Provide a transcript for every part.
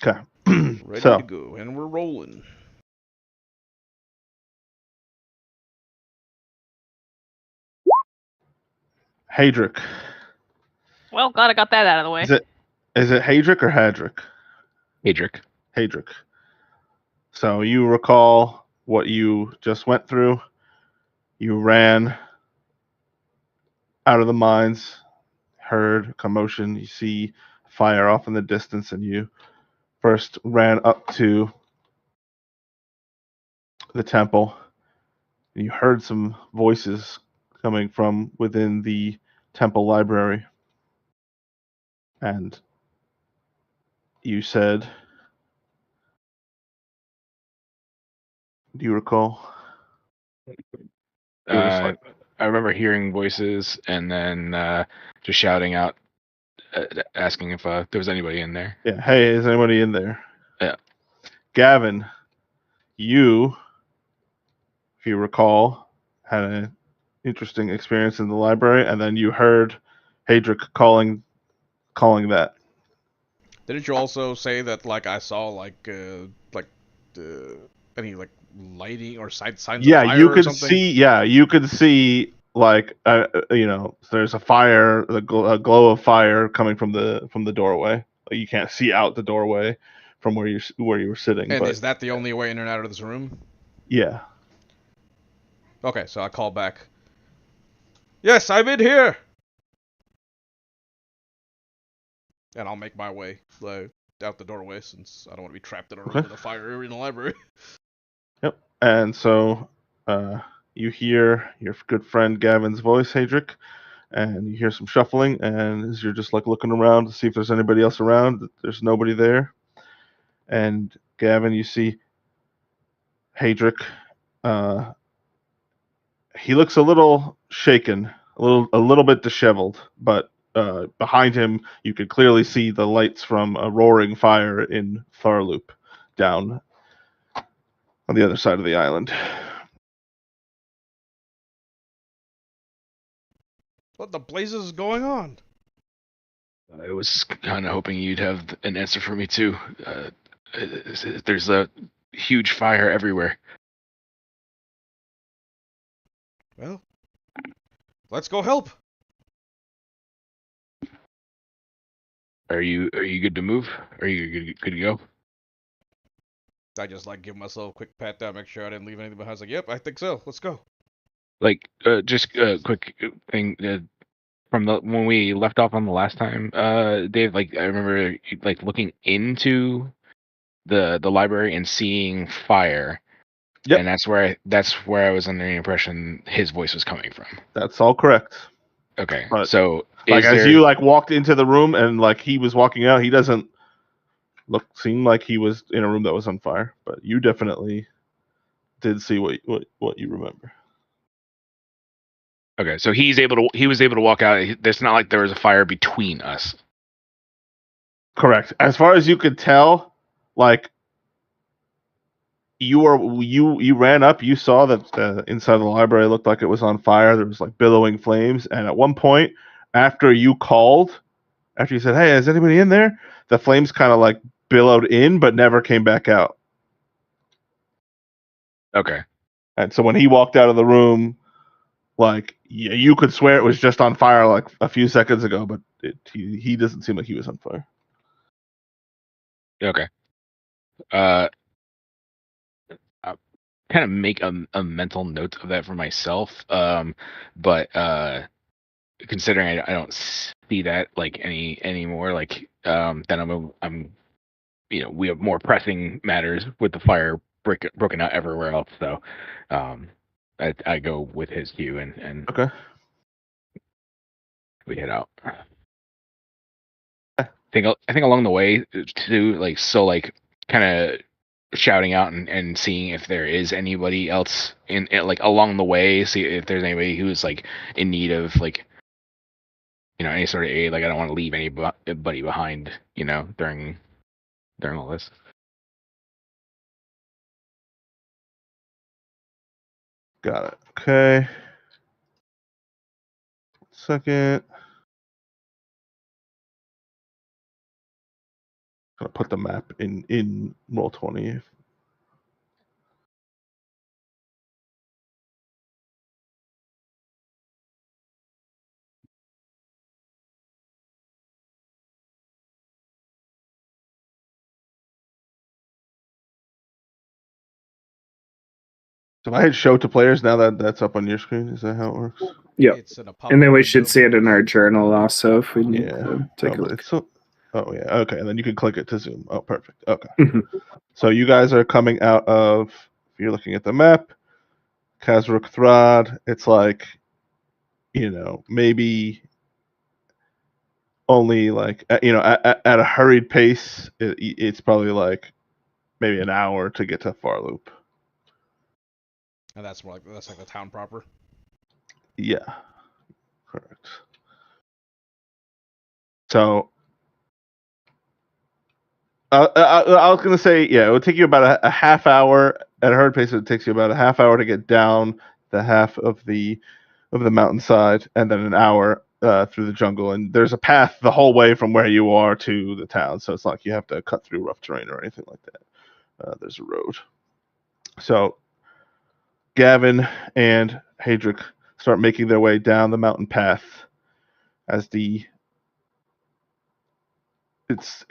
Okay. Ready to So, go, and we're rolling. Hadric. Well, glad I got that out of the way. Is it Hadric or Hadric? Adric. Hadric. So you recall what you just went through. You ran out of the mines, heard commotion. You see fire off in the distance, and you first ran up to the temple. And you heard some voices coming from within the temple library. And you said, do you recall? You were just like, I remember hearing voices and then just shouting out, asking if there was anybody in there. yeah, hey, is anybody in there? Yeah. Gavin, you, if you recall, had an interesting experience in the library, and then you heard Hadric calling that. Didn't you also say that like I saw like any like lighting or signs Yeah, of fire you or could something? see. Yeah, you could see like there's a fire, a glow of fire coming from the doorway. Like, you can't see out the doorway from where you were sitting, And but is that the only way in and out of this room? yeah. Okay, so I call back. Yes, I'm in here. And I'll make my way out the doorway since I don't want to be trapped in a room Okay. with a fire in the library. Yep. And so you hear your good friend Gavin's voice, Hadric, and you hear some shuffling, and as you're just like looking around to see if there's anybody else around, there's nobody there. And Gavin, you see Hadric. Uh, he looks a little shaken, a little bit disheveled, but behind him you could clearly see the lights from a roaring fire in Tharloop down on the other side of the island. What the blazes is going on? I was kind of hoping you'd have an answer for me too. There's a huge fire everywhere. Well, let's go help. Are you good to move? Are you good to go? I just like give myself a quick pat down, make sure I didn't leave anything behind. I was like, yep, I think so. Let's go. Like, just a quick thing. From when we left off on the last time, Dave, like I remember like looking into the library and seeing fire. Yep. And that's where I was under the impression his voice was coming from. That's all correct. Okay. But, so like, as you like walked into the room and like he was walking out, he doesn't seem like he was in a room that was on fire, but you definitely did see what you remember. Okay, so he was able to walk out. It's not like there was a fire between us. Correct. As far as you could tell, like you ran up, you saw that the inside of the library looked like it was on fire. There was like billowing flames, and at one point, after you said, "Hey, is anybody in there?" The flames kind of like billowed in, but never came back out. Okay. And so when he walked out of the room, like you could swear it was just on fire like a few seconds ago, but he doesn't seem like he was on fire. Okay. I'll kind of make a mental note of that for myself. But considering I don't see that like anymore, like then I'm we have more pressing matters with the fire broken out everywhere else. So I go with his cue and Okay. we head out. I think along the way too, like kind of shouting out and seeing if there is anybody else in like along the way, see if there's anybody who's like in need of like any sort of aid. Like I don't want to leave anybody behind, during all this. Got it. Okay. Second. gonna put the map in Roll20. So if I hit show to players, now that's up on your screen. Is that how it works? Yep. It's in a And then we window. should see it in our journal also if we need Yeah. to take a but look. it's so. Oh yeah. Okay, and then you can click it to zoom. Oh, perfect. Okay. Mhm. So you guys are coming out of. If you're looking at the map, Kazruk Thrad. It's like, maybe only like at a hurried pace, it's probably like maybe an hour to get to Farloop. And that's like the town proper. Yeah, correct. So I was gonna say, yeah, it would take you about a half hour at a hurried pace. It takes you about a half hour to get down the half of the mountainside, and then an hour through the jungle. And there's a path the whole way from where you are to the town, so it's not like you have to cut through rough terrain or anything like that. There's a road. So Gavin and Hadric start making their way down the mountain path as it's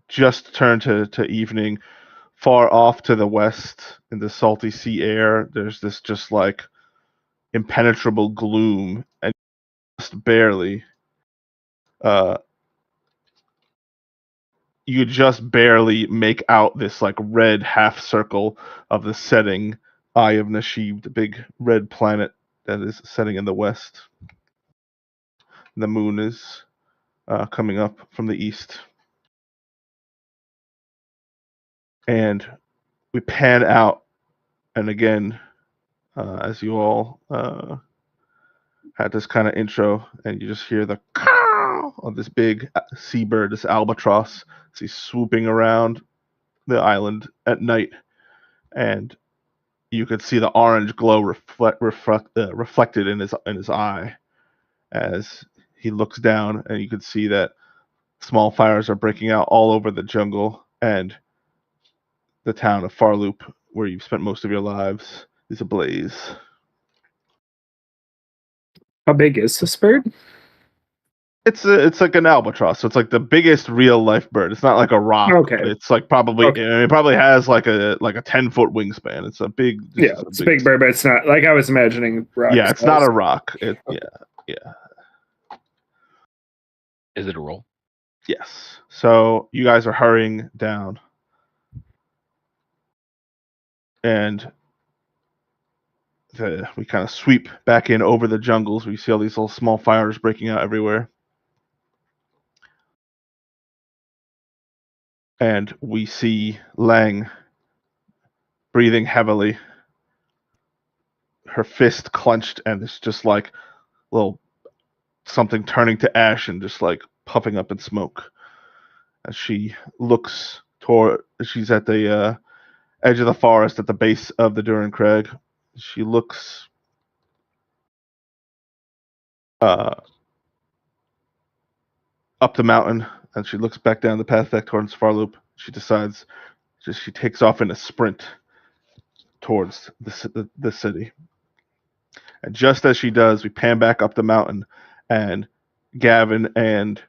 just turned to evening. Far off to the west in the salty sea air, there's this just like impenetrable gloom, and just barely you just barely make out this like red half circle of the setting Eye of Nashib, the big red planet that is setting in the west. The moon is coming up from the east. And we pan out, and again, as you all had this kind of intro, and you just hear the caw of this big seabird, this albatross, as he's swooping around the island at night, and you could see the orange glow reflected in his eye as he looks down, and you could see that small fires are breaking out all over the jungle, and the town of Farloop, where you've spent most of your lives, is ablaze. How big is this bird? It's like an albatross, so it's like the biggest real life bird. It's not like a rock. Okay. It's like probably Okay. it probably has like a 10-foot wingspan. It's a big. It's a big bird, but it's not like I was imagining. Rock Yeah, it's size. not a rock. Yeah. Is it a roll? Yes. So you guys are hurrying down, and we kind of sweep back in over the jungles. We see all these little small fires breaking out everywhere. And we see Lang breathing heavily, her fist clenched, and it's just like little something turning to ash and just like puffing up in smoke. As she looks she's at the edge of the forest at the base of the Duran Crag. She looks up the mountain, and she looks back down the path back towards Farloop. She decides she takes off in a sprint towards the city. And just as she does, we pan back up the mountain, and Gavin and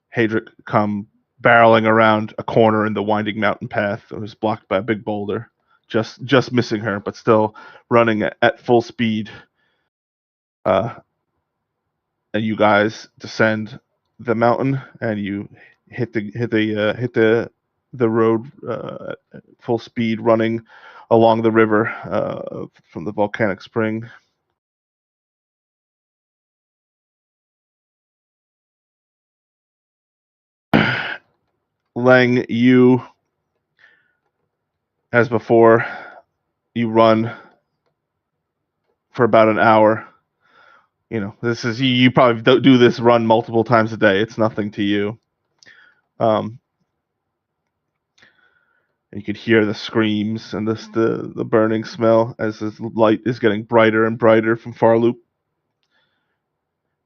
Hadric come barreling around a corner in the winding mountain path that was blocked by a big boulder, just missing her, but still running at full speed. And you guys descend the mountain, and you hit the road at full speed, running along the river from the volcanic spring. Lang, you, as before, you run for about an hour. This is you probably don't do this run multiple times a day. It's nothing to you. You could hear the screams and the burning smell as this light is getting brighter and brighter from Farloop.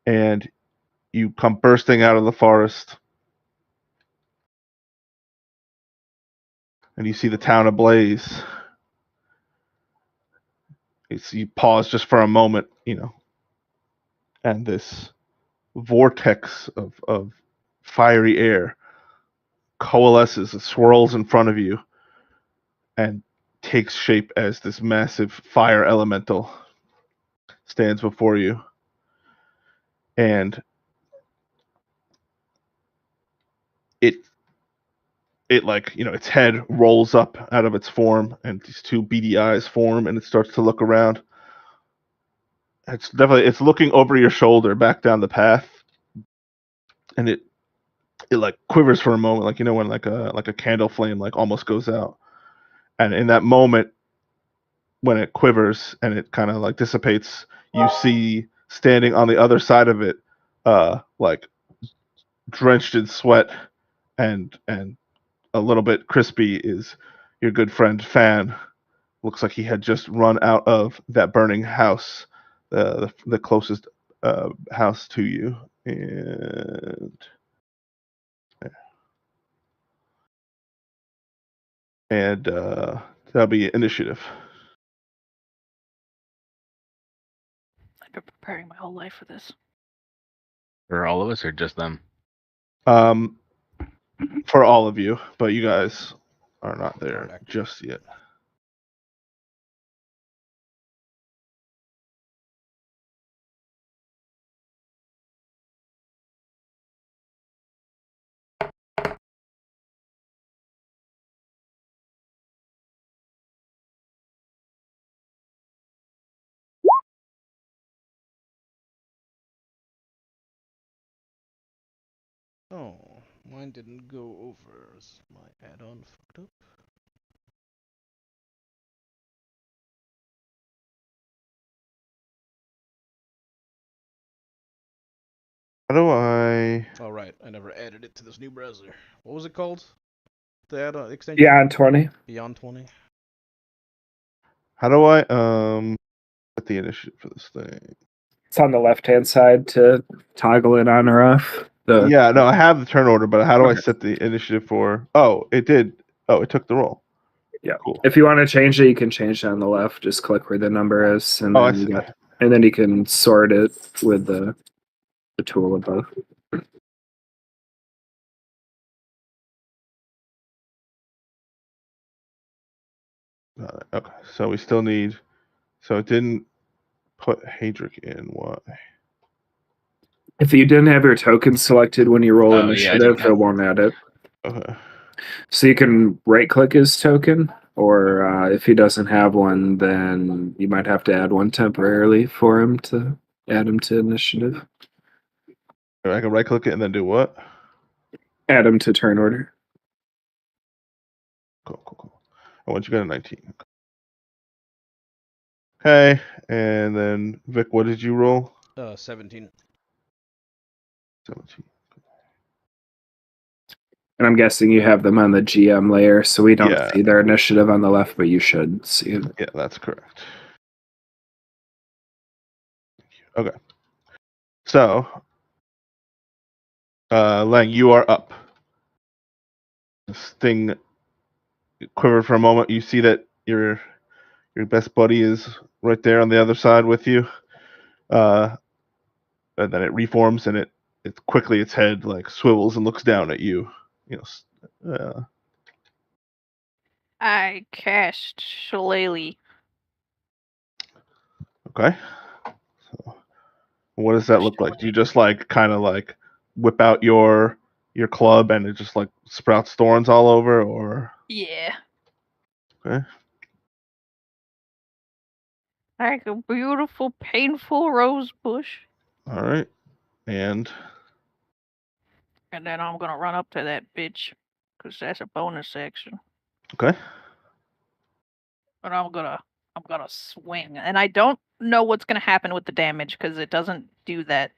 And you come bursting out of the forest and you see the town ablaze. You pause just for a moment, and this vortex of fiery air coalesces and swirls in front of you and takes shape as this massive fire elemental stands before you. And it like, its head rolls up out of its form and these two beady eyes form and it starts to look around. It's looking over your shoulder back down the path, and it like quivers for a moment, like when like a candle flame like almost goes out. And in that moment when it quivers and it kind of like dissipates, you see standing on the other side of it, like drenched in sweat and a little bit crispy, is your good friend Fan. Looks like he had just run out of that burning house, the closest house to you, and that'll be initiative. I've been preparing my whole life for this. For all of us or just them? For all of you, but you guys are not there just yet. Oh, mine didn't go over. Is my add-on fucked up? How do I? Oh, right. I never added it to this new browser. What was it called? The add-on extension? Beyond 20. Beyond 20? How do I get the initiative for this thing? It's on the left-hand side to toggle it on or off. Yeah, no, I have the turn order, but how do I Okay. set the initiative for? Oh, it did. Oh, it took the roll. Yeah. Cool. If you want to change it, you can change it on the left. Just click where the number is, and Oh, I then see. and then you can sort it with the tool above. Okay, so we still need. So it didn't put Hadric in. Why? If you didn't have your token selected when you roll Oh, yeah, I initiative, didn't have- it won't add it. Okay. So you can right-click his token, or if he doesn't have one, then you might have to add one temporarily for him to add him to initiative. I can right click it and then do what? Add him to turn order. Cool. I want you got a 19. Okay, and then Vic, what did you roll? 17. 17. And I'm guessing you have them on the GM layer, so we don't Yeah. see their initiative on the left, but you should see it. Yeah, that's correct. Okay. So, Lang, you are up. This thing quivered for a moment. You see that your best buddy is right there on the other side with you. And then it reforms and it quickly its head like swivels and looks down at you. I cast Shillelagh. Okay. So, what does that look like? Do you just like kind of like whip out your club and it just like sprouts thorns all over, or? Yeah. Okay. Like a beautiful, painful rose bush. All right. And then I'm gonna run up to that bitch, cause that's a bonus action. okay. But I'm gonna swing, and I don't know what's gonna happen with the damage because it doesn't do that.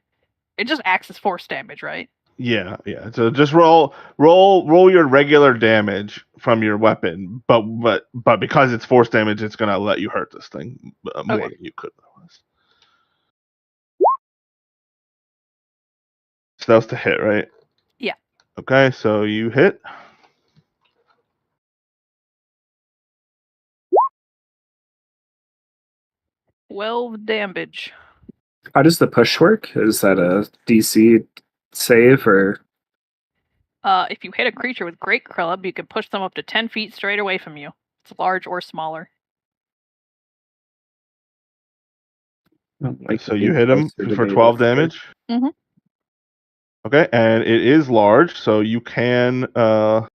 It just acts as force damage, right? Yeah. So just roll your regular damage from your weapon, but because it's force damage, it's gonna let you hurt this thing more than you could otherwise. So that was to hit, right? Yeah. Okay, so you hit. 12 damage. How does the push work? Is that a DC save or? If you hit a creature with Great Club, you can push them up to 10 feet straight away from you. It's large or smaller. So you hit him for 12 damage? Mm-hmm. Okay, and it is large, so you can push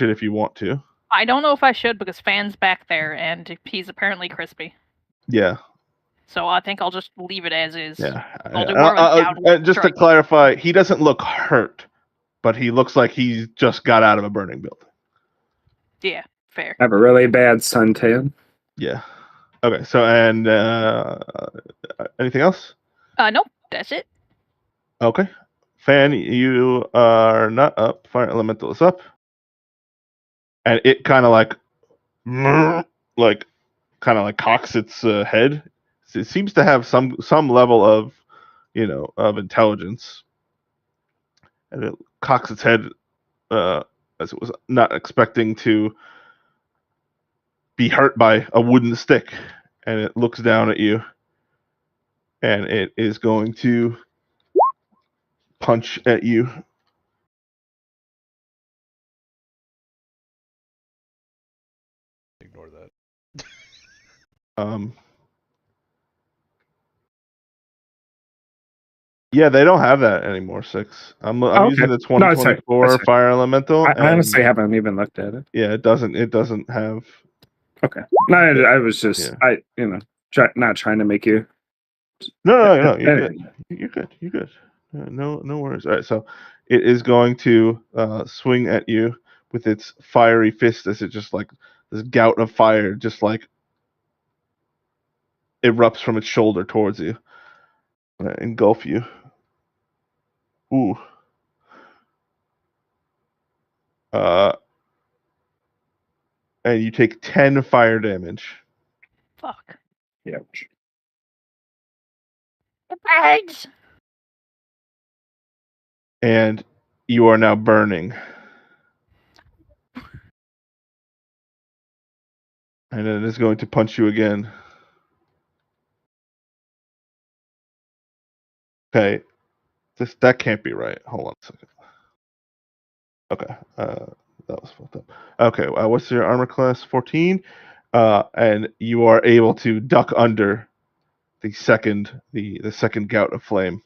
it if you want to. I don't know if I should because Fan's back there and he's apparently crispy. Yeah. So I think I'll just leave it as is. Yeah. I'll do more of a downward just to strike. clarify, he doesn't look hurt, but he looks like he's just got out of a burning building. Yeah, fair. I have a really bad suntan. Yeah. Okay, so and anything else? Nope, that's it. Okay. Fan, you are not up. Fire Elemental is up. And it kind of cocks its head. It seems to have some level of, of intelligence. And it cocks its head as it was not expecting to be hurt by a wooden stick. And it looks down at you. And it is going to punch at you. Ignore that. Yeah, they don't have that anymore. 6. I'm using the 2024 Fire Elemental. I honestly haven't even looked at it. Yeah, it doesn't have. Okay. No, I was just not trying to make you. No, you're good. You're good. No worries. All right, so it is going to swing at you with its fiery fist as it just like this gout of fire just like erupts from its shoulder towards you. Engulf you. Ooh. And you take 10 fire damage. Fuck. Yep. It burns. And you are now burning. And it is going to punch you again. Okay. That can't be right. Hold on a second. Okay. That was fucked up. Okay. What's your armor class? 14. And you are able to duck under the second gout of flame.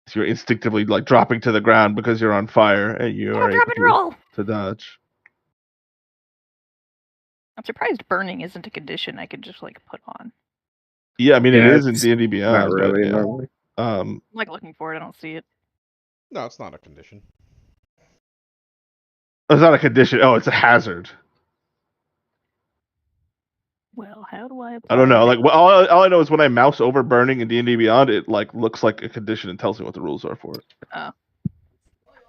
So you're instinctively like dropping to the ground because you're on fire, and you are able to dodge. I'm surprised burning isn't a condition I could just like put on. Yeah, I mean it is in D&D Beyond. Not really. But, Normally. I'm like looking for it. I don't see it. No, it's not a condition. It's not a condition. Oh, it's a hazard. Well, how do I apply I don't know. that? Like, all I know is when I mouse over burning in D&D Beyond, it like looks like a condition and tells me what the rules are for it. Oh.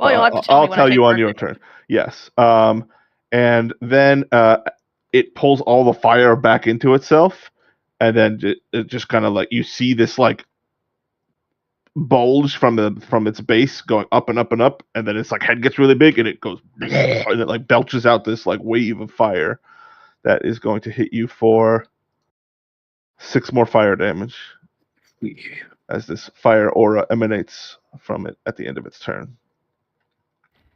Well, you'll have to tell me when I'll I tell you on take your turn. Yes. And then it pulls all the fire back into itself, and then it just kind of like you see this like bulge from its base going up and up and up, and then its like head gets really big and it goes and it like belches out this like wave of fire that is going to hit you for 6 more fire damage as this fire aura emanates from it at the end of its turn.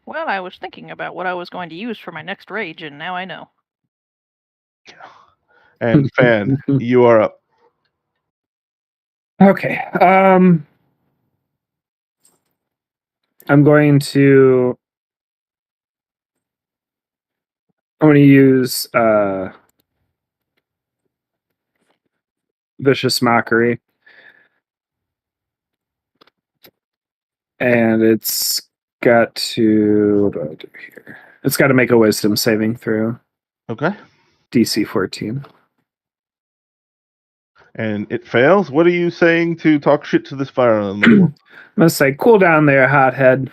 Well, I was thinking about what I was going to use for my next rage, and now I know. And Fan, you are up. Okay. I'm going to use Vicious Mockery. And it's got to what do I do here? It's got to make a wisdom saving throw. Okay. DC 14. And it fails. What are you saying to talk shit to this fire elemental? I'm gonna say, cool down there, hothead.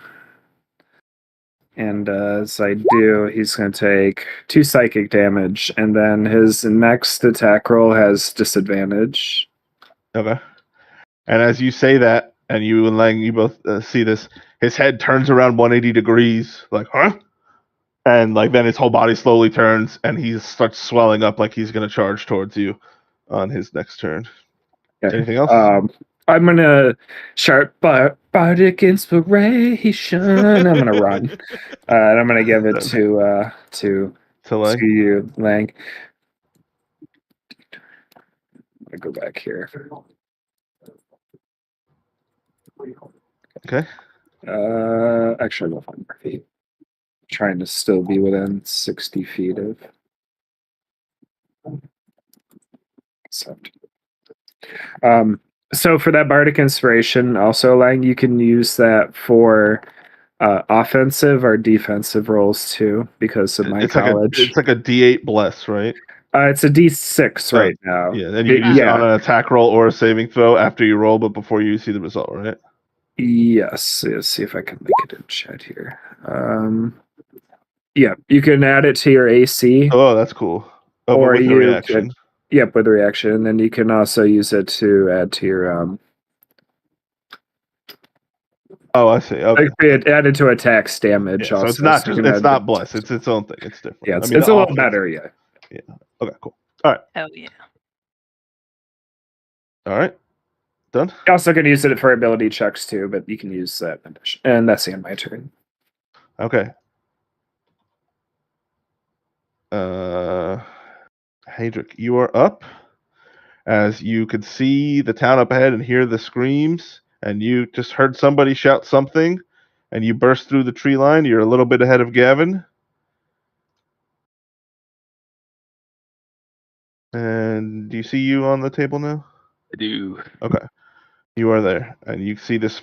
And as I do, he's gonna take 2 psychic damage, and then his next attack roll has disadvantage. Okay. And as you say that, and you and Lang, you both see this, his head turns around 180 degrees, like, huh? And like then his whole body slowly turns, and he starts swelling up like he's gonna charge towards you on his next turn. Okay. Anything else? I'm gonna sharp bardic inspiration. I'm gonna run, and I'm gonna give it to To Lang? you, Lang. I go back here. Okay. Actually, I'll go 5 more feet. Trying to still be within 60 feet of. So for that bardic inspiration, also, Lang, you can use that for offensive or defensive rolls too, because of my college. It's like a D8 bless, right? It's a D6 right now. Yeah, and you can use it on an attack roll or a saving throw after you roll, but before you see the result, right? Yes. Let's see if I can make it in chat here. Yeah, you can add it to your AC. Oh, that's cool. Oh, or but with the you reaction. Yep, with the reaction, and then you can also use it to add to your Oh, I see. Okay. Added to attacks damage. Yeah, so it's not just it's not bless. It's its own thing. It's different. Yeah, it's a little better. Yeah. Yeah. Okay. Cool. All right. Hell yeah. All right. Done. You also can use it for ability checks too, but you can use that in addition. And that's the end of my turn. Okay. Hadric, you are up. As you could see the town up ahead and hear the screams, and you just heard somebody shout something, and you burst through the tree line. You're a little bit ahead of Gavin. And do you see you on the table now? I do. Okay. You are there, and you see this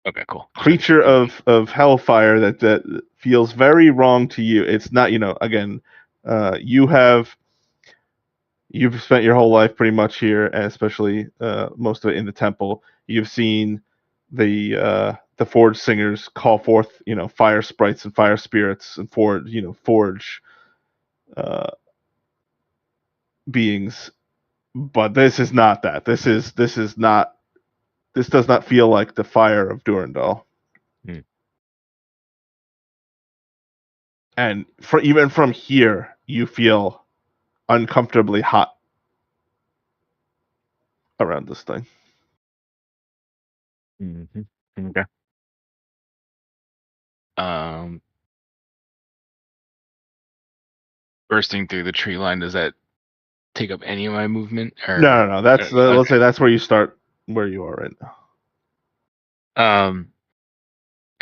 Okay, cool. creature of hellfire that feels very wrong to you. It's not, again, you've spent your whole life pretty much here, and especially most of it in the temple. You've seen the forge singers call forth, fire sprites and fire spirits and forge beings. But this is not that. This does not feel like the fire of Durandal. Hmm. And even from here, you feel uncomfortably hot around this thing. Mm-hmm. Okay. Bursting through the tree line, does that take up any of my movement? Or No. That's let's say that's where you start, where you are right now.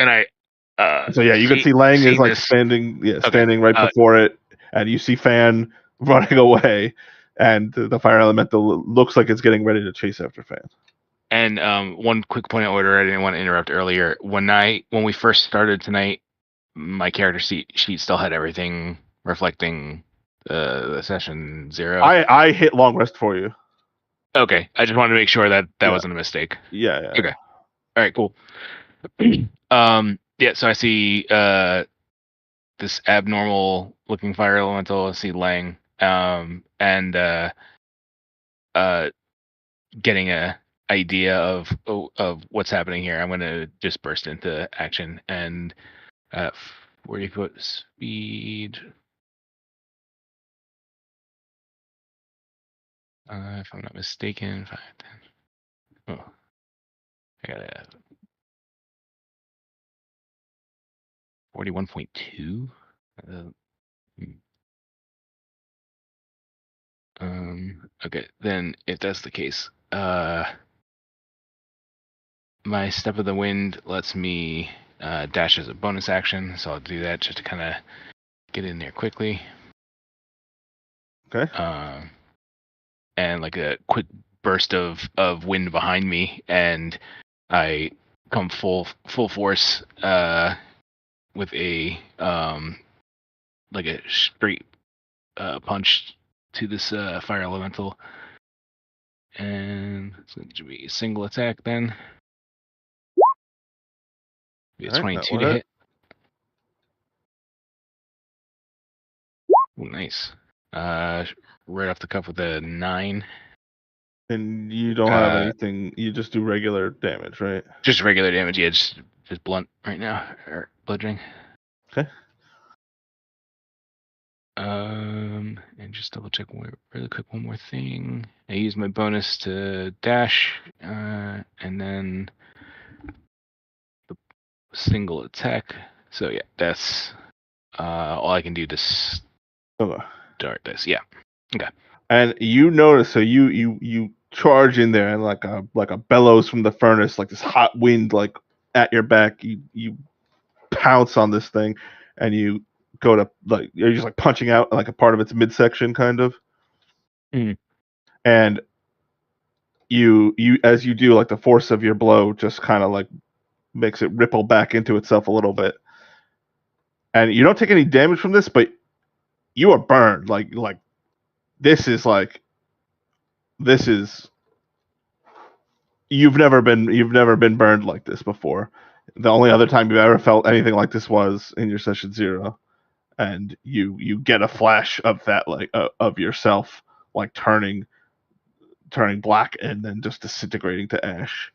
And I. So yeah, you can see Lang is like standing right before it, and you see Fan running away, and the fire elemental looks like it's getting ready to chase after Fan. And one quick point of order, I didn't want to interrupt earlier. When we first started tonight, my character sheet still had everything reflecting the session 0. I hit long rest for you. Okay, I just wanted to make sure that wasn't a mistake. Yeah. Okay. All right. Cool. Yeah. So I see this abnormal looking fire elemental. I see Lang. And getting a idea of what's happening here. I'm gonna just burst into action and 40-foot speed. If I'm not mistaken, 5, 10. Oh, I got a 41.2. Okay, then if that's the case, my step of the wind lets me dash as a bonus action, so I'll do that just to kind of get in there quickly. Okay. And like a quick burst of wind behind me, and I come full force with a like a straight punch to this fire elemental, and it's going to be a single attack then. It's 22 to hit. Ooh, nice. Right off the cuff with a 9. And you don't have anything. You just do regular damage, right? Just regular damage. Yeah, just blunt right now, or bludgeoning. Okay. And just double check really quick one more thing. I use my bonus to dash, and then the single attack. So yeah, that's all I can do to Okay. start this. Yeah. Okay. And you notice, so you charge in there, and like a bellows from the furnace, like this hot wind, like at your back. You pounce on this thing, and you go to like you're just like punching out like a part of its midsection, kind of. Mhm. And you as you do, like the force of your blow just kind of like makes it ripple back into itself a little bit. And you don't take any damage from this, but you are burned. Like this is like this is you've never been burned like this before. The only other time you've ever felt anything like this was in your session 0, and you get a flash of that, like of yourself like turning black and then just disintegrating to ash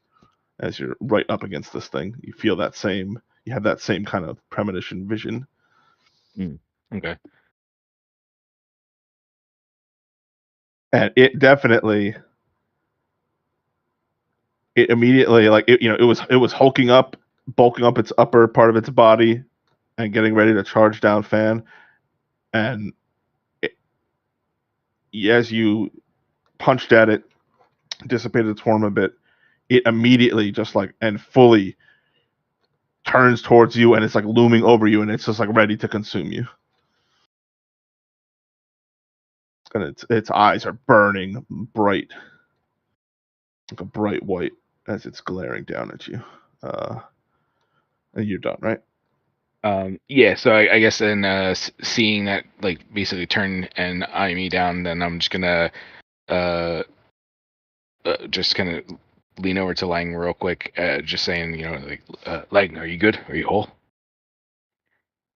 as you're right up against this thing. You feel that same, you have that same kind of premonition vision. Okay. And it definitely, it immediately, like it was hulking up, bulking up its upper part of its body and getting ready to charge down Fan. And as you punched at it, dissipated its form a bit, it immediately just like and fully turns towards you, and it's like looming over you, and it's just like ready to consume you. And its eyes are burning bright, like a bright white, as it's glaring down at you. And you're done, right? Yeah, so I guess then seeing that like basically turn and eye me down, then I'm just gonna just kind of lean over to Lang real quick, just saying, like, Lang, are you good? Are you whole?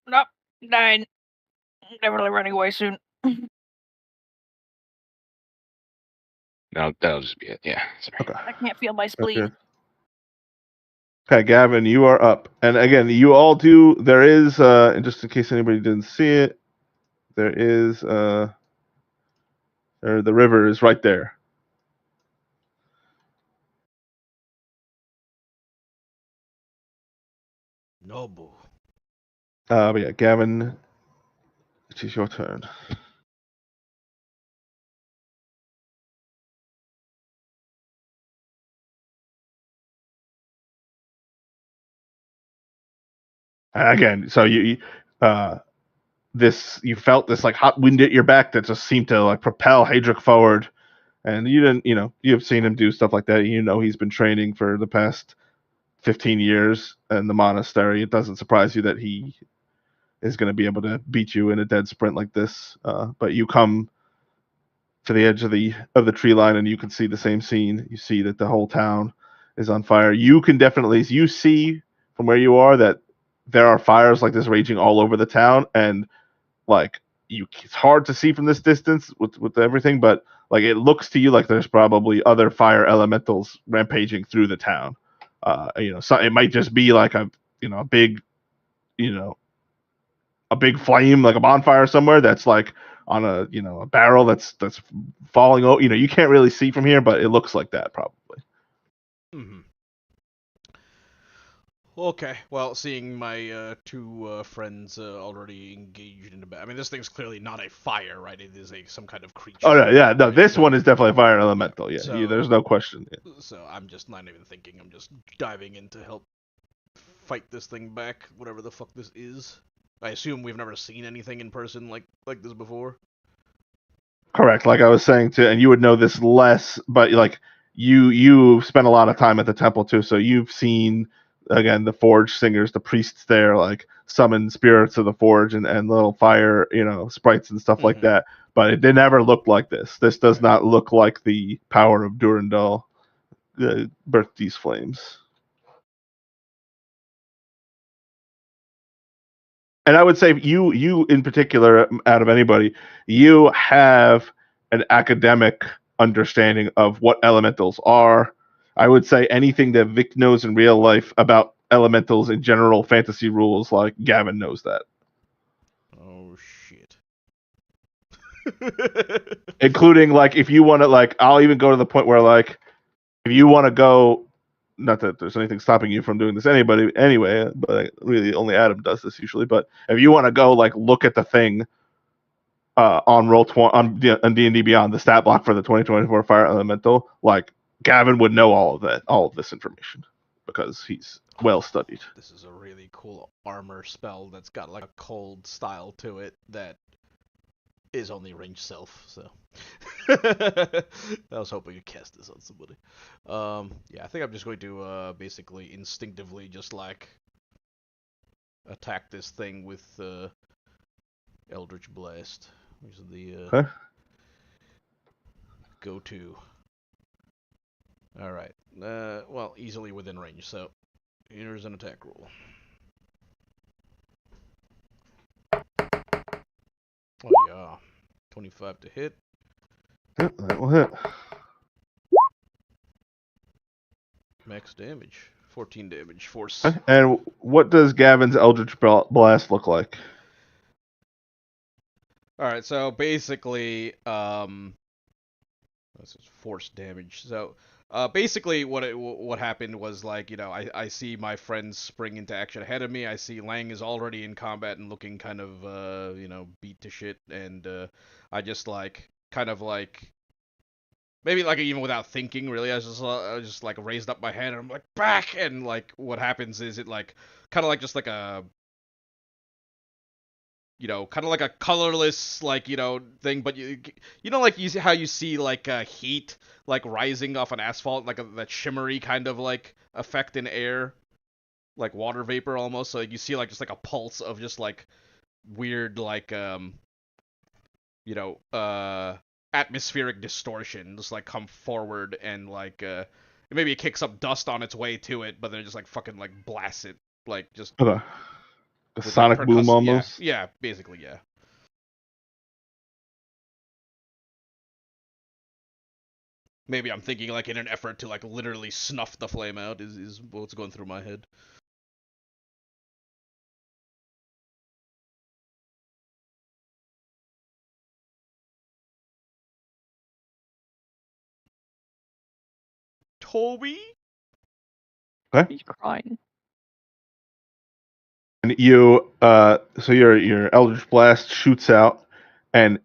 Nope, dying. Definitely running away soon. No, that'll just be it. Yeah, sorry. Okay. I can't feel my spleen. Okay, Gavin, you are up. And again, you all do. There is, and just in case anybody didn't see it, there is, the river is right there. Nobu. But yeah, Gavin, it is your turn. And again, so you felt this like hot wind at your back that just seemed to like propel Hadric forward. And you didn't, you've seen him do stuff like that. He's been training for the past 15 years in the monastery. It doesn't surprise you that he is going to be able to beat you in a dead sprint like this. But you come to the edge of the tree line, and you can see the same scene. You see that the whole town is on fire. You can definitely see from where you are that there are fires like this raging all over the town, and like it's hard to see from this distance with everything, but like it looks to you like there's probably other fire elementals rampaging through the town. So it might just be like a big, a big flame, like a bonfire somewhere that's like on a barrel that's falling over. You can't really see from here, but it looks like that probably. Mm-hmm. Okay, well, seeing my two friends already engaged in a battle. I mean, this thing's clearly not a fire, right? It is some kind of creature. Oh no, no, this so, one is definitely a fire elemental. Yeah, so, there's no question. Yeah. So I'm just not even thinking. I'm just diving in to help fight this thing back, whatever the fuck this is. I assume we've never seen anything in person like this before. Correct. Like I was saying too, and you would know this less, but like you spent a lot of time at the temple too, so you've seen again the forge singers, the priests there, like summon spirits of the forge and little fire, sprites and stuff like that. But it never looked like this. This does not look like the power of Durandal birthed these flames. And I would say you in particular, out of anybody, you have an academic understanding of what elementals are. I would say anything that Vic knows in real life about elementals in general fantasy rules, like Gavin knows that. Oh shit. including like if you want to like, I'll even go to the point where like if you want to go, not that there's anything stopping you from doing this anyway, but really only Adam does this usually. But if you want to go like look at the thing on Roll20 on D&D Beyond, the stat block for the 2024 Fire Elemental, like Gavin would know all of this information because he's well studied. This is a really cool armor spell that's got like a cold style to it that is only range self, so I was hoping to cast this on somebody. Yeah, I think I'm just going to basically instinctively just like attack this thing with Eldritch Blast, which is the go-to. Alright, well, easily within range, so here's an attack roll. Oh yeah, 25 to hit. Yep, that will hit. Max damage, 14 damage, force. And what does Gavin's Eldritch Blast look like? Alright, so basically, this is force damage. So, basically, what happened was like, you know, I see my friends spring into action ahead of me. I see Lang is already in combat and looking kind of, you know, beat to shit, and I just like kind of like maybe like even without thinking, really, I just like raised up my hand and I'm like back, and like what happens is it like kind of like just like a, you know, kind of like a colorless, like, you know, thing, but you know, like you see how you see like heat like rising off an asphalt, like that shimmery kind of like effect in air, like water vapor almost. So like, you see like just like a pulse of just like weird like you know, atmospheric distortion just like come forward, and like maybe it kicks up dust on its way to it, but then it just like fucking like blasts it, like just Okay. A with, sonic like, boom almost? Yeah, basically, yeah. Maybe I'm thinking like in an effort to like literally snuff the flame out is what's going through my head. Toby? He's crying. And you, so your Eldritch Blast shoots out, and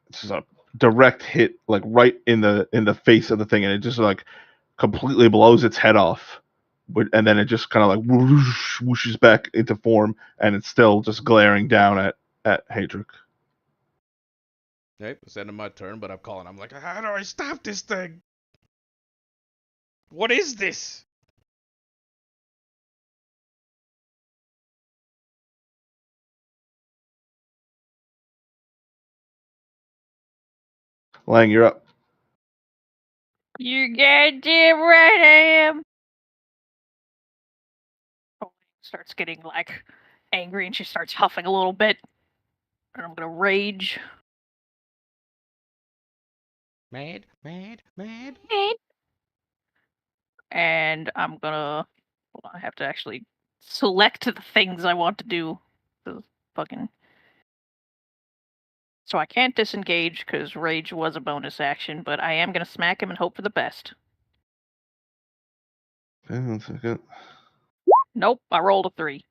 it's just a direct hit, like right in the face of the thing, and it just like completely blows its head off, and then it just kind of like whoosh, whooshes back into form, and it's still just glaring down at Hadric. Okay, it's the end of my turn, but I'm calling. I'm like, how do I stop this thing? What is this? Lang, you're up. You goddamn right I am. Oh, starts getting like angry and she starts huffing a little bit. And I'm gonna rage. Mad. And I'm gonna. Hold on, I have to actually select the things I want to do. Fucking. So I can't disengage because rage was a bonus action, but I am gonna smack him and hope for the best. Okay, 1 second. Nope, I rolled a 3.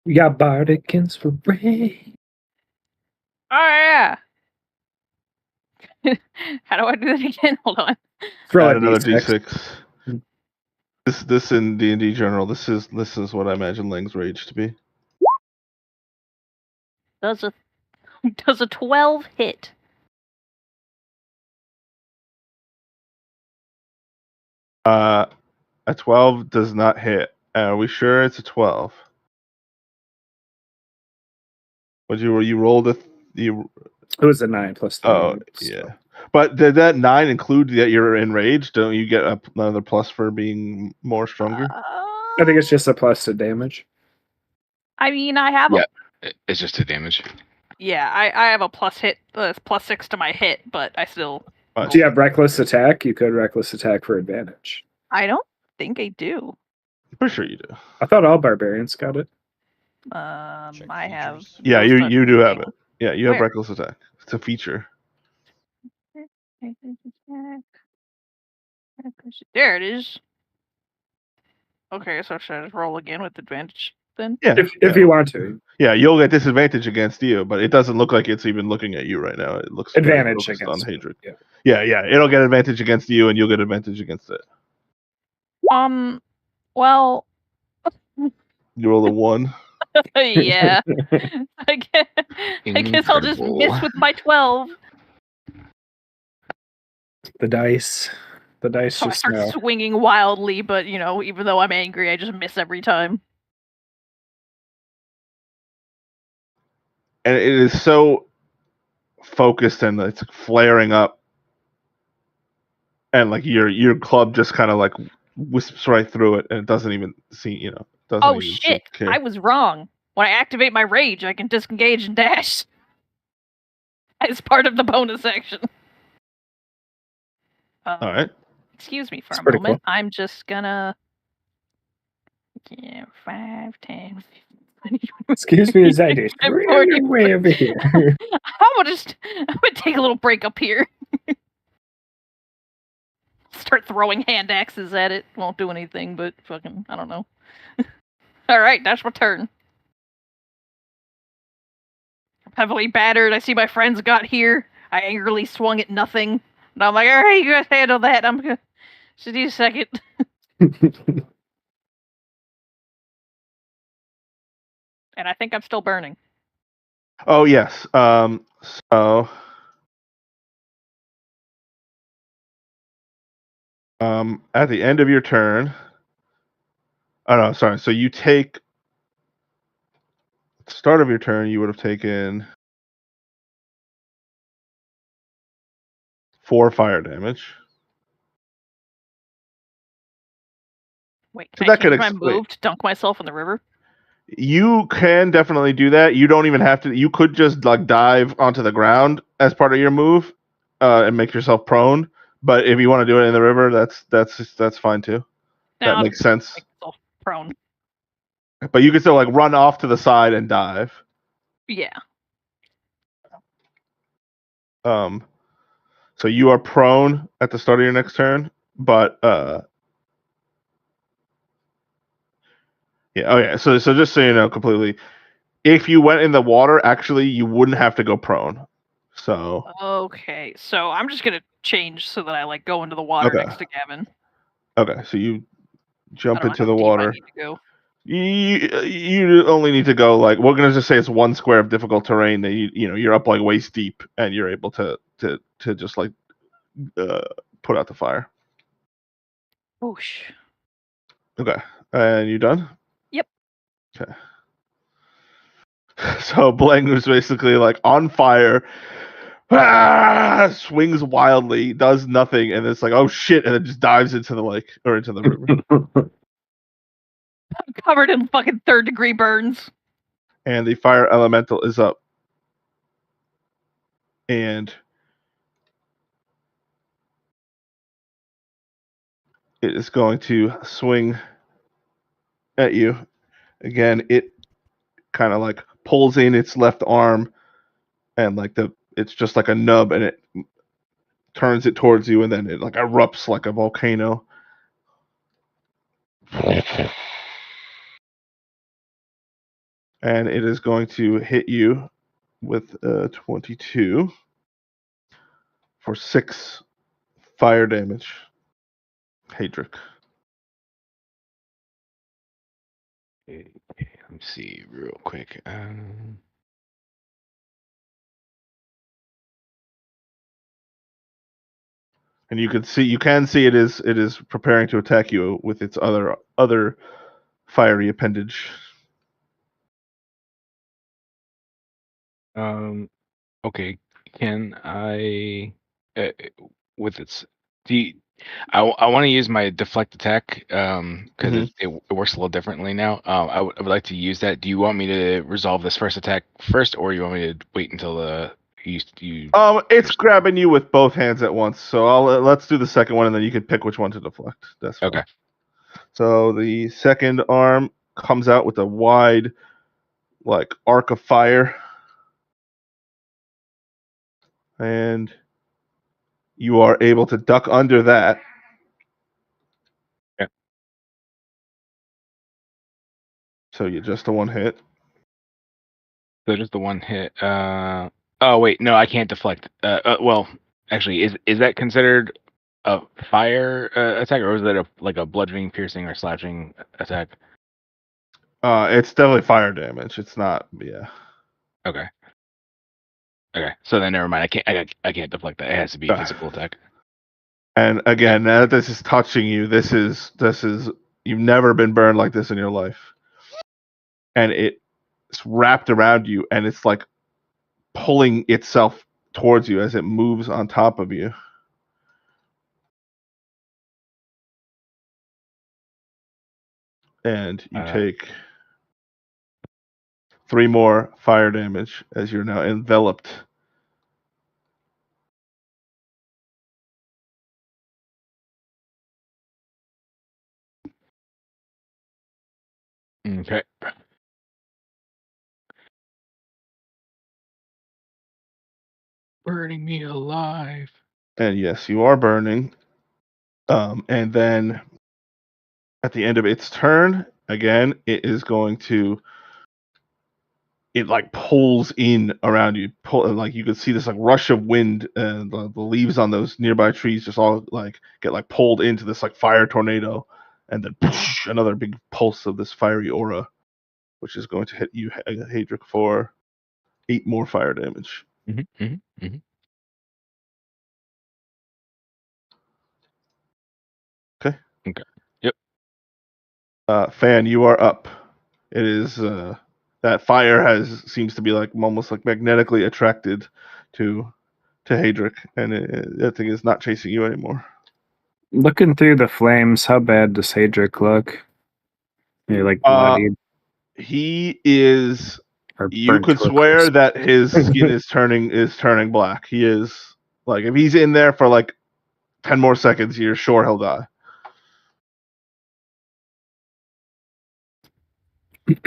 We got bardic inspiration. Oh yeah. How do I do that again? Hold on. Throw Add a another D6. D6. This in D&D general. This is what I imagine Lang's rage to be. Does a 12 hit? A 12 does not hit. Are we sure it's a 12? Would you rolled you? It was a 9 plus 3. Oh yeah. But did that 9 include that you're enraged? Don't you get another plus for being more stronger? I think it's just a plus to damage. I mean, I have It's just 2 damage. Yeah, I have a plus 6 to my hit, but I still. Do you have reckless attack? You could reckless attack for advantage. I don't think I do. I'm pretty sure you do. I thought all barbarians got it. Check I have. features. Yeah, Ghost Hunt you do have thing. it. Yeah, you have Where? reckless attack. It's a feature. There it is. Okay, so should I just roll again with advantage then? Yeah, If you want to. yeah, you'll get disadvantage against you, but it doesn't look like it's even looking at you right now. It looks very Advantage focused on against you, Hadric. yeah. Yeah, it'll get advantage against you, and you'll get advantage against it. Well, You roll a 1. yeah. I guess I'll just Incredible. miss with my 12. The dice So I just start know. swinging wildly, but even though I'm angry, I just miss every time. And it is so focused, and it's flaring up, and like your club just kind of like wisps right through it, and it doesn't even see. Doesn't Oh even shit! care. I was wrong. When I activate my rage, I can disengage and dash as part of the bonus action. All right. Excuse me for It's a pretty moment. I'm just gonna. 5, 10, 15, 20. Excuse me as I do. I'm We're 40. way over here. I'm gonna take a little break up here. Start throwing hand axes at it. Won't do anything, but fucking, I don't know. Alright, that's my turn. I'm heavily battered. I see my friends got here. I angrily swung at nothing. And I'm like, alright, you guys handle that. I'm gonna. Just need a second. And I think I'm still burning. Oh yes. So. At the end of your turn. Oh no, sorry. So you take. At the start of your turn, you would have taken 4 fire damage. Wait, So can I that could change my explain. move to dunk myself in the river? You can definitely do that. You don't even have to. You could just like dive onto the ground as part of your move, and make yourself prone. But if you want to do it in the river, that's fine too. Now That makes sense. make myself prone. But you can still like run off to the side and dive. Yeah. So you are prone at the start of your next turn, but yeah. Oh yeah. So just so you know, completely, if you went in the water, actually, you wouldn't have to go prone. So Okay, so I'm just gonna change so that I like go into the water Okay. next to Gavin. okay, so you I jump don't know into how the deep water. I need to go. You only need to go like we're gonna just say it's 1 square of difficult terrain that you're up like waist deep and you're able to just like put out the fire. Whoosh. Okay, and you done? Yep. Okay. So Blank was basically like on fire, swings wildly, does nothing, and it's like oh shit, and it just dives into the lake or into the river. I'm covered in fucking 3rd-degree burns. And the fire elemental is up. And it is going to swing at you. Again, it kind of like pulls in its left arm and like it's just like a nub and it turns it towards you and then it like erupts like a volcano. And it is going to hit you with 22 for 6 fire damage. Hadric. Okay, let me see real quick. And you can see it is preparing to attack you with its other fiery appendage. Okay, can I with its I want to use my deflect attack because it works a little differently now. I would like to use that. Do you want me to resolve this first attack first, or you want me to wait until you It's grabbing you with both hands at once. So let's do the second one, and then you can pick which one to deflect. That's fine. Okay. So the second arm comes out with a wide like arc of fire, and you are able to duck under that. Yeah. So you just a one hit. So just the one hit. Oh wait, no, I can't deflect. Well, actually, is that considered a fire attack, or is that like a bludgeoning, piercing, or slashing attack? It's definitely fire damage. It's not. Yeah. Okay. Okay. So then never mind. I can't deflect that. It has to be a physical attack. And again, now that this is touching you, this is you've never been burned like this in your life, and it's wrapped around you, and it's like pulling itself towards you as it moves on top of you. And you take 3 more fire damage as you're now enveloped. Okay. Burning me alive. And yes, you are burning. And then at the end of its turn, again, it is going to. It like pulls in around you, like you could see this like rush of wind, and the leaves on those nearby trees just all like get like pulled into this like fire tornado, and then another big pulse of this fiery aura, which is going to hit you, Hadric, for 8 more fire damage. Mm-hmm, mm-hmm, mm-hmm. Okay. Okay. Yep. Fan, you are up. It is that fire seems to be like almost like magnetically attracted to Hadric, and that thing is not chasing you anymore. Looking through the flames, how bad does Hadric look? You're like bloodied. He is. Or You burnt could to a swear crisp. that his skin is turning black. He is like, if he's in there for like 10 more seconds, you're sure he'll die.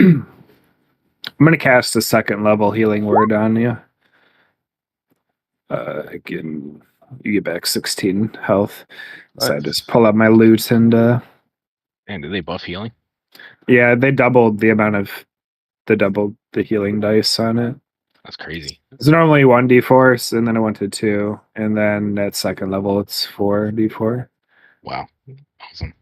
I'm gonna cast a 2nd level healing word on you. Again, you get back 16 health. So I Nice. just pull out my loot and And do they buff healing? yeah, they doubled the healing dice on it. That's crazy. It's normally 1d4, and then I went to 2, and then at 2nd level it's 4d4. Wow. Awesome.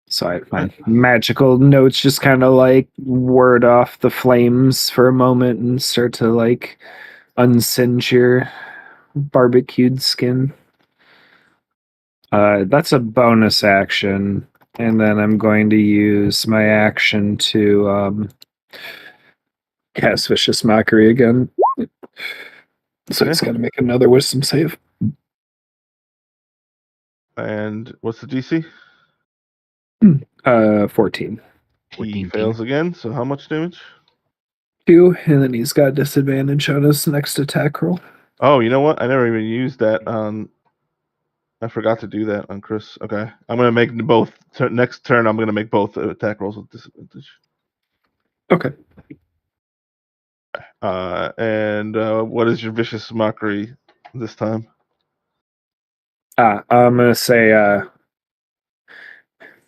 So my magical notes just kind of like ward off the flames for a moment and start to like unsinge your barbecued skin. That's a bonus action, and then I'm going to use my action to cast Vicious Mockery again. So it's got to make another wisdom save. And what's the DC? 14. He fails again. So how much damage? 2, and then he's got disadvantage on his next attack roll. Oh, you know what? I never even used that on. I forgot to do that on Chris. Okay, I'm gonna make both. Next turn, I'm gonna make both attack rolls with disadvantage. Okay. And what is your Vicious Mockery this time? I'm gonna say,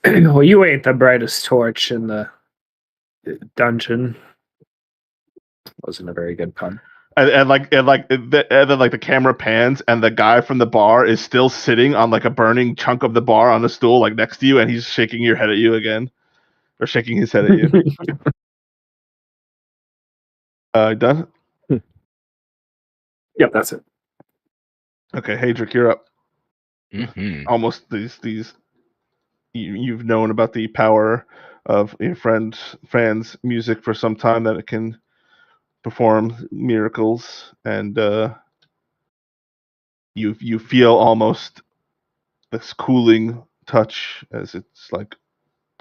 well, you ain't the brightest torch in the dungeon. Wasn't a very good pun. And then the camera pans, and the guy from the bar is still sitting on like a burning chunk of the bar on a stool like next to you, and he's shaking your head at you again, or shaking his head at you. Done. Yep, that's it. Okay, Hadric, you're up. Mm-hmm. Almost these. You've known about the power of your Fran's music for some time, that it can perform miracles, and you feel almost this cooling touch as it's like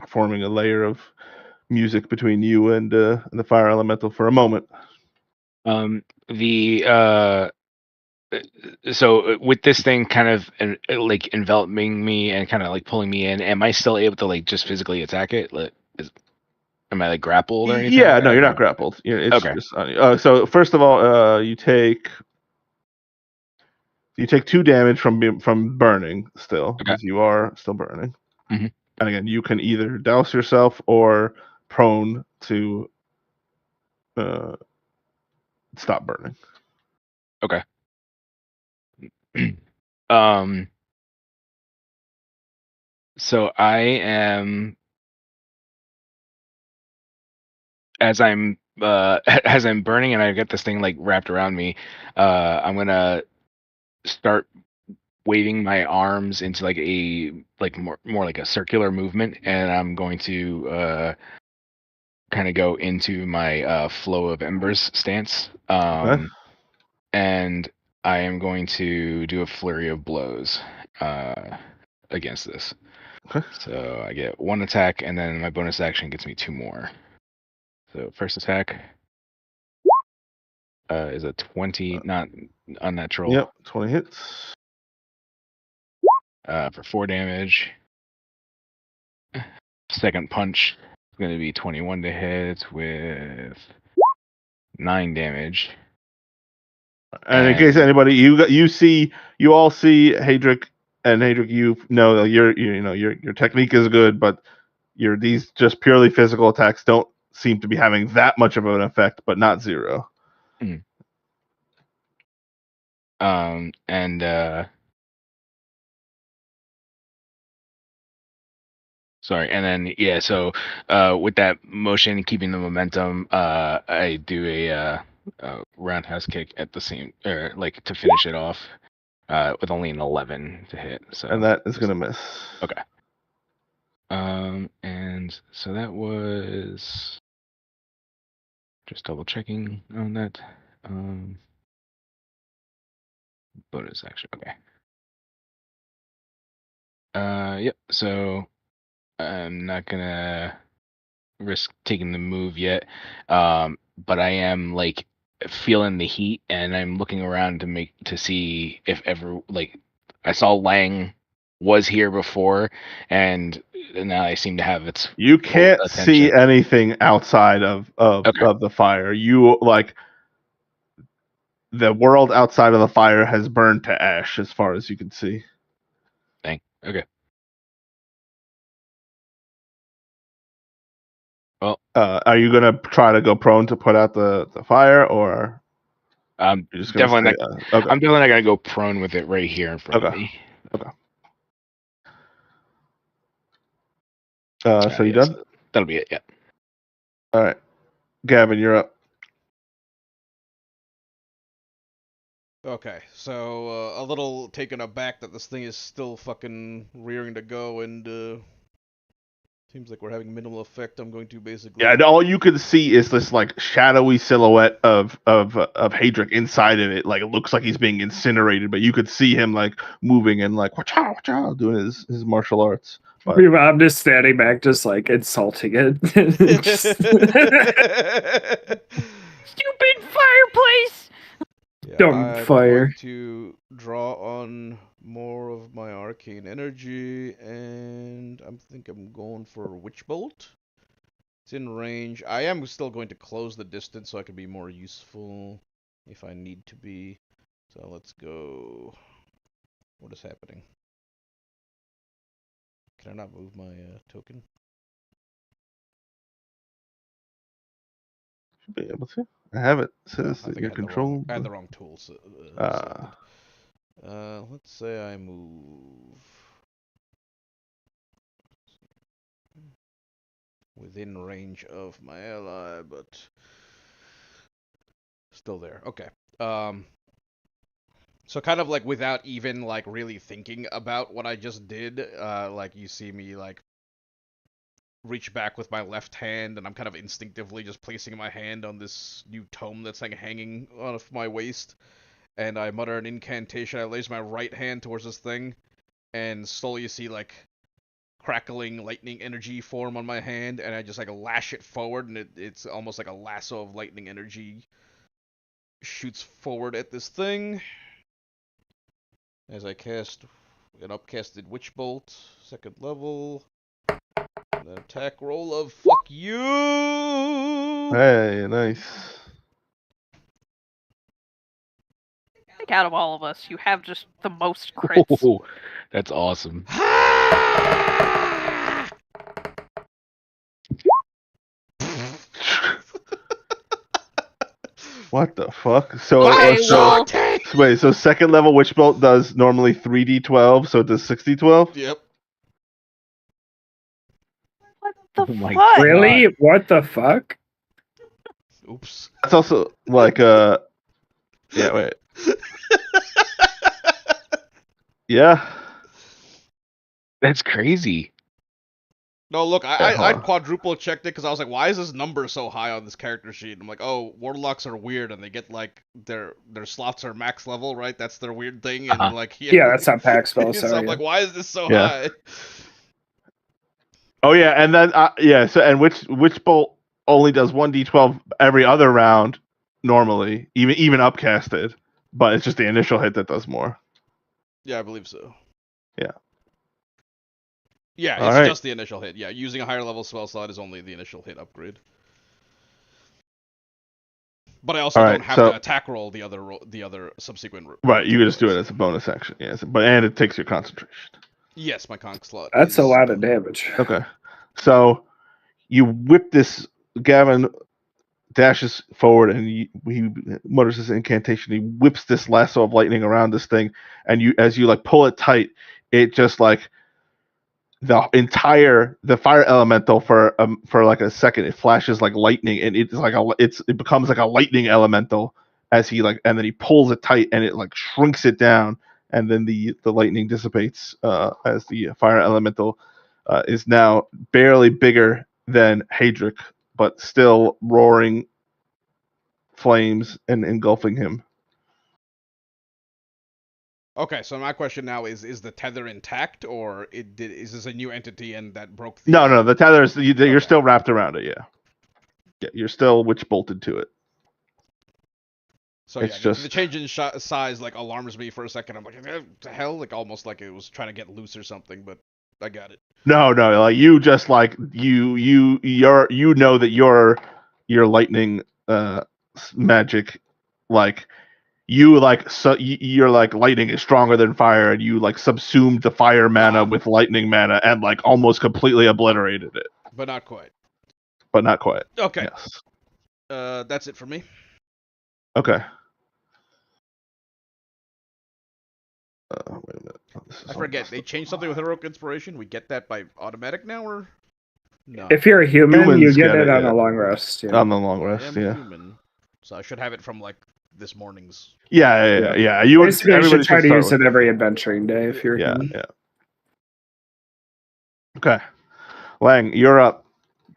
forming a layer of music between you and the fire elemental for a moment. So with this thing kind of like enveloping me and kind of like pulling me in, am I still able to like just physically attack it? Am I like grappled or anything? Yeah, like no, that, you're or- not grappled. It's Okay. just on you. So first of all, you take 2 damage from burning still, Okay. because you are still burning. Mhm. And again, you can either douse yourself or prone to stop burning. Okay. um. So I am, as I'm as I'm burning and I get this thing like wrapped around me. I'm gonna start waving my arms into like a more like a circular movement, and I'm going to kind of go into my flow of embers stance. Okay. And I am going to do a flurry of blows against this. Okay. So I get 1 attack, and then my bonus action gets me 2 more. So first attack is a 20, not unnatural. Yep, 20 hits. For 4 damage. Second punch is going to be 21 to hit with 9 damage. And in case anybody, you all see Hadric, and Hadric, you know that your technique is good, but these just purely physical attacks don't seem to be having that much of an effect, but not 0. And sorry, and then yeah, so with that motion, keeping the momentum, I do a roundhouse kick at the same, or like to finish it off, with only an 11 to hit. So And that is gonna miss. Okay. And so that was just double checking on that. Bonus action. Okay. Yep. So I'm not gonna risk taking the move yet. But I am like feeling the heat, and I'm looking around to see if ever like I saw Lang was here before, and now I seem to have its You can't attention. see anything outside of the fire. You like the world outside of the fire has burned to ash as far as you can see. Dang. Okay. Well, are you gonna try to go prone to put out the fire, or I'm you're just gonna definitely stay, not. okay. I'm definitely not gonna go prone with it right here in front of Okay. me. Okay. So you Yes, done? that'll be it. Yeah. All right, Gavin, you're up. Okay, so a little taken aback that this thing is still fucking rearing to go, and seems like we're having minimal effect. I'm going to basically. Yeah, and all you can see is this like shadowy silhouette of Hadric inside of it. Like it looks like he's being incinerated, but you could see him like moving and like wacha wacha doing his martial arts. But I'm just standing back, just like insulting it. Stupid fireplace! Yeah, Dumb I'm fire. going to draw on more of my arcane energy, and I think I'm going for Witch Bolt. It's in range. I am still going to close the distance so I can be more useful if I need to be. So let's go. What is happening? Can I not move my token? should be able to. I have it. It Oh, says I that think you're controlled. I had the wrong tools. Let's say I move within range of my ally, but still there. Okay. So kind of like without even like really thinking about what I just did, like you see me like reach back with my left hand, and I'm kind of instinctively just placing my hand on this new tome that's like hanging off my waist, and I mutter an incantation. I raise my right hand towards this thing, and slowly you see like crackling lightning energy form on my hand, and I just like lash it forward, and it's almost like a lasso of lightning energy shoots forward at this thing. As I cast an upcasted Witch Bolt, 2nd level. An attack roll of fuck you. Hey, nice. I think out of all of us, you have just the most crits. Oh, that's awesome. What the fuck? So, Okay, well- wait, so second level Witch Bolt does normally 3d12, so it does 6d12? Yep. What the Oh my fuck? Really? What the fuck? Oops. That's also like yeah, wait. Yeah. That's crazy. No, look, Yeah, I hold on. quadruple checked it because I was like, why is this number so high on this character sheet? I'm like, oh, warlocks are weird and they get like their slots are max level, right? That's their weird thing, and like Yeah, that's not pack spell. so Sorry. I'm like, why is this so Yeah. high? Oh yeah, and then yeah, so and Witch Bolt only does 1d12 every other round normally, even upcasted, but it's just the initial hit that does more. Yeah, I believe so. Yeah. Yeah, All it's right. just the initial hit. Yeah, using a higher level spell slot is only the initial hit upgrade. But I also All don't right, have so- to attack roll the other subsequent. Right, you can just do it as a bonus action, yes, and it takes your concentration. Yes, my conk slot. That's a is- lot of damage. Okay, so you whip this. Gavin dashes forward and he mutters his incantation. He whips this lasso of lightning around this thing, and as you like pull it tight, it just like the fire elemental for like a second, it flashes like lightning, and it's like it becomes like a lightning elemental as and then he pulls it tight and it like shrinks it down, and then the lightning dissipates as the fire elemental is now barely bigger than Hadric, but still roaring flames and engulfing him. Okay, so my question now is the tether intact, or is this a new entity and that broke the... No, the tether is you're Okay. still wrapped around it. Yeah, you're still witch bolted to it. So it's yeah, just- the change in size like alarms me for a second. I'm like, the hell? Like almost like it was trying to get loose or something, but I got it. No, like you just like you know that your lightning magic, like you like your like lightning is stronger than fire, and you like subsumed the fire mana with lightning mana and like almost completely obliterated it, But not quite. but not quite. Okay. Yes. That's it for me. Okay. Wait a minute. Oh, this is I all forget. messed They up. changed something with heroic inspiration. We get that by automatic now, or no? If you're a human, Humans you get get it it, on yeah. a long rest. Yeah. On the long I rest, am yeah. human, so I should have it from like this morning's. Yeah. You would Basically, you everybody should try to start use with- it every adventuring day if you're a Yeah, human. yeah. Okay, Lang, you're up,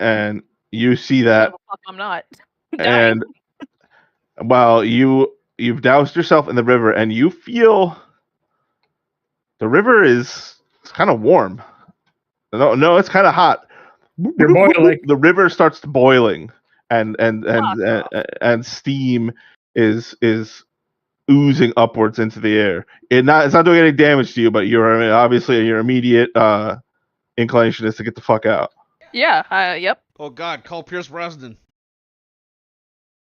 and you see that, Oh, fuck, I'm not. Dying. and while you've doused yourself in the river, and you feel the river it's kind of warm. No, it's kind of hot. You're boiling. The river starts boiling, and Fuck steam is oozing upwards into the air. It's not doing any damage to you, but obviously your immediate inclination is to get the fuck out. Yeah, yep. Oh God, call Pierce Brosnan.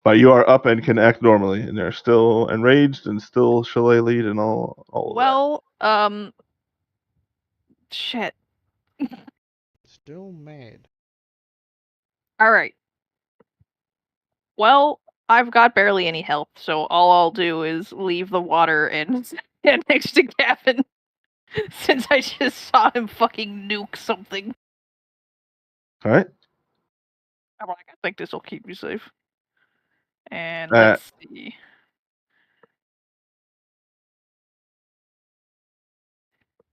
But you are up and can act normally, and they're still enraged and still chalet lead and all of Well, shit. Still mad. All right. Well, I've got barely any health, so all I'll do is leave the water and stand next to Gavin, since I just saw him fucking nuke something. that. All right. I'm like, I think this will keep me safe. And Uh, let's see.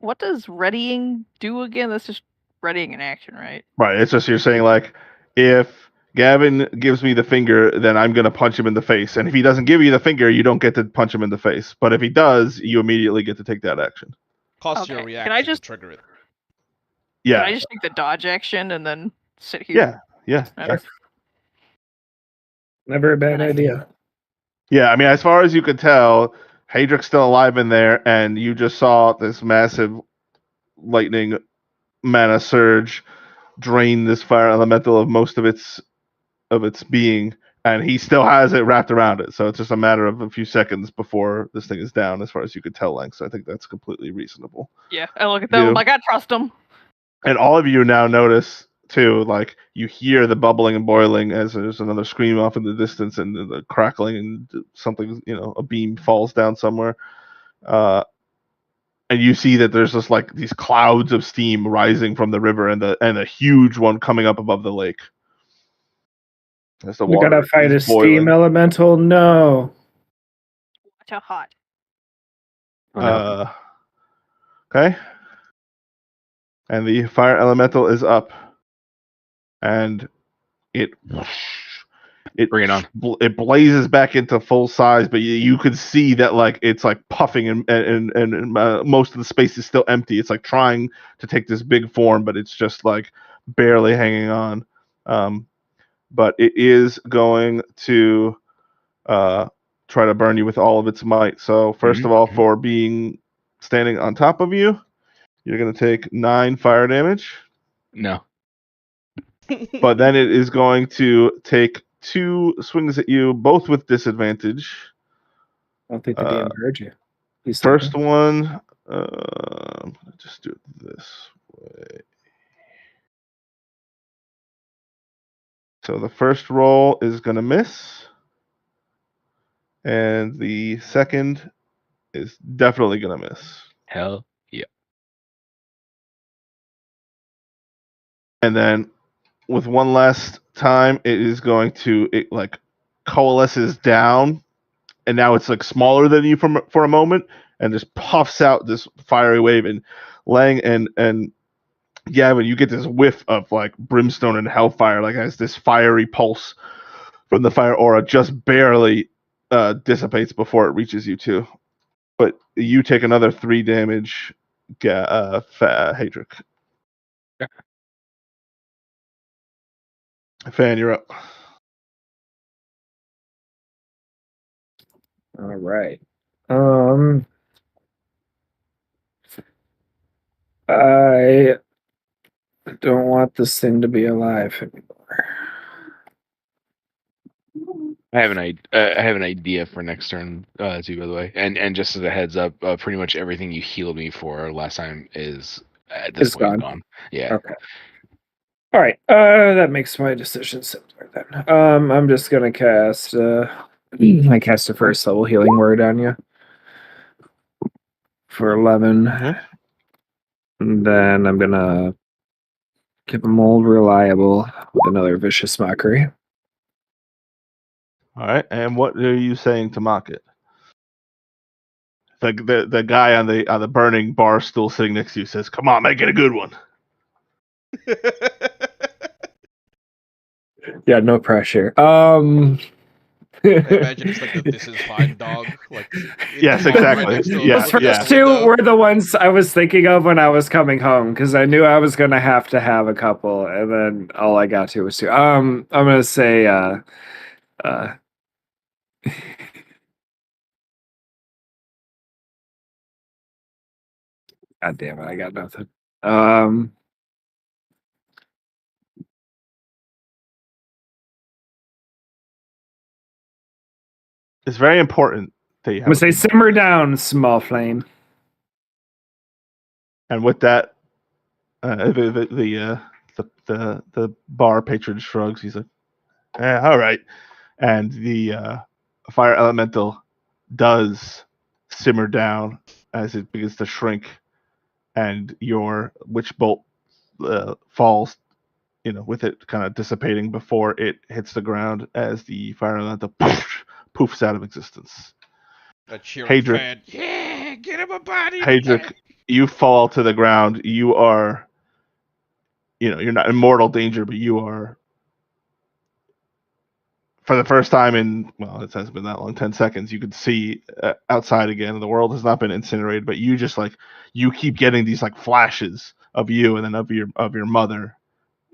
What does readying do again? That's just readying in action, right? Right. It's just you're saying like, if Gavin gives me the finger, then I'm gonna punch him in the face, and if he doesn't give you the finger, you don't get to punch him in the face. But if he does, you immediately get to take that action. Costs you a Okay, can reaction I just- to trigger it. Yeah. Can I just take the dodge action and then sit here? Yeah. Okay. Never a bad Nice. idea. Yeah, I mean, as far as you could tell, Hadric's still alive in there, and you just saw this massive lightning mana surge drain this fire elemental of most of its being, and he still has it wrapped around it. So it's just a matter of a few seconds before this thing is down, as far as you could tell, Length. So I think that's completely reasonable. Yeah, I look at them. I'm like, I trust him. And all of you now notice too, like you hear the bubbling and boiling as there's another scream off in the distance, and the crackling, and something, a beam falls down somewhere. And you see that there's just like these clouds of steam rising from the river, and a huge one coming up above the lake. As the We water gotta fight a is boiling. steam elemental. No. Watch how hot. Oh, no. Okay. And the fire elemental is up, and it Bring it on. It blazes back into full size, but you could see that like it's like puffing, and most of the space is still empty. It's like trying to take this big form, but it's just like barely hanging on. But it is going to try to burn you with all of its might. So first of all, for being standing on top of you, you're going to take 9 fire damage. No. But then it is going to take 2 swings at you, both with disadvantage. I don't think the DM heard you. First one, I'm going to just do it this way. So the first roll is going to miss. And the second is definitely going to miss. Hell yeah. And then with one last time, it is going to, it like coalesces down, and now it's like smaller than you for a moment, and just puffs out this fiery wave, and Lang and Gavin, you get this whiff of like brimstone and hellfire, like as this fiery pulse from the fire aura just barely dissipates before it reaches you too. But you take another 3 damage, Hadric. Yeah. Fan, you're up. All right. I don't want this thing to be alive anymore. I have an idea for next turn too, by the way. And just as a heads up, pretty much everything you healed me for last time is at this It's point gone. Yeah. Okay. All right. That makes my decision simpler then. I'm just gonna cast. I cast a first level healing word on you for 11, and then I'm gonna give him old reliable with another vicious mockery. All right, and what are you saying to mock it? The guy on the burning bar stool sitting next to you says, "Come on, make it a good one." Yeah, no pressure. I imagine it's like the "This is fine" dog. Like, yes, exactly. Those first 2 were the ones I was thinking of when I was coming home, because I knew I was gonna have to have a couple, and then all I got to was 2. I'm gonna say God damn it, I got nothing. It's very important that you have. I'm gonna say simmer down, small flame. And with that, the bar patron shrugs. He's like, all right. And the fire elemental does simmer down as it begins to shrink, and your witch bolt falls, with it kind of dissipating before it hits the ground as the fire elemental poofs out of existence. A cheering fan. Yeah, get him a body. Hadric, you fall to the ground. You are, you're not in mortal danger, but you are, for the first time in, well, it hasn't been that long, 10 seconds, you can see outside again. The world has not been incinerated, but you just you keep getting these like flashes of you, and then of your mother,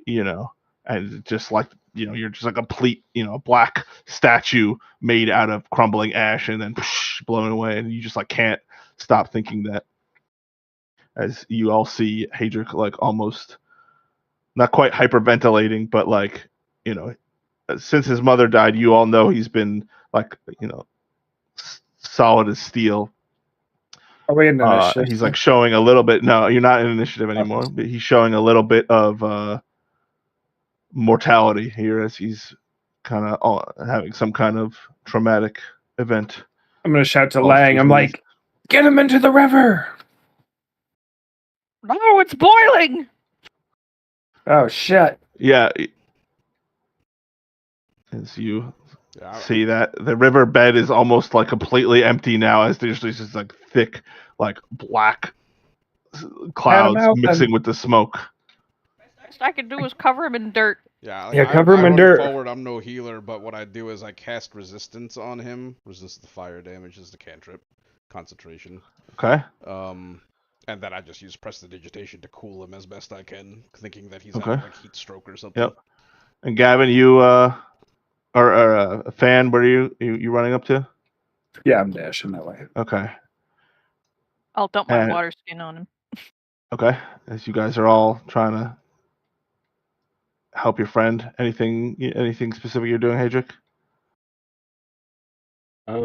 and just like, you're just a complete, black statue made out of crumbling ash, and then blown away, and you just like can't stop thinking that. As you all see Hadric like almost not quite hyperventilating, but like, since his mother died, you all know he's been like, solid as steel. Are we in initiative? He's like showing a little bit. No, you're not in initiative anymore. But he's showing a little bit of mortality here as he's kind of having some kind of traumatic event. I'm going to shout to Lang. I'm like, get him into the river. No, it's boiling. Oh, shit. Yeah. As you see that the river bed is almost like completely empty now, as there's just like thick, like black clouds mixing with the smoke. Best I can do is cover him in dirt. Yeah, cover him in dirt. Forward, I'm no healer, but what I do is I cast resistance on him. Resist the fire damage is the cantrip. Concentration. Okay. And then I just use prestidigitation to cool him as best I can, thinking that he's having like heat stroke or something. Yep. And Gavin, you are a fan. Where are you running up to? Yeah, I'm dashing that way. Okay. I'll dump my water skin on him. Okay. As you guys are all trying to help your friend, anything specific you're doing, Hedrick? I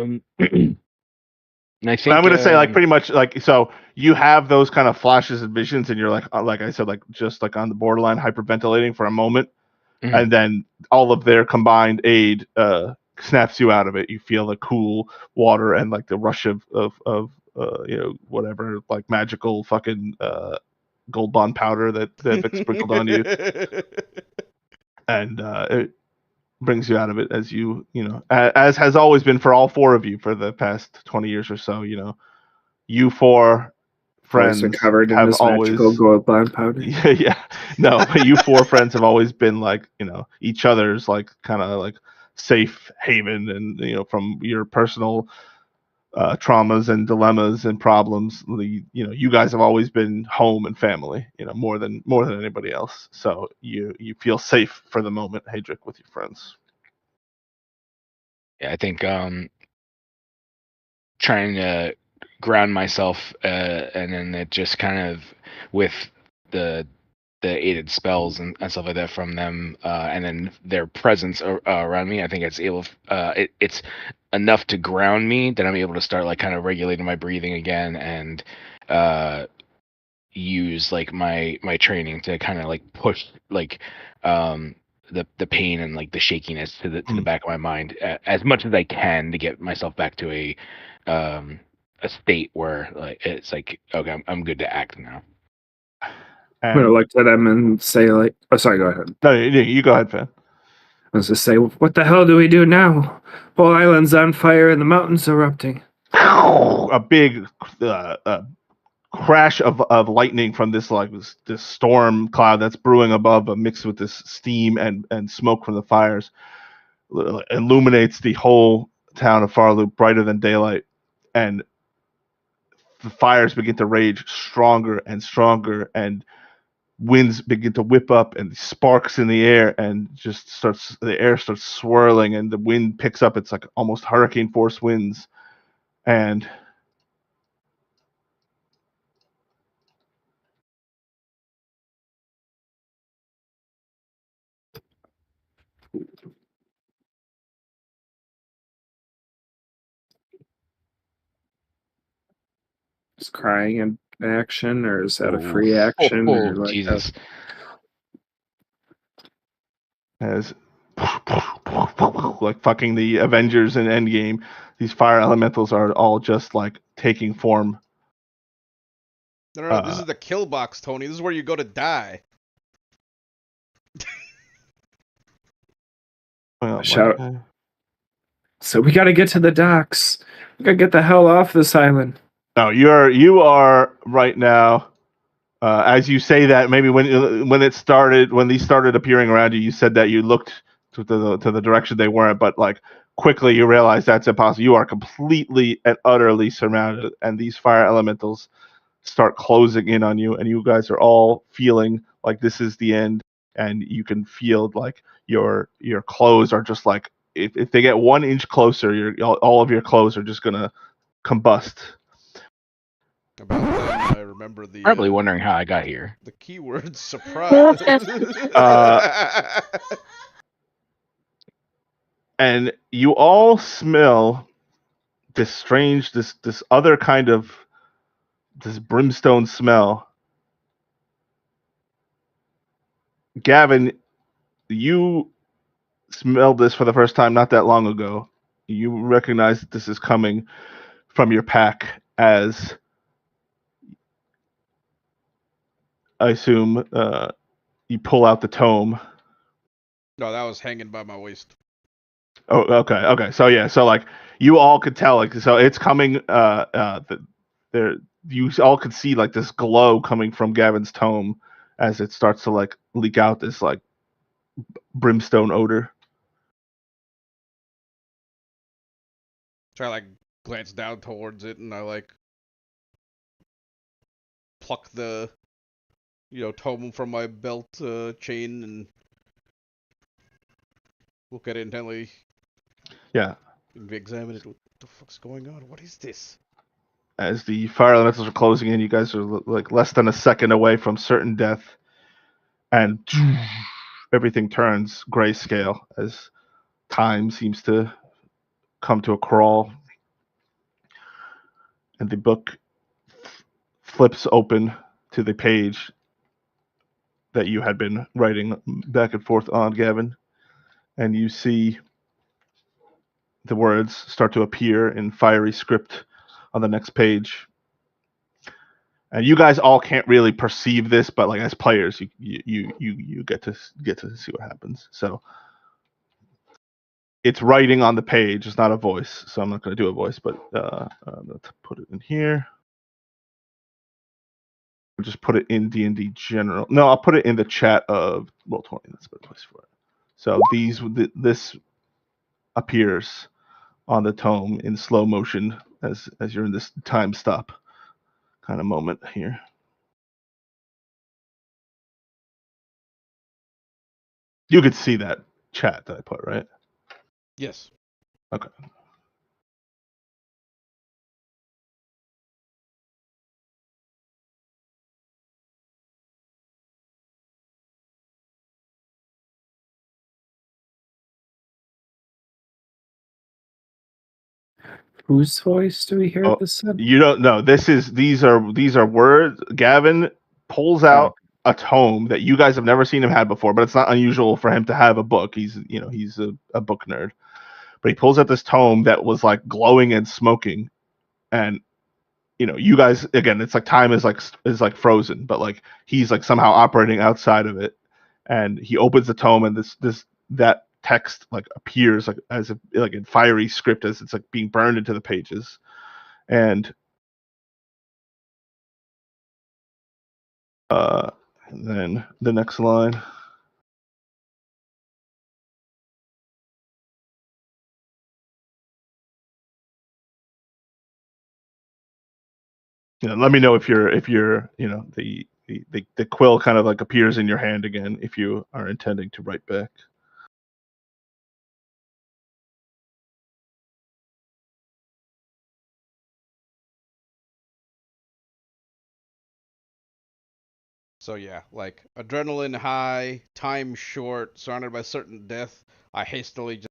think, I'm going to say like pretty much like, so you have those kind of flashes and visions, and you're like I said, like just like on the borderline hyperventilating for a moment, and then all of their combined aid snaps you out of it. You feel the cool water and like the rush of whatever like magical fucking gold bond powder that Vic sprinkled on you, and it brings you out of it as as has always been for all four of you for the past 20 years or so. You four friends covered in this magical gold bond powder. Yeah. No, you four friends have always been like, each other's like kind of like safe haven, and from your personal traumas and dilemmas and problems, you guys have always been home and family, more than anybody else. So you feel safe for the moment, Hedrick, with your friends. Yeah, I think trying to ground myself, and then it just kind of with the aided spells and stuff like that from them, and then their presence around me, I think it's it's enough to ground me that I'm able to start like kind of regulating my breathing again, and use like my training to kind of like push like the pain and like the shakiness to the back of my mind as much as I can to get myself back to a state where like it's like, okay, I'm good to act now. I'm gonna look to them and say like, oh sorry, go ahead. No, you go ahead, Fan. I was just say, what the hell do we do now? Whole island's on fire and the mountain's erupting. A big crash of lightning from this storm cloud that's brewing above, mixed with this steam and smoke from the fires, illuminates the whole town of Farloop brighter than daylight, and the fires begin to rage stronger and stronger, and winds begin to whip up and sparks in the air, and the air starts swirling, and the wind picks up. It's like almost hurricane force winds, and is crying an action, or is that a free action? Or like Jesus. As like fucking the Avengers in Endgame, these fire elementals are all just like taking form. No, this is the kill box, Tony. This is where you go to die. Shout. So we got to get to the docks. We got to get the hell off this island. No, you are right now. As you say that, maybe when these started appearing around you, you said that you looked to the direction they weren't, but like quickly you realize that's impossible. You are completely and utterly surrounded, and these fire elementals start closing in on you, and you guys are all feeling like this is the end, and you can feel like your clothes are just like, if they get 1 inch closer, all of your clothes are just gonna combust. About then, I remember the Probably wondering how I got here. the keyword surprise. And you all smell this strange, this other kind of this brimstone smell. Gavin, you smelled this for the first time not that long ago. You recognize that this is coming from your pack as I assume you pull out the tome. No, that was hanging by my waist. Oh, okay. So yeah, so like you all could tell, like so it's coming. There, you all could see like this glow coming from Gavin's tome as it starts to like leak out this like brimstone odor. So I like glance down towards it, and I like pluck the tome from my belt chain and look at it intently. Yeah. Examine it. What the fuck's going on? What is this? As the fire elementals are closing in, you guys are like less than a second away from certain death, and everything turns grayscale as time seems to come to a crawl, and the book flips open to the page that you had been writing back and forth on, Gavin, and you see the words start to appear in fiery script on the next page. And you guys all can't really perceive this, but like as players, you get to see what happens. So it's writing on the page. It's not a voice, so I'm not going to do a voice, but let's put it in here. I'll just put it in D&D general. No, I'll put it in the chat of Roll20. That's a better place for it. So this appears on the tome in slow motion as you're in this time stop kind of moment here. You could see that chat that I put, right? Yes. Okay. Whose voice do we hear Oh, this in? you don't know. These are words. Gavin pulls out a tome that you guys have never seen him have before, but it's not unusual for him to have a book. He's a book nerd. But he pulls out this tome that was like glowing and smoking, and you guys again, it's like time is like frozen, but like he's like somehow operating outside of it, and he opens the tome, and that text like appears like as if like in fiery script as it's like being burned into the pages, and then the next line. Let me know if you're the quill kind of like appears in your hand again if you are intending to write back. So yeah, like adrenaline high, time short, surrounded by certain death. I hastily just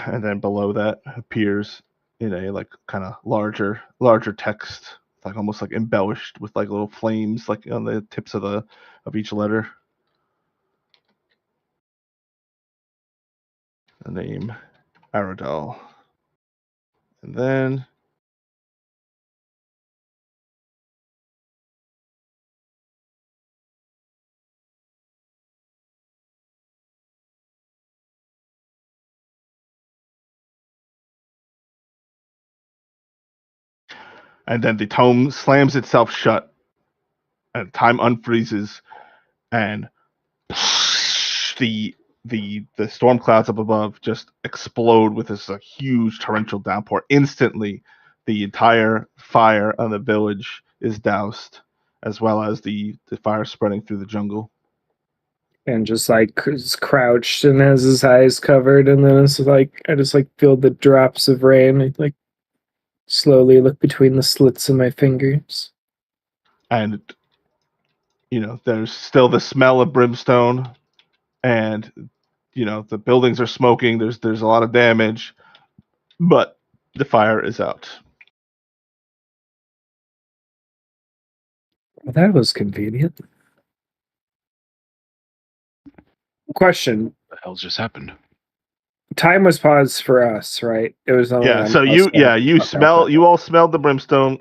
And then below that appears in a like kind of larger text, like almost like embellished with like little flames like on the tips of each letter. The name Aradal. And then and then the tome slams itself shut, and time unfreezes, and the storm clouds up above just explode with this huge torrential downpour. Instantly, the entire fire on the village is doused, as well as the fire spreading through the jungle. And just like is crouched and has his eyes covered, and then it's like I just like feel the drops of rain. I like slowly look between the slits of my fingers. And there's still the smell of brimstone, and the buildings are smoking. There's a lot of damage, but the fire is out. Well, that was convenient. Question: What the hell's just happened? Time was paused for us, right? It was only Yeah. on So us, you okay. smell. You all smelled the brimstone.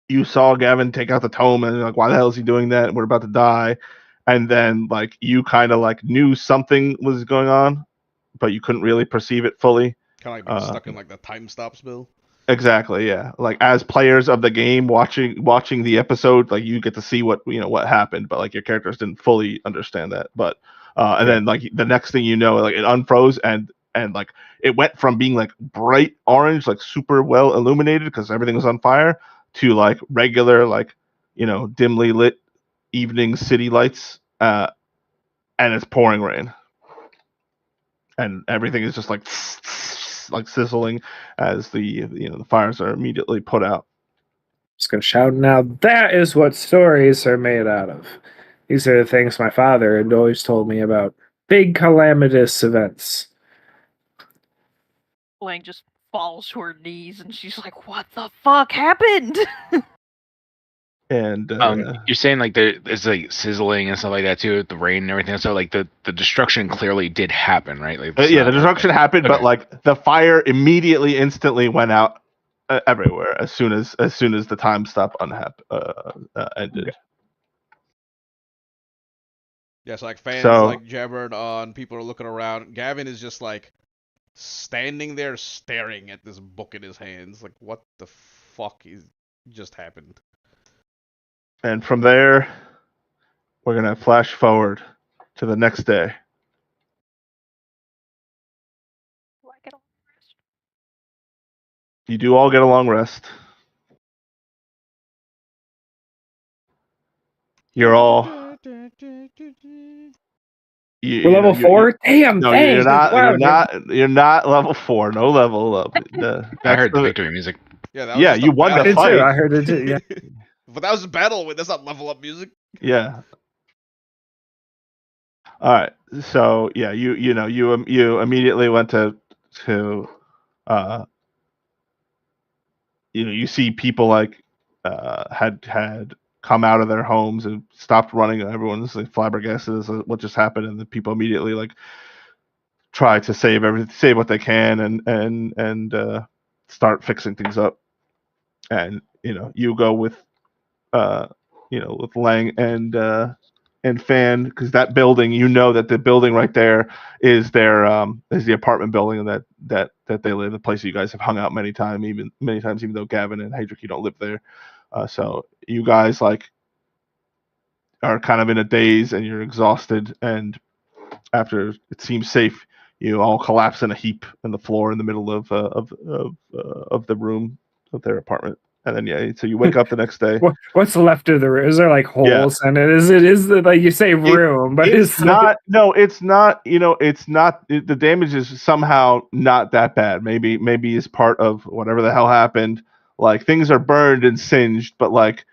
You saw Gavin take out the tome, and you're like, why the hell is he doing that? We're about to die. And then like you kind of like knew something was going on, but you couldn't really perceive it fully. Kind of like being stuck in like the time stop spill. Exactly, yeah. Like as players of the game watching the episode, like you get to see what happened, but like your characters didn't fully understand that. But and then like the next thing you know, like it unfroze and like it went from being like bright orange, like super well illuminated because everything was on fire, to like regular like dimly lit evening city lights, and it's pouring rain, and everything is just like like sizzling as the fires are immediately put out. Just gonna shout now. That is what stories are made out of. These are the things my father had always told me about big calamitous events. Lang just falls to her knees and she's like, "What the fuck happened?" And You're saying like there's like sizzling and stuff like that too, the rain and everything. So like the destruction clearly did happen, right? Like yeah, the destruction happened, okay. but like the fire instantly went out everywhere as soon as the time stop ended. Okay. Yeah, so like fans So- like jabbered on, people are looking around. Gavin is just like standing there staring at this book in his hands. Like, what the fuck is just happened? And from there, we're gonna flash forward to the next day. You do all get a long rest. You're all. We're level 4? Damn, No, thanks. you're not. Wow, You're not level 4. No level up. I heard the victory music. Yeah, that was Yeah, just you a won the I did battle. fight. too. I heard it too. Yeah. But that was a battle. That's not level up music. Yeah. All right. So yeah, you immediately went to you see people like had come out of their homes and stopped running. Everyone's like flabbergasted as what just happened, and the people immediately like try to save what they can and start fixing things up. And you go with with Lang and Fan, because that building, that the building right there is their is the apartment building, and that they live, the place you guys have hung out many times, even though Gavin and Hadric, you don't live there. So you guys like are kind of in a daze and you're exhausted, and after it seems safe, you all collapse in a heap on the floor in the middle of the room of their apartment. And then so you wake up the next day. What's left of the room? Is there like holes in it? Is it like you say room, but it's not. No, it's not. It's not. The damage is somehow not that bad. Maybe it's part of whatever the hell happened. Like things are burned and singed, but like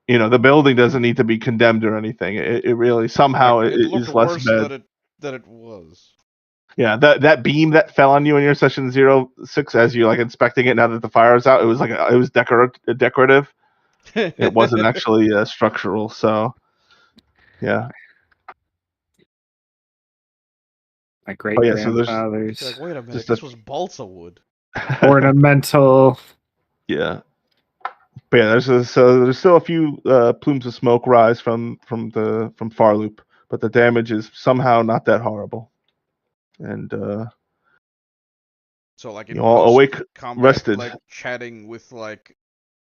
the building doesn't need to be condemned or anything. It really somehow Like, it looked is less worse bad. than it was. Yeah, that beam that fell on you in your session 06 as you like inspecting it now that the fire is out, it was like it was decorative. It wasn't actually structural. So yeah. My great grandfather's Like, wait a minute, just this was balsa wood. ornamental. Yeah. But yeah, there's still a few plumes of smoke rise from Farloop, but the damage is somehow not that horrible. And So like in you all awake, combat, rested. like chatting with like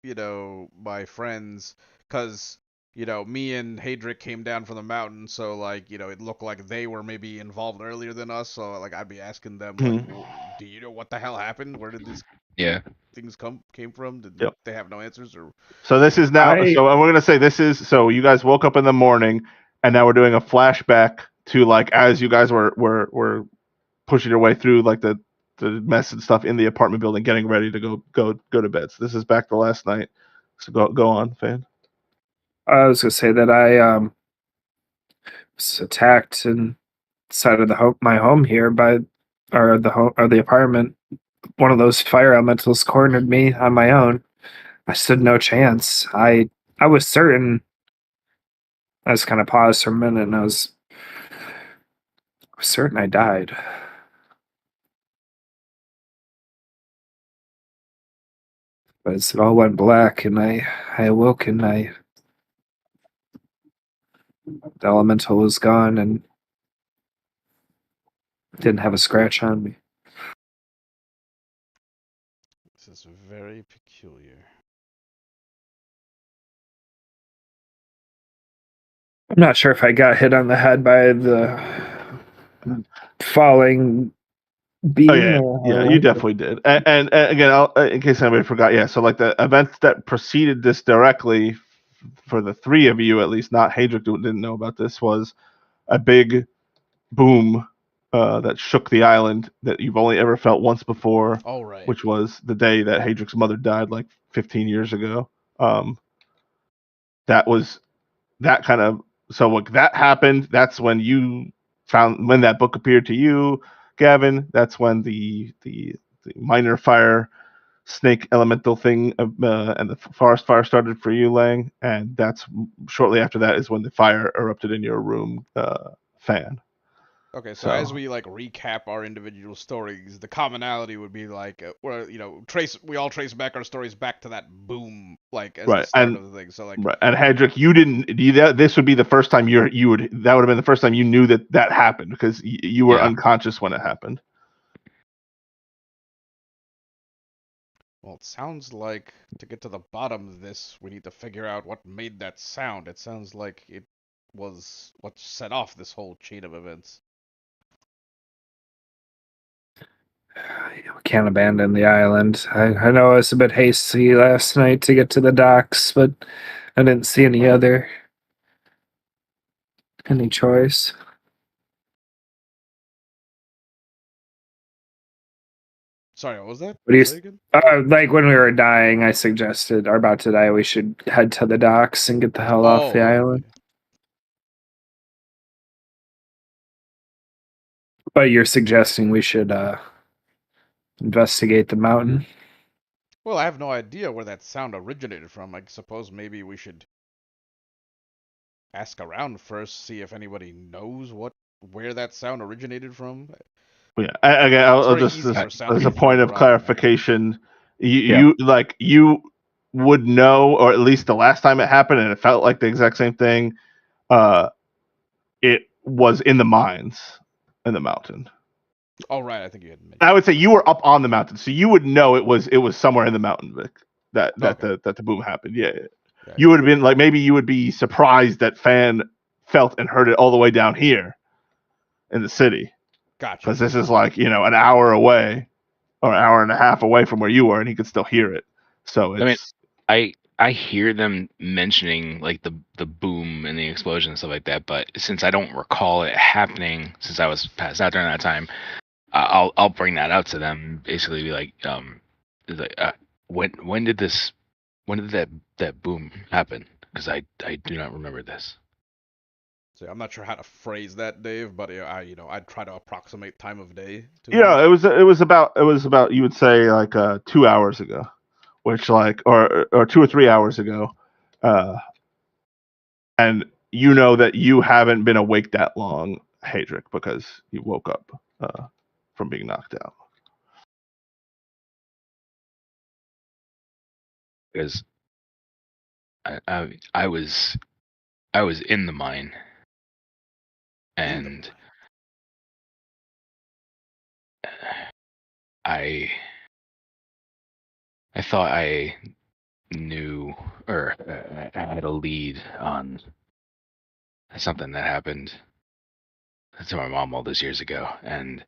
my friends, because me and Hadric came down from the mountain, so like it looked like they were maybe involved earlier than us. So like I'd be asking them like, do you know what the hell happened? Where did these Yeah. things came from? Did Yep. they have no answers or? So this is now. So we're gonna say this is. So you guys woke up in the morning, and now we're doing a flashback to like as you guys were pushing your way through like the mess and stuff in the apartment building, getting ready to go to bed. So this is back to last night. So go on, Fan. I was gonna say that I was attacked inside of my home here by the apartment. One of those fire elementals cornered me on my own. I stood no chance. I was certain. I just kind of paused for a minute, and I was certain I died. But it all went black, and I awoke, and the elemental was gone, and didn't have a scratch on me. This is very peculiar. I'm not sure if I got hit on the head by the falling beam. Oh yeah, you definitely did. And again, in case anybody forgot, yeah. So like the events that preceded this directly, for the three of you at least, not Hadric didn't know about this, was a big boom that shook the island that you've only ever felt once before. Oh right. Which was the day that Hadric's mother died, like 15 years ago. That was that kind of. So like that happened. That's when when that book appeared to you, Gavin. That's when the minor fire snake elemental thing and the forest fire started for you, Lang. And that's shortly after that is when the fire erupted in your room, Fan. Okay, so as we like recap our individual stories, the commonality would be like, we all trace back our stories back to that boom, like as the start of the thing. So like, right. And Hadric, this would be the first time that would have been the first time you knew that happened because you were unconscious when it happened. Well, it sounds like to get to the bottom of this, we need to figure out what made that sound. It sounds like it was what set off this whole chain of events. We can't abandon the island. I know I was a bit hasty last night to get to the docks, but I didn't see any choice. Sorry, what was that? What do you say again? Like when we were dying, I suggested, or about to die, we should head to the docks and get the hell off the island. But you're suggesting we should investigate the mountain? Well, I have no idea where that sound originated from. I suppose maybe we should ask around first, see if anybody knows where that sound originated from. Yeah, again, I'll just as a point of clarification, you would know, or at least the last time it happened, and it felt like the exact same thing. It was in the mines in the mountain. Oh right, I think you had mentioned. I would say you were up on the mountain, so you would know it was somewhere in the mountain, Vic, that the boom happened. Yeah. You would have been like, maybe you would be surprised that Fan felt and heard it all the way down here in the city. Gotcha. Because this is like an hour away or an hour and a half away from where you were, and he could still hear it. So it's. I hear them mentioning like the boom and the explosion and stuff like that, but since I don't recall it happening, since I was passed out during that time, I'll bring that out to them. Basically, be like, when did that boom happen? Because I do not remember this. So I'm not sure how to phrase that, Dave, but I'd try to approximate time of day. It was about you would say like 2 hours ago, which like or 2 or 3 hours ago, and you know that you haven't been awake that long, Hadric, because you woke up from being knocked out. Because I was in the mine, and I thought I knew or had a lead on something that happened to my mom all those years ago. And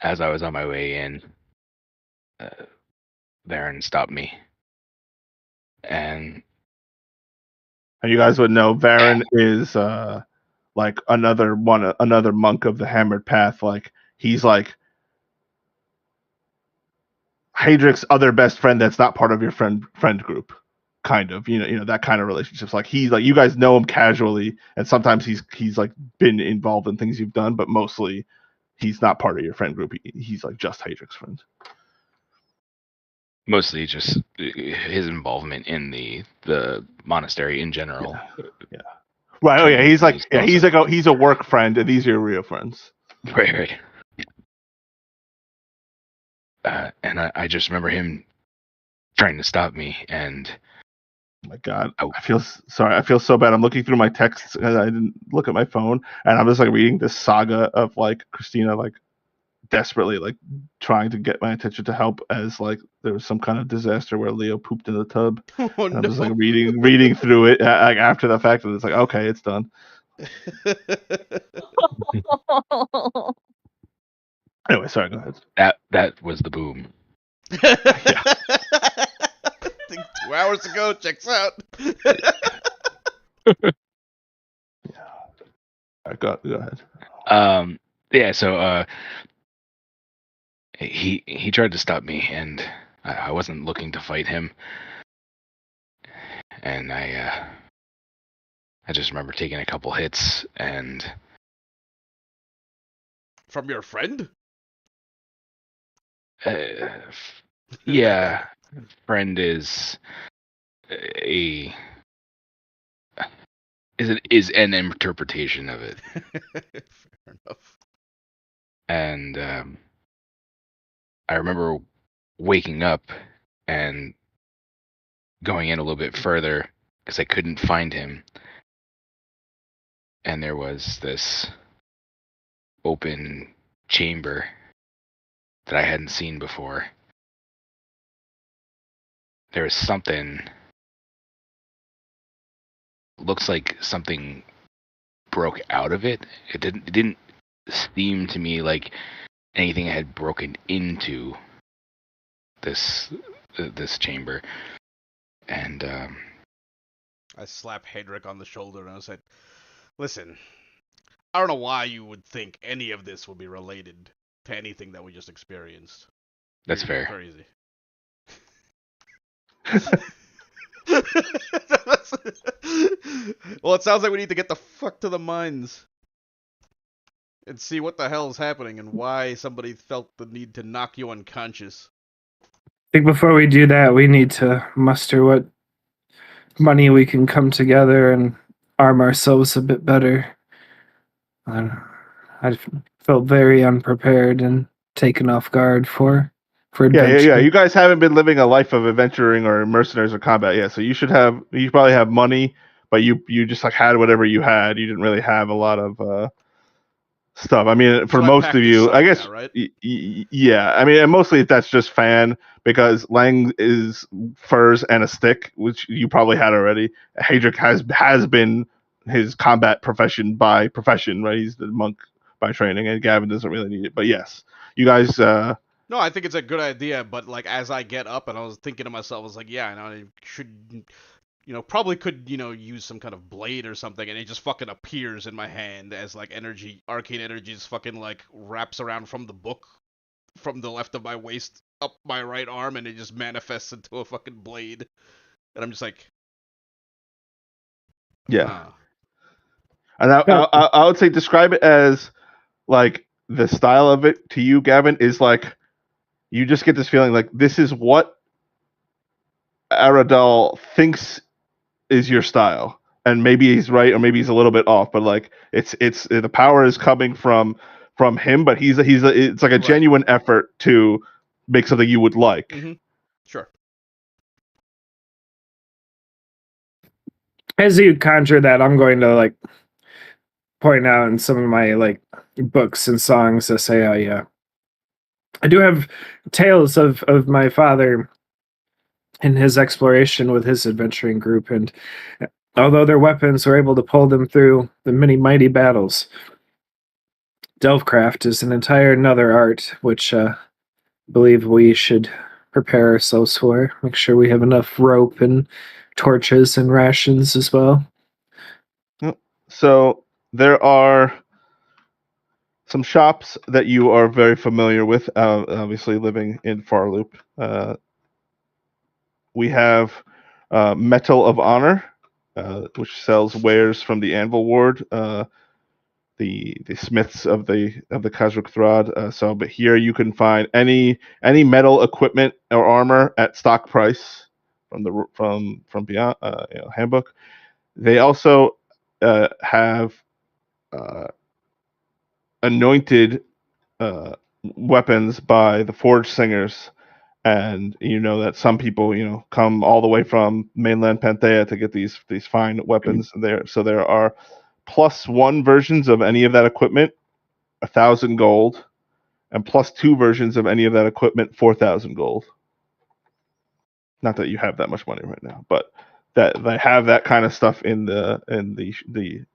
as I was on my way in, Baron stopped me. And you guys would know Varen is like another monk of the Hammered Path. Like he's like Hadrick's other best friend that's not part of your friend group. Kind of, you know that kind of relationships. Like he's like you guys know him casually, and sometimes he's like been involved in things you've done, but mostly he's not part of your friend group. He's like just Hadrick's friend. Mostly just his involvement in the monastery in general. Yeah. Right. Oh yeah. He's like he's a work friend, and these are your real friends. Right. And I just remember him trying to stop me, and oh my God, I feel sorry. I feel so bad. I'm looking through my texts and I didn't look at my phone, and I'm just like reading this saga of like Christina like desperately like trying to get my attention to help as like there was some kind of disaster where Leo pooped in the tub. Oh, And I'm no. just like reading through it like after the fact, and it's like okay, it's done. Anyway, sorry. Go ahead. That was the boom. I think 2 hours ago. Checks out. Go ahead. Yeah. So he tried to stop me, and I wasn't looking to fight him. And I just remember taking a couple hits, and From your friend? yeah, friend is a is an interpretation of it. Fair enough. And I remember waking up and going in a little bit further because I couldn't find him. And there was this open chamber that I hadn't seen before. There was something, looks like something broke out of it. It didn't seem to me like anything had broken into this chamber. And I slapped Hedrick on the shoulder and I said, listen, I don't know why you would think any of this would be related to anything that we just experienced. that's You're fair. crazy. Well, it sounds like we need to get the fuck to the mines and see what the hell is happening and why somebody felt the need to knock you unconscious. I think before we do that, we need to muster what money we can come together and arm ourselves a bit better. I felt very unprepared and taken off guard for adventure. Yeah. You guys haven't been living a life of adventuring or mercenaries or combat yet, so you probably have money, but you just like had whatever you had. You didn't really have a lot of stuff. I mean, for most of you, I guess, right? yeah. I mean, and mostly that's just fan because Lang is furs and a stick, which you probably had already. Hadrick has been his combat profession by profession, right? He's the monk by training, and Gavin doesn't really need it. But yes, you guys. No, I think it's a good idea, but like as I get up and I was thinking to myself, I was like, yeah, I should, probably could, use some kind of blade or something, and it just fucking appears in my hand as like arcane energy just fucking like wraps around from the book, from the left of my waist up my right arm, and it just manifests into a fucking blade, and I'm just like, yeah. And I would say describe it as like the style of it to you, Gavin, is like you just get this feeling like this is what Aradal thinks is your style, and maybe he's right or maybe he's a little bit off, but like it's the power is coming from him, but it's like a genuine effort to make something you would like. Mm-hmm. Sure. As you conjure that, I'm going to like point out in some of my like books and songs to say I do have tales of my father in his exploration with his adventuring group, and although their weapons were able to pull them through the many mighty battles, Delvecraft is an entire another art, which I believe we should prepare ourselves for. Make sure we have enough rope and torches and rations as well. So there are some shops that you are very familiar with, obviously living in Farloop. We have Metal of Honor, which sells wares from the Anvil Ward, the smiths of the Khazruk Thrad. But here you can find any metal equipment or armor at stock price from beyond handbook. They also have anointed weapons by the Forge Singers, and you know that some people come all the way from mainland Panthea to get these fine weapons there. So there are +1 versions of any of that equipment, 1,000 gold, and +2 versions of any of that equipment, 4,000 gold. Not that you have that much money right now, but that they have that kind of stuff in the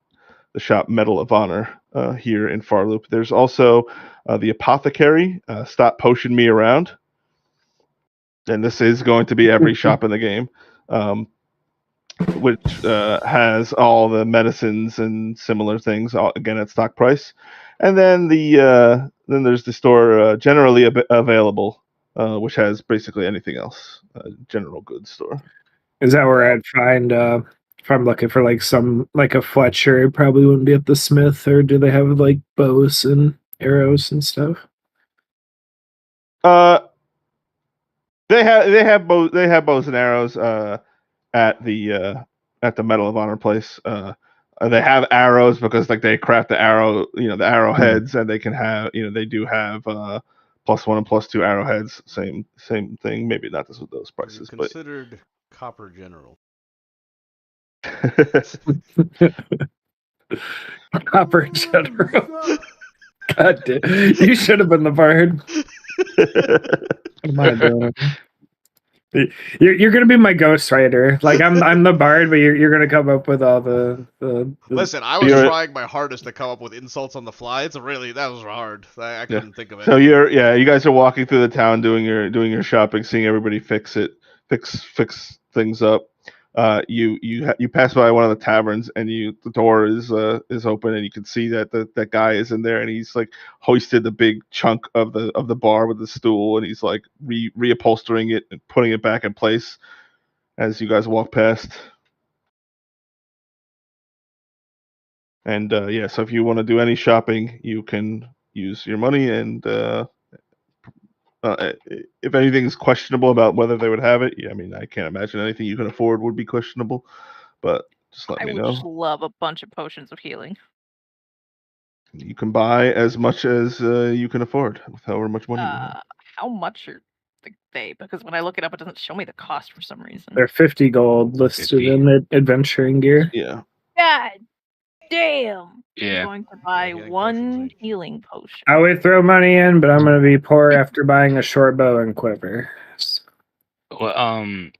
shop Medal of Honor here in Farloop. There's also the Apothecary, Stop Potion Me Around. And this is going to be every shop in the game, which has all the medicines and similar things, again at stock price. And then then there's the store Generally Available, which has basically anything else, general goods store. Is that where I'd find if I'm looking for like a Fletcher? It probably wouldn't be at the Smith, or do they have like bows and arrows and stuff? They have bows and arrows at the Medal of Honor place. They have arrows because like they craft the arrow, the arrowheads, and they can have, they do have +1 and +2 arrowheads. Same thing. Maybe not those prices, but considered Copper General. Copper General. God damn. You should have been the bard. What am I doing? You're gonna be my ghostwriter. Like I'm the bard, but you're gonna come up with all the Listen, I was trying my hardest to come up with insults on the fly. That was hard. I couldn't think of it. So you guys are walking through the town doing your shopping, seeing everybody fix things up. You pass by one of the taverns, and the door is open, and you can see that guy is in there, and he's like hoisted the big chunk of the bar with the stool, and he's like reupholstering it and putting it back in place as you guys walk past. And so if you want to do any shopping, you can use your money, and if anything's questionable about whether they would have it, I mean, I can't imagine anything you can afford would be questionable, but just let me know. I would just love a bunch of potions of healing. You can buy as much as you can afford with however much money you have. How much are they? Because when I look it up, it doesn't show me the cost for some reason. They're 50 gold listed 50. In the adventuring gear. Yeah. God damn. Yeah. I'm going to buy one healing potion. I would throw money in, but I'm going to be poor after buying a short bow and quiver. Well,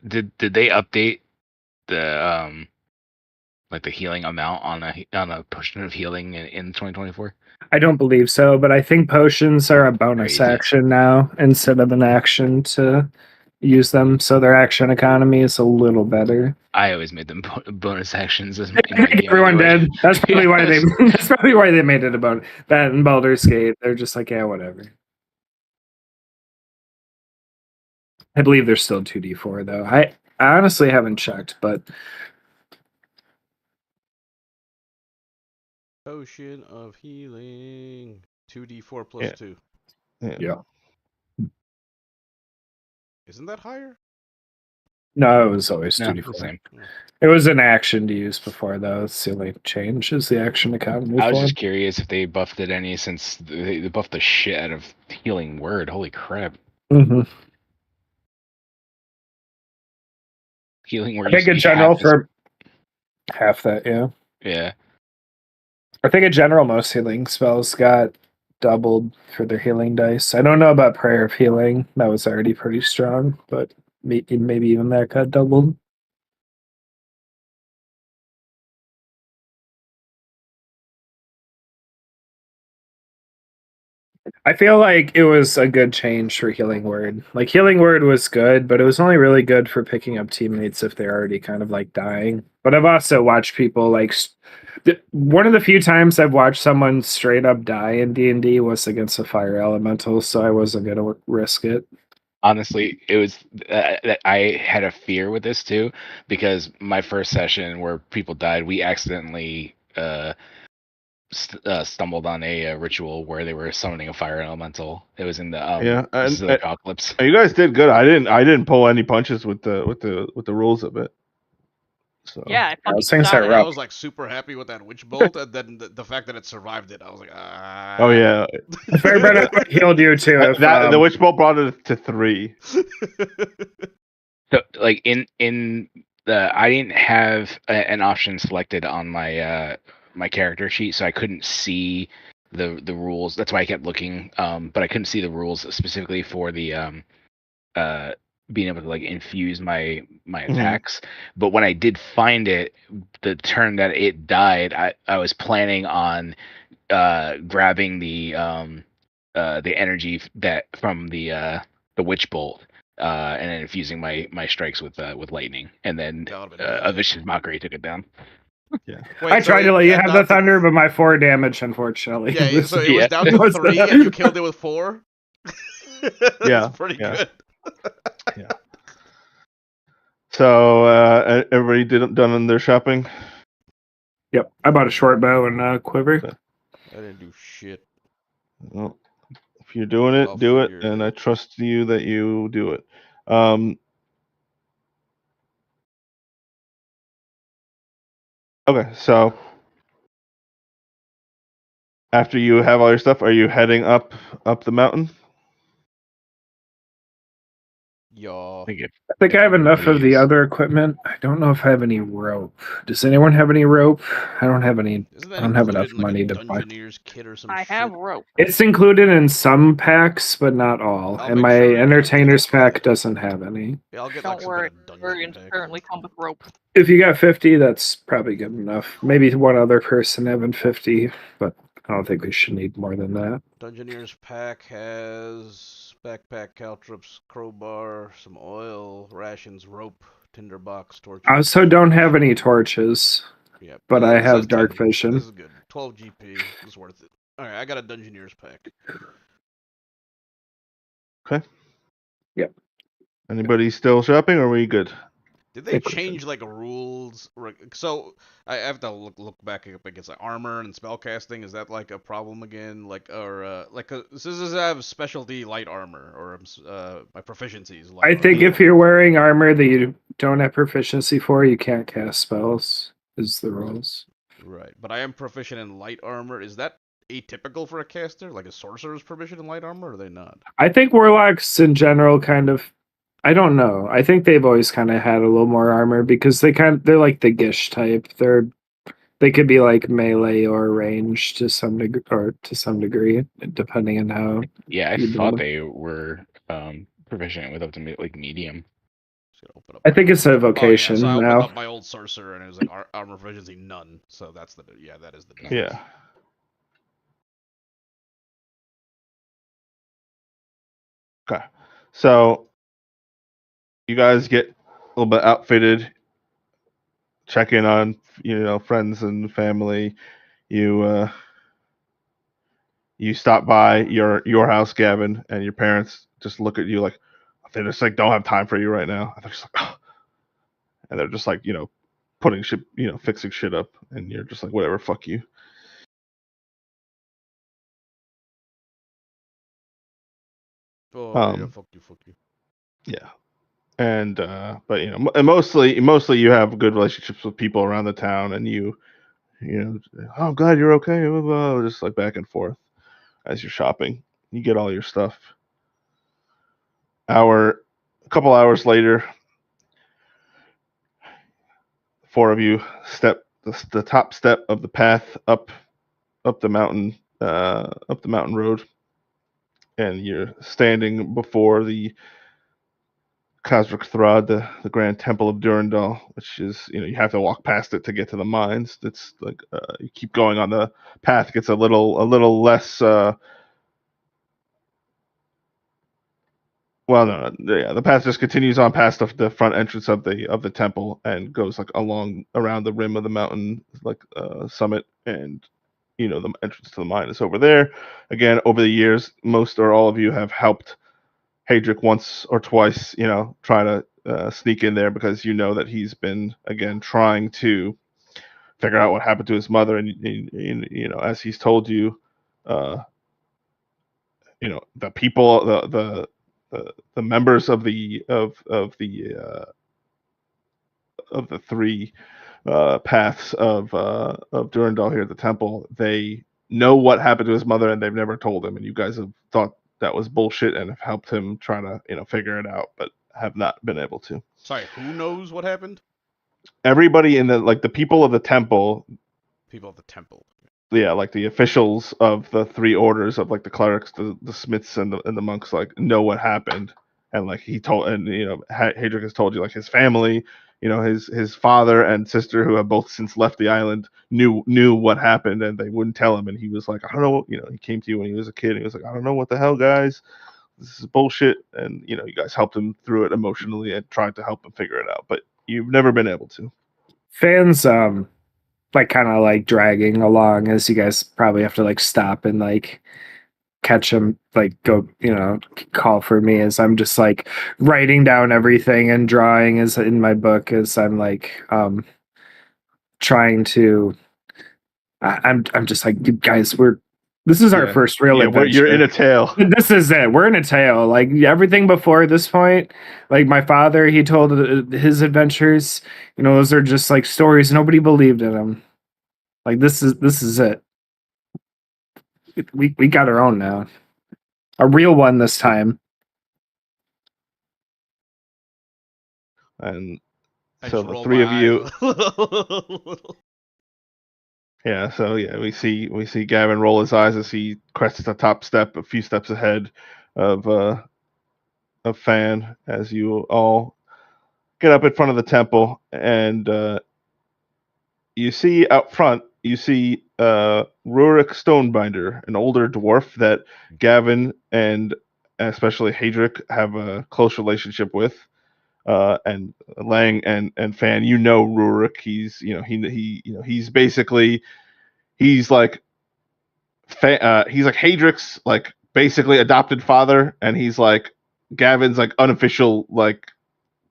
did they update the like the healing amount on a potion of healing in 2024? I don't believe so, but I think potions are a bonus action now instead of an action to use them, so their action economy is a little better. I always made them bonus actions. Everyone did. That's probably why they. That's probably why they made it about that in Baldur's Gate. They're just like, yeah, whatever. I believe they're still 2d4 though. I honestly haven't checked, but Potion of healing, 2d4 plus 2. Yeah. Isn't that higher? No, it was always 2d4. It was an action to use before, though. It's the only change is the action economy. I was just curious if they buffed it any, since they buffed the shit out of healing word. Holy crap. Mm-hmm. Healing word. I think in general for half that, yeah. Yeah. I think in general most healing spells got doubled for their healing dice. I don't know about Prayer of Healing. That was already pretty strong, but Maybe even that got doubled. I feel like it was a good change for Healing Word. Like Healing Word was good, but it was only really good for picking up teammates if they're already kind of like dying. But I've also watched people like one of the few times I've watched someone straight up die in D&D was against a fire elemental, so I wasn't gonna risk it. Honestly, it was that I had a fear with this too, because my first session where people died, we accidentally stumbled on a ritual where they were summoning a fire elemental. It was in the Yeah, this is the apocalypse. you guys did good. I didn't pull any punches with the rules of it. So Yeah, I fucking those things got are it. rough. I was like super happy with that witch bolt, and then the fact that it survived it, I was like, ah. Oh yeah, Firebender would have healed you too if the witch bolt brought it to 3. So like in the I didn't have an option selected on my my character sheet, so I couldn't see the rules. That's why I kept looking, but I couldn't see the rules specifically for the being able to like infuse my attacks. But when I did find it, the turn that it died, I was planning on grabbing the energy that from the witch bolt, and then infusing my strikes with lightning, and then That would've been a good. vicious mockery took it down. Yeah. Wait, I so tried to it let you got have down the thunder, but my 4 damage, unfortunately. Yeah, so it was Yeah. down to was 3, the- and you killed it with 4. That's Yeah, pretty yeah. good. So everybody done in their shopping. Yep, I bought a short bow and a quiver. Okay. I didn't do shit. Well, if you're doing it, I'll do it, figure it and I out. trust you that you do it. Okay, so after you have all your stuff, are you heading up the mountain? Y'all. I think I think I have enough of the Please. other equipment. I don't know if I have any rope. Does anyone have any rope? I don't have any. Isn't I that don't have included enough in like money a to buy. Dungeoneer's kit or some I shit? have rope. It's included in some packs, but not all. I'll And make my sure it entertainer's gets- pack doesn't have any. Yeah, I'll get Don't like some worry, kind of dungeon Bergen's pack. currently come with rope. If you got 50, that's probably good enough. Maybe one other person having 50, but I don't think we should need more than that. Dungeoneer's pack has backpack, caltrops, crowbar, some oil, rations, rope, tinderbox, torches. I also don't have any torches, Yep. but I It says have dark 10. vision. This is good. 12 GP is worth it. Alright, I got a Dungeoneer's pack. Okay. Yep. Anybody still shopping, or are we good? Did they change like rules? So I have to look back up against like armor and spellcasting. Is that like a problem again? Like or does this have specialty light armor or my proficiencies? Light I think armor? if you're wearing armor that you don't have proficiency for, you can't cast spells, is the rules. Right, but I am proficient in light armor. Is that atypical for a caster? Like a sorcerer's proficient in light armor, or are they not? I think warlocks in general kind of, I don't know. I think they've always kind of had a little more armor because they're like the Gish type. They could be like melee or range to some degree, depending on how. Yeah, I You thought don't- they were proficient with up to like medium. Just gonna open up I my think it's a old- vocation Oh, yeah, so I opened now. up my old sorcerer and it was like armor proficiency none. So that's that is the difference. Yeah. Okay. So you guys get a little bit outfitted, check in on friends and family. You you stop by your house, Gavin, and your parents just look at you like they just like don't have time for you right now. And they're just like, oh. And they're just like putting shit, fixing shit up, and you're just like whatever, fuck you. Oh yeah, fuck you. Yeah. And but and mostly you have good relationships with people around the town, and oh, I'm glad you're okay, blah, blah, blah, just like back and forth as you're shopping. You get all your stuff. A couple hours later, 4 of you step the top step of the path up the mountain road, and you're standing before the Khazrak Thrad, the Grand Temple of Durandal, which is, you have to walk past it to get to the mines. It's like you keep going on the path, it gets a little less. Well, no, yeah, the path just continues on past the front entrance of the temple and goes like along around the rim of the mountain, like summit, and the entrance to the mine is over there. Again, over the years, most or all of you have helped Hadric once or twice, try to sneak in there because you know that he's been again trying to figure out what happened to his mother, and as he's told you, uh, the people, the members of the three paths of Durandal here at the temple, they know what happened to his mother, and they've never told him. And you guys have thought that was bullshit and have helped him try to figure it out, but have not been able to. Sorry, who knows what happened? Everybody in the people of the temple. People of the temple. Yeah, like the officials of the three orders of like the clerics, the smiths, and the monks, like know what happened, and like he told, and Hadric has told you, like his family, his father and sister, who have both since left the island, knew what happened, and they wouldn't tell him, and he was like, I don't know, he came to you when he was a kid, and he was like, I don't know what the hell, guys, this is bullshit, and you guys helped him through it emotionally and tried to help him figure it out, but you've never been able to. Fans like kind of like dragging along as you guys probably have to like stop and like catch him, like go, call for me as I'm just like writing down everything and drawing as in my book as I'm like trying to I'm just like, you guys, this is our first real adventure. You're in a tale. This is it. We're in a tale. Like everything before this point, like my father, he told his adventures. Those are just like stories. Nobody believed in him. Like this is it. We got our own now, a real one this time. And so the three of you. Yeah, so we see Gavin roll his eyes as he crests the top step, a few steps ahead of Fan, as you all get up in front of the temple, and you see out front, Rurik Stonebinder, an older dwarf that Gavin and especially Hadric have a close relationship with. And Lang and Fan, Rurik. He's he's basically he's like Hadric's like basically adopted father, and he's like Gavin's like unofficial like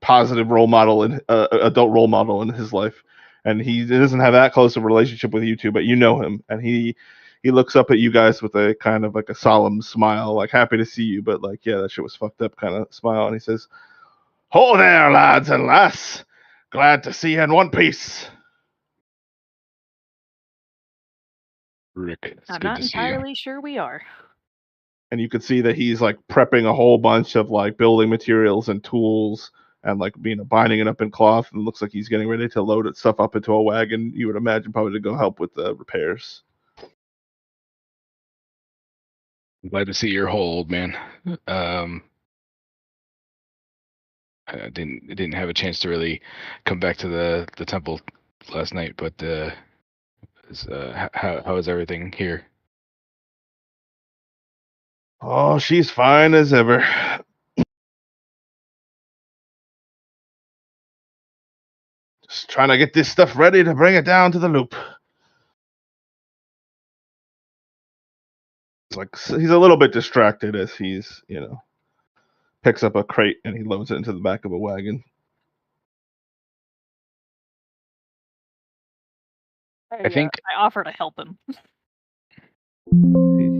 positive role model and adult role model in his life. And he doesn't have that close of a relationship with you two, but you know him, and he looks up at you guys with a kind of like a solemn smile, like happy to see you, but like, yeah, that shit was fucked up kind of smile, and he says, "Ho there, lads and lass. Glad to see you in one piece." Rick, I'm not entirely sure we are. And you can see that he's like prepping a whole bunch of like building materials and tools and like binding it up in cloth, and it looks like he's getting ready to load stuff up into a wagon. You would imagine probably to go help with the repairs. I'm glad to see you're whole, old man. I didn't have a chance to really come back to the temple last night, but how is everything here? Oh, she's fine as ever. Just trying to get this stuff ready to bring it down to the loop. It's like he's a little bit distracted as he's, picks up a crate and he loads it into the back of a wagon. I think I offer to help him.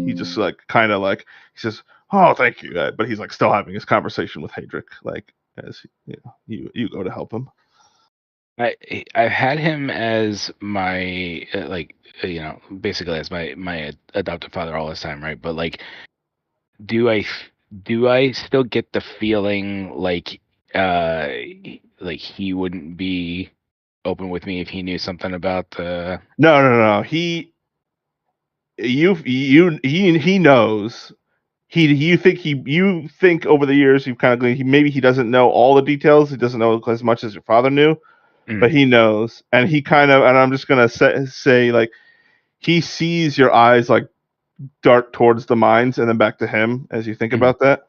He just like kind of like he says, "Oh, thank you," but he's like still having his conversation with Hadric, like as you go to help him. I've had him as my basically as my adoptive father all this time, right? But like, do I still get the feeling like he wouldn't be open with me if he knew something about the? No. He knows you think over the years you've kind of maybe he doesn't know all the details. He doesn't know as much as your father knew, but he knows, and he kind of, and I'm just gonna say like he sees your eyes like dart towards the mines and then back to him as you think about that,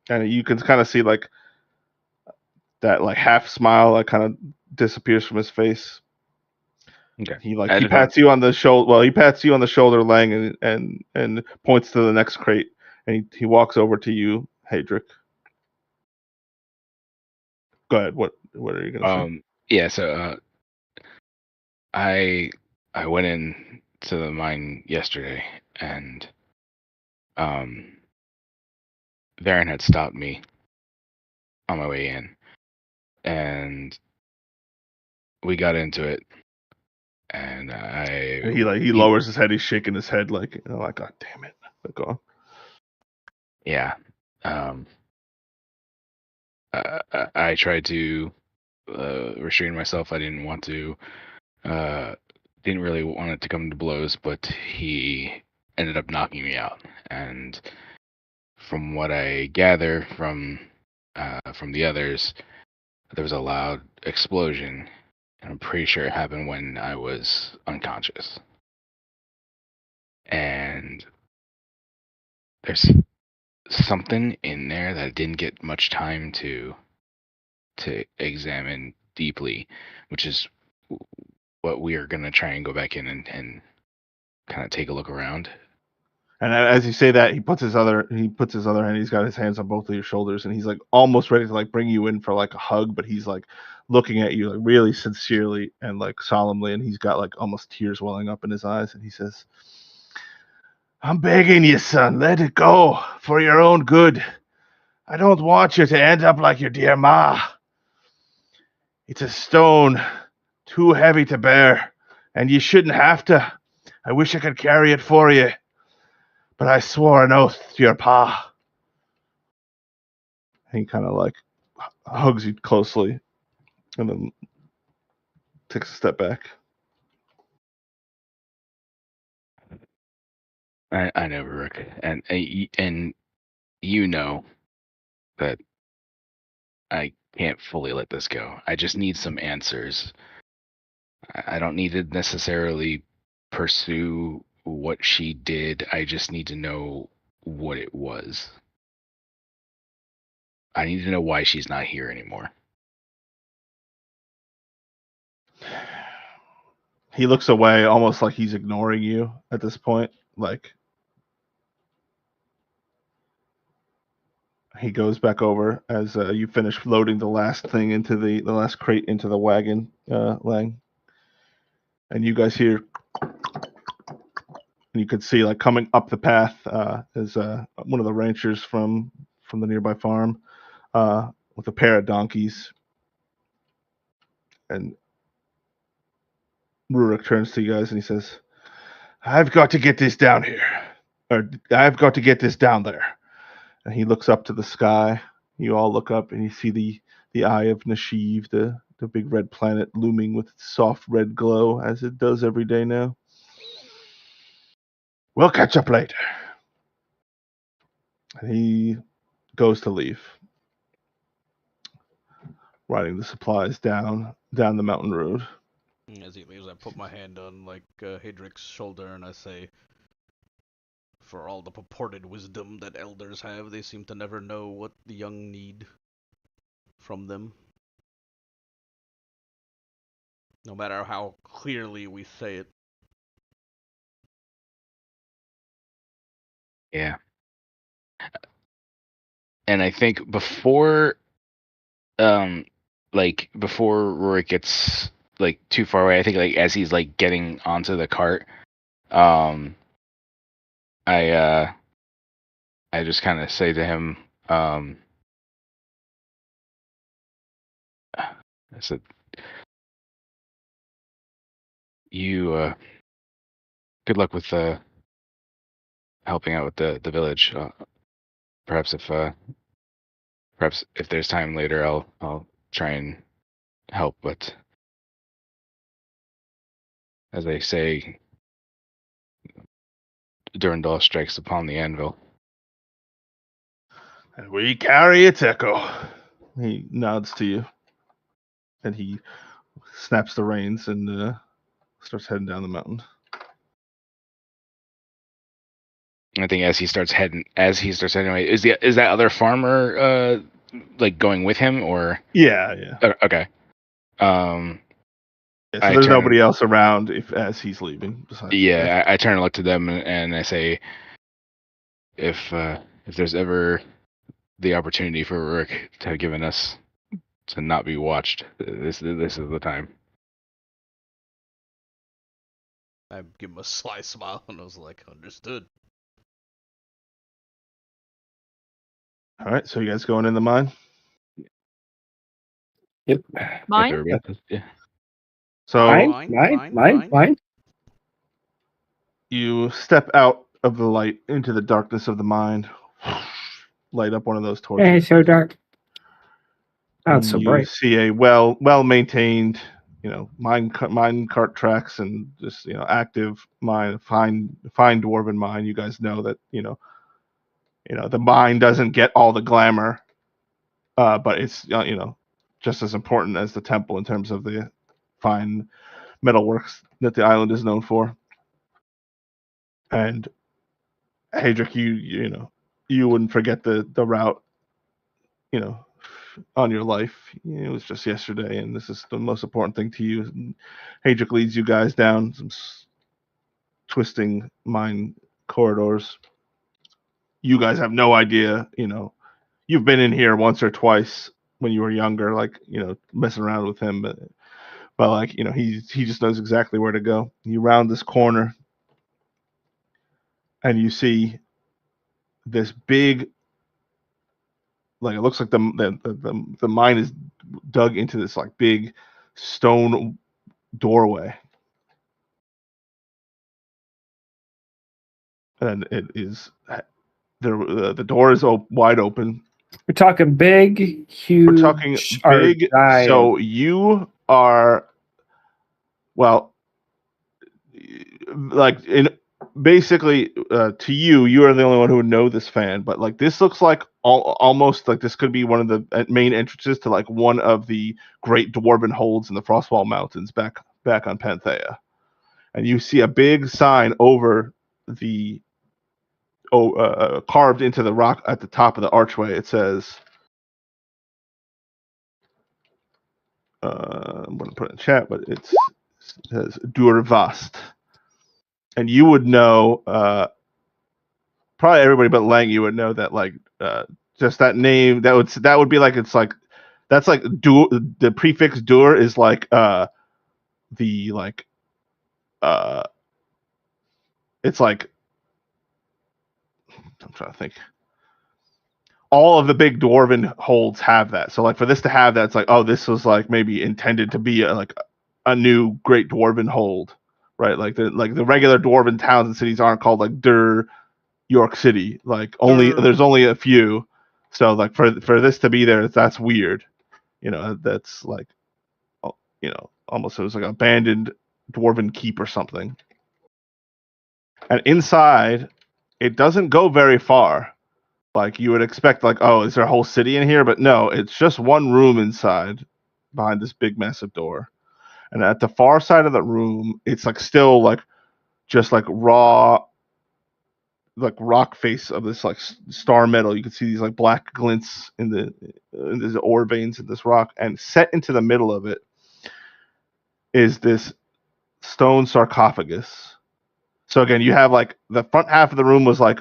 and you can kind of see like that like half smile like kind of disappears from his face. Okay. He pats you on the shoulder. Well, he pats you on the shoulder, Lang, and points to the next crate, and he walks over to you, Hadrick. Go ahead. What are you gonna say? Yeah. So I went in to the mine yesterday, and Varen had stopped me on my way in, and we got into it. And he lowers his head. He's shaking his head like God damn it. Go on. Yeah. I tried to restrain myself. I didn't want to. Didn't really want it to come to blows, but he ended up knocking me out. And from what I gather from the others, there was a loud explosion, and I'm pretty sure it happened when I was unconscious. And there's something in there that I didn't get much time to examine deeply, which is what we are gonna try and go back in and kind of take a look around. And as you say that, he puts his other hand. He's got his hands on both of your shoulders, and he's like almost ready to like bring you in for like a hug, but he's like looking at you like really sincerely and like solemnly, and he's got like almost tears welling up in his eyes, and he says, "I'm begging you, son, let it go for your own good. I don't want you to end up like your dear ma. It's a stone too heavy to bear, and you shouldn't have to. I wish I could carry it for you, but I swore an oath to your pa." And he kind of like hugs you closely and then takes a step back. I know, Rook, and you know that I can't fully let this go. I just need some answers. I don't need to necessarily pursue what she did. I just need to know what it was. I need to know why she's not here anymore. He looks away almost like he's ignoring you at this point. Like he goes back over as you finish loading the last thing into the last crate into the wagon, Lang. And you guys hear, and you could see like coming up the path is one of the ranchers from the nearby farm with a pair of donkeys. And Rurik turns to you guys and he says, "I've got to get this down here, or I've got to get this down there." And he looks up to the sky. You all look up and you see the eye of Nashiv, the big red planet looming with its soft red glow as it does every day now. "We'll catch up later." And he goes to leave, riding the supplies down the mountain road. As he leaves, I put my hand on like Hadrick's shoulder and I say, "For all the purported wisdom that elders have, they seem to never know what the young need from them. No matter how clearly we say it." Yeah. And I think before before Rory gets like too far away, I think like as he's like getting onto the cart, I just kind of say to him, I said, "You good luck with helping out with the village. Perhaps if there's time later, I'll try and help. But as they say, Durandal strikes upon the anvil." And we carry its echo. He nods to you. And he snaps the reins and starts heading down the mountain. I think as he starts heading away, is that other farmer like going with him or? Yeah. Okay. So I there's turn- nobody else around as he's leaving. Besides you guys. Yeah, I turn and look to them and I say, if there's ever the opportunity for Rourke to have given us to not be watched, this is the time. I give him a sly smile and I was like, understood. All right, so you guys going in the mine? Yep. Mine? Everybody- Yeah. So Mine. you step out of the light into the darkness of the mine, light up one of those torches. Hey, so dark. Not and so you bright. see a well maintained, mine cart tracks and just active mine, fine dwarven mine. You guys know that the mine doesn't get all the glamour, but it's just as important as the temple in terms of the fine metalworks that the island is known for. And Hadric, you wouldn't forget the route, on your life. It was just yesterday, and this is the most important thing to you. And Hadric leads you guys down some twisting mine corridors. You guys have no idea, you've been in here once or twice when you were younger, like, messing around with him, but like, he just knows exactly where to go. You round this corner and you see this big, like, it looks like the mine is dug into this like big stone doorway, and it is the door is wide open. We're talking big, huge. We're talking or big. giant. So you are, well, like, in basically, to you are the only one who would know this fan, but like this looks like almost like this could be one of the main entrances to like one of the great dwarven holds in the Frostwall Mountains back on Panthea. And you see a big sign over the carved into the rock at the top of the archway. It says, I'm going to put it in chat, but it says Durvast. And you would know, probably everybody but Lang, you would know that, like, just that name, that would be like, it's like, that's like, the prefix Dur is like, the, like, it's like, I'm trying to think. All of the big dwarven holds have that. So like for this to have that, it's like, oh, this was like maybe intended to be like a new great dwarven hold, right? Like the regular dwarven towns and cities aren't called like York City. Like there's only a few. So like for this to be there, that's weird. That's like, almost, it was like an abandoned dwarven keep or something. And inside, it doesn't go very far. Like you would expect, like, oh, is there a whole city in here? But no, it's just one room inside behind this big massive door. And at the far side of the room, it's like still like just like raw, like rock face of this like star metal. You can see these like black glints in the ore veins of this rock. And set into the middle of it is this stone sarcophagus. So again, you have like the front half of the room was like,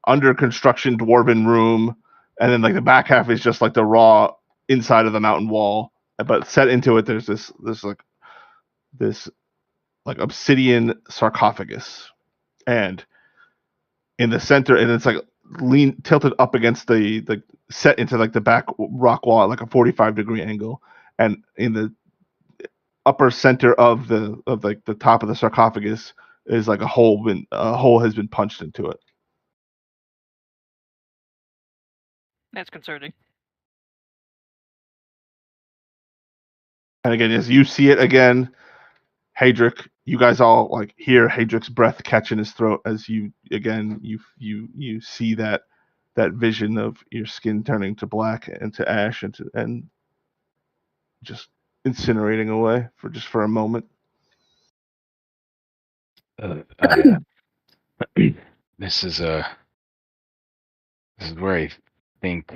under construction dwarven room, and then like the back half is just like the raw inside of the mountain wall. But set into it, there's this obsidian sarcophagus, and in the center, and it's like tilted up against the set into like the back rock wall at like a 45-degree angle, and in the upper center of the top of the sarcophagus is like a hole has been punched into it. That's concerning. And again, as you see it again, Hadric, you guys all hear Hadric's breath catch in his throat as you see that that vision of your skin turning to black and to ash and just incinerating away for a moment. This is where I think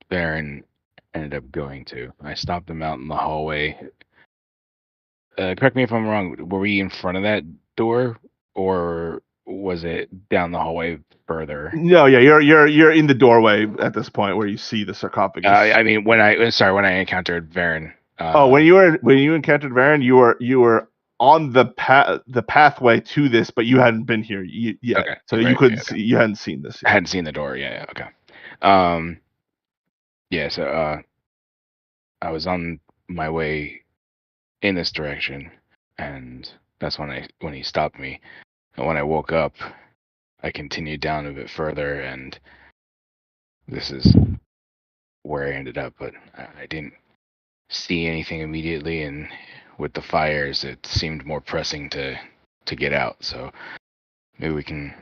Baron ended up going to. I stopped him out in the hallway. Correct me if I'm wrong. Were we in front of that door, or was it down the hallway further? No, yeah, you're in the doorway at this point where you see the sarcophagus. I mean, when I encountered Baron. When you encountered Varen, you were on the pathway to this, but you hadn't been here yet. Okay, So right, you couldn't okay. see, you hadn't seen this yet. I hadn't seen the door. Yeah, okay. Yeah. So I was on my way in this direction, and that's when he stopped me. And when I woke up, I continued down a bit further, and this is where I ended up. But I didn't see anything immediately, and with the fires, it seemed more pressing to get out. So maybe we can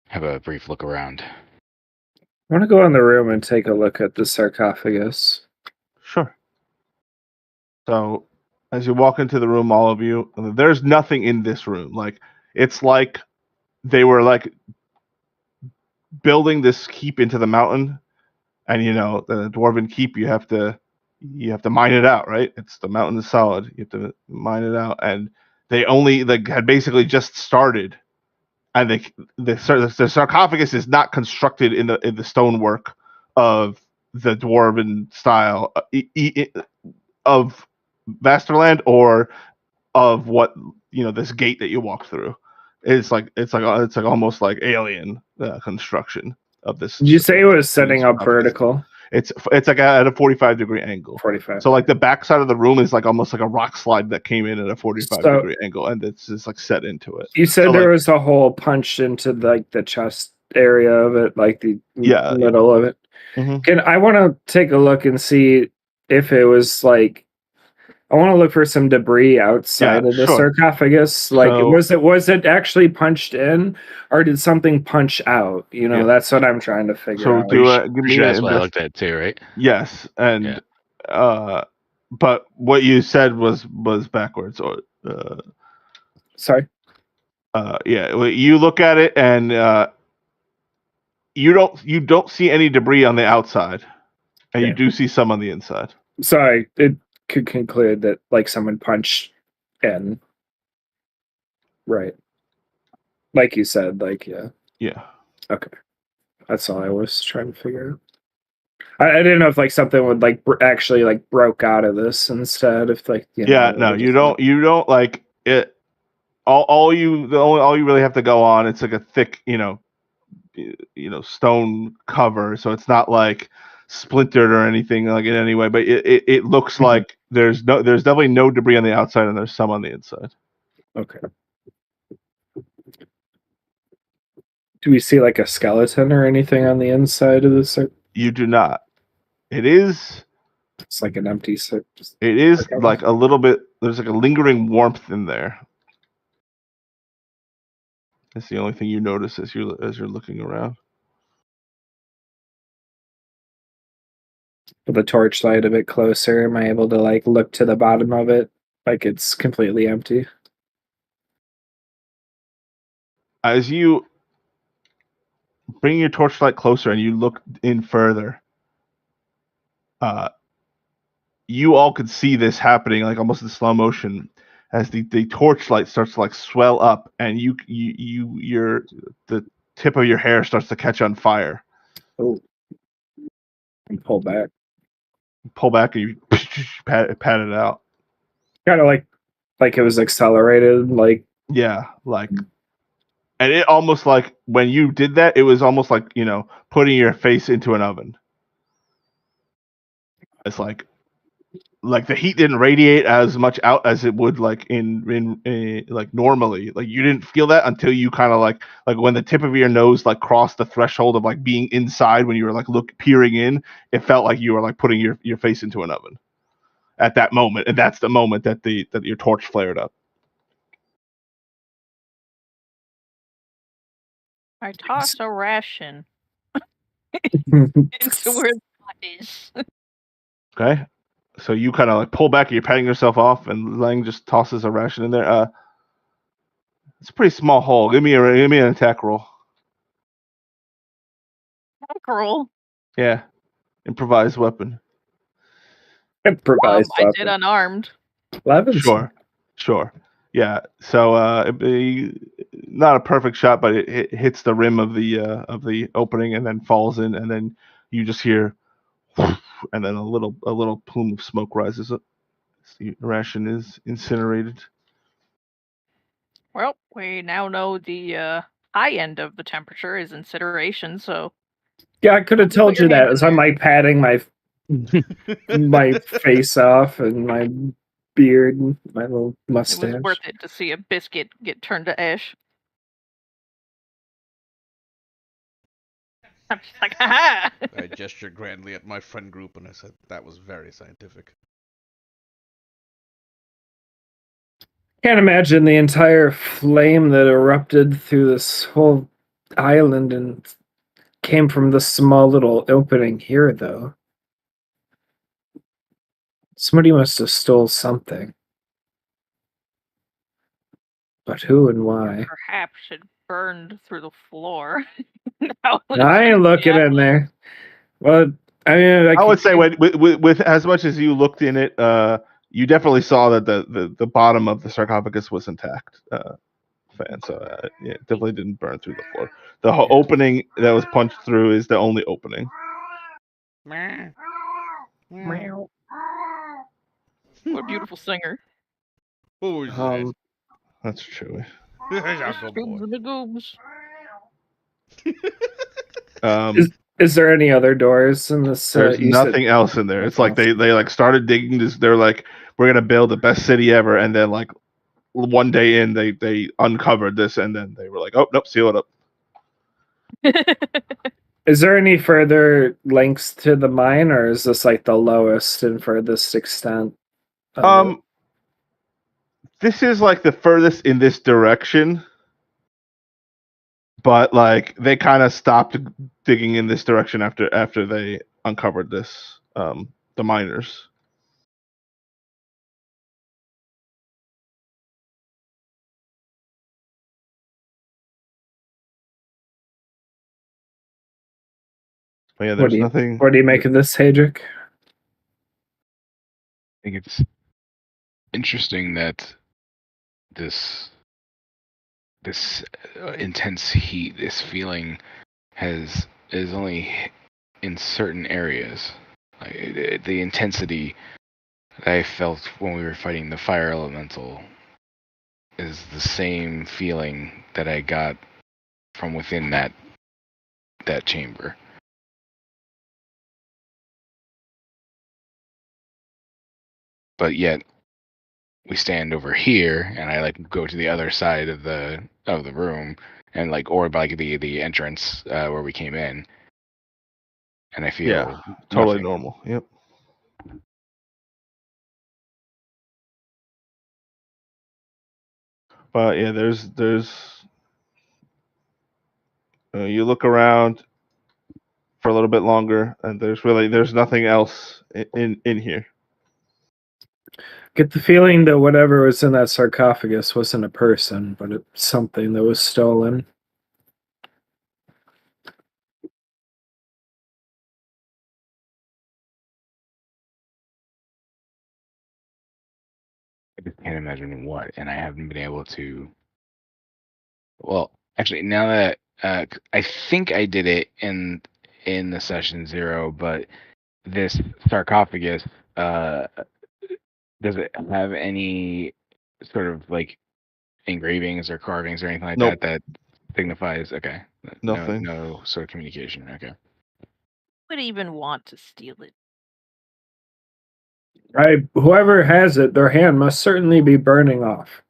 have a brief look around. I want to go in the room and take a look at the sarcophagus. Sure. So as you walk into the room, all of you, there's nothing in this room. Like it's like they were like building this keep into the mountain, and the dwarven keep, you have to mine it out, right? It's the mountain is solid. You have to mine it out, and they only had basically just started, and the sarcophagus is not constructed in the stonework of the dwarven style of Vasterland or of what this gate that you walked through. It's like almost like alien construction of this. Did you say it was setting up vertical? It's like at a 45-degree angle. 45. So like the back side of the room is like almost like a rock slide that came in at a 45-degree angle, and it's just like set into it. You said so there was a hole punched into like the chest area of it, like the middle of it. Mm-hmm. I want to take a look and see if it was like. I want to look for some debris outside of the sarcophagus. Like, was it actually punched in, or did something punch out? That's what I'm trying to figure out. That's what I looked at too, right? Yes, and but what you said was backwards. Or sorry. You look at it and you don't see any debris on the outside, and you do see some on the inside. Sorry, it could conclude that like someone punched in, right? Like you said, yeah. Okay, that's all I was trying to figure out. I didn't know if like something would like actually like broke out of this instead. If like you don't like it. All you really have to go on. It's like a thick stone cover, so it's not like splintered or anything like in any way, but it looks like there's definitely no debris on the outside, and there's some on the inside. Okay. Do we see like a skeleton or anything on the inside of this? You do not. It's like an empty. It is like a little bit. There's like a lingering warmth in there. That's the only thing you notice as you're looking around. With the torchlight a bit closer, am I able to like look to the bottom of it like it's completely empty? As you bring your torchlight closer and you look in further, you all could see this happening like almost in slow motion as the torchlight starts to like swell up, and the tip of your hair starts to catch on fire. Oh, and pull back. And you pat it out. Kind of like it was accelerated, like and it almost like when you did that, it was almost like putting your face into an oven. It's like the heat didn't radiate as much out as it would like in like normally. Like you didn't feel that until you kind of like when the tip of your nose like crossed the threshold of like being inside. When you were like peering in, it felt like you were like putting your face into an oven at that moment, and that's the moment that your torch flared up. I tossed a ration. into where the pot is. Okay. So you kind of like pull back, and you're patting yourself off, and Lang just tosses a ration in there. It's a pretty small hole. Give me an attack roll. Roll. Yeah, improvised weapon. Improvised I did weapon. unarmed. 11. Sure. Yeah. So not a perfect shot, but it hits the rim of the opening and then falls in, and then you just hear, and then a little plume of smoke rises up. The ration is incinerated. Well, we now know the high end of the temperature is incineration, so Yeah, I could have Put told your you hand that in as I'm there. like patting my face off and my beard and my little It mustache. was worth it to see a biscuit get turned to ash. I'm just like, haha! I gestured grandly at my friend group and I said that was very scientific. Can't imagine the entire flame that erupted through this whole island and came from this small little opening here, though. Somebody must have stole something. But who and why? Perhaps it burned through the floor. Now I ain't looking in there. Well, I mean, I would say with as much as you looked in it, you definitely saw that the bottom of the sarcophagus was intact. Fan, so yeah, it definitely didn't burn through the floor. The whole opening that was punched through is the only opening. What a beautiful singer. Who is that? That's true. Good boy. Goobs and the goobs. Is there any other doors in this? There's you said- nothing else in there. It's like they like started digging this. They're like, we're gonna build the best city ever, and then like one day in, they uncovered this, and then they were like, oh nope, seal it up. Is there any further links to the mine, or is this like the lowest and furthest extent? This is like the furthest in this direction, but like they kind of stopped digging in this direction after they uncovered this. The miners. But yeah, there's nothing. What do you make of this, Hadric? I think it's interesting that this intense heat, this feeling, is only in certain areas. Like, the intensity that I felt when we were fighting the fire elemental is the same feeling that I got from within that chamber. But yet we stand over here, and I like go to the other side of the room, and like or by like the entrance where we came in, and I feel totally nothing. normal. Yep. But yeah, there's you look around for a little bit longer, and there's nothing else in here. Get the feeling that whatever was in that sarcophagus wasn't a person, but it's something that was stolen. I just can't imagine what, and I haven't been able to. Well, actually, now that I think I did it in the session 0, but this sarcophagus, does it have any sort of like engravings or carvings or anything like Nope. that signifies? Okay, Nothing. No sort of communication. Okay. Would even want to steal it? Whoever has it, their hand must certainly be burning off.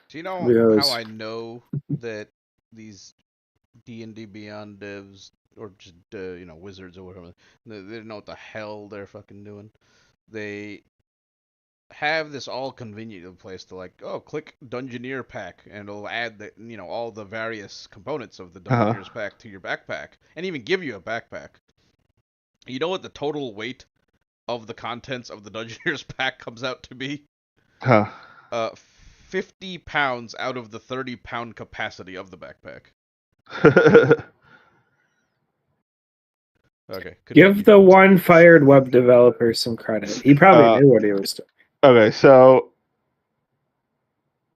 Do you know Because- how I know that these D&D Beyond devs or just wizards or whatever, they don't know what the hell they're fucking doing? They have this all convenient place to like, oh, click Dungeoneer pack, and it'll add the all the various components of the Dungeoneer's pack to your backpack, and even give you a backpack. You know what the total weight of the contents of the Dungeoneer's pack comes out to be? Huh. 50 pounds out of the 30-pound capacity of the backpack. Okay. Continue. Give the one fired web developer some credit. He probably knew what he was doing. Okay, so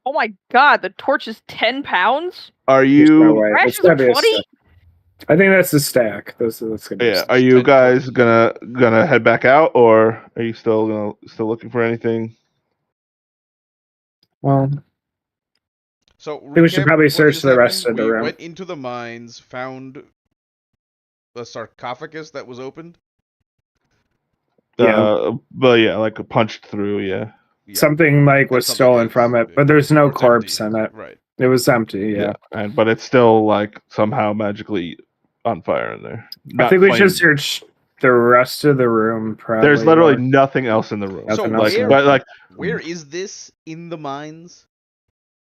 Oh my god, the torch is 10 pounds? are There's no you? way. Trash It's is gotta be a 20? stack. I think that's the stack. That's gonna be a Yeah. stack. Are you 10 guys torches. gonna head back out, or are you still looking for anything? Well, So think we should recap probably what search just the rest happened. of the We room. went into the mines, found a sarcophagus that was opened. Yeah. But yeah, like punched through. Yeah. Yeah. Something like And was something stolen else. from it, but there's no Or it's corpse empty. in it. Right. It was empty. Yeah. But it's still like somehow magically on fire in there. I Not think we should flames. search the rest of the room. Probably. There's literally nothing else in the room. So Nothing else in where, the room. where is this in the mines?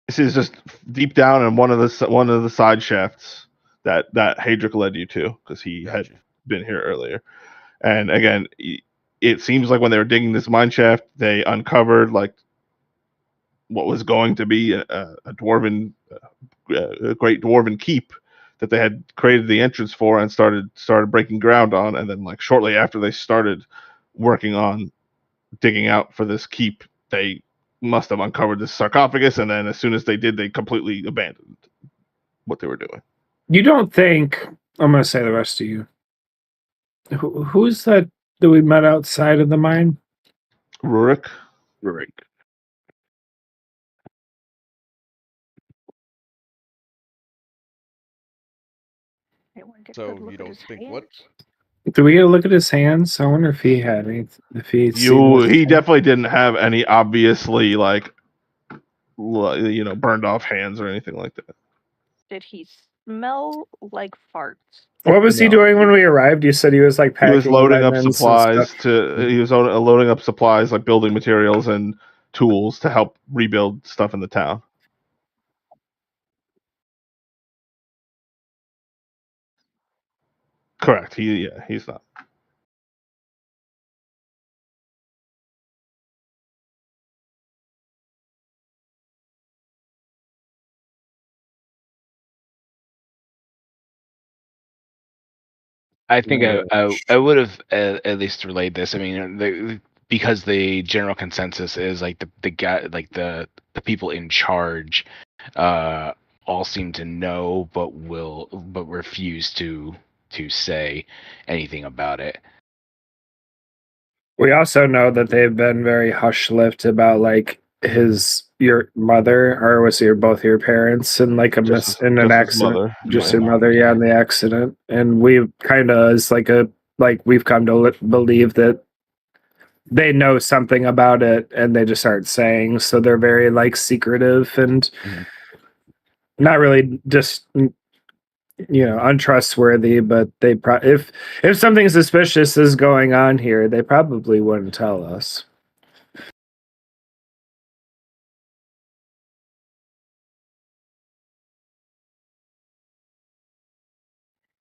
This is just deep down in one of the side shafts that Hadric led you to, because he had Gotcha. been here earlier. And again, it seems like when they were digging this mine shaft, they uncovered like what was going to be a dwarven, a great dwarven keep that they had created the entrance for and started breaking ground on. And then like shortly after they started working on digging out for this keep, they must have uncovered this sarcophagus, and then as soon as they did, they completely abandoned what they were doing. You don't think? I'm gonna say the rest of you. Who's that we met outside of the mine? Rurik? Right. Anyone get a So good look you at don't his think hands? what? Did we get a look at his hands? I wonder if he had any. If he He definitely didn't have any obviously like burned off hands or anything like that. Did he smell like farts? What was he No. doing when we arrived? You said he was like He packing was loading up lemons and supplies stuff. he was loading up supplies like building materials and tools to help rebuild stuff in the town. Correct. He's not. I think I would have at least relayed this. I mean, because the general consensus is like the guy, like the people in charge, all seem to know, but refuse to say anything about it. We also know that they've been very hush-lipped about like your mother, or was it both your parents, in like in an accident. Mother. Just My your mom, mother, yeah, in the accident. And we've kind of as we've come to believe that they know something about it and they just aren't saying. So they're very like secretive and not really just untrustworthy. But they if something suspicious is going on here, they probably wouldn't tell us.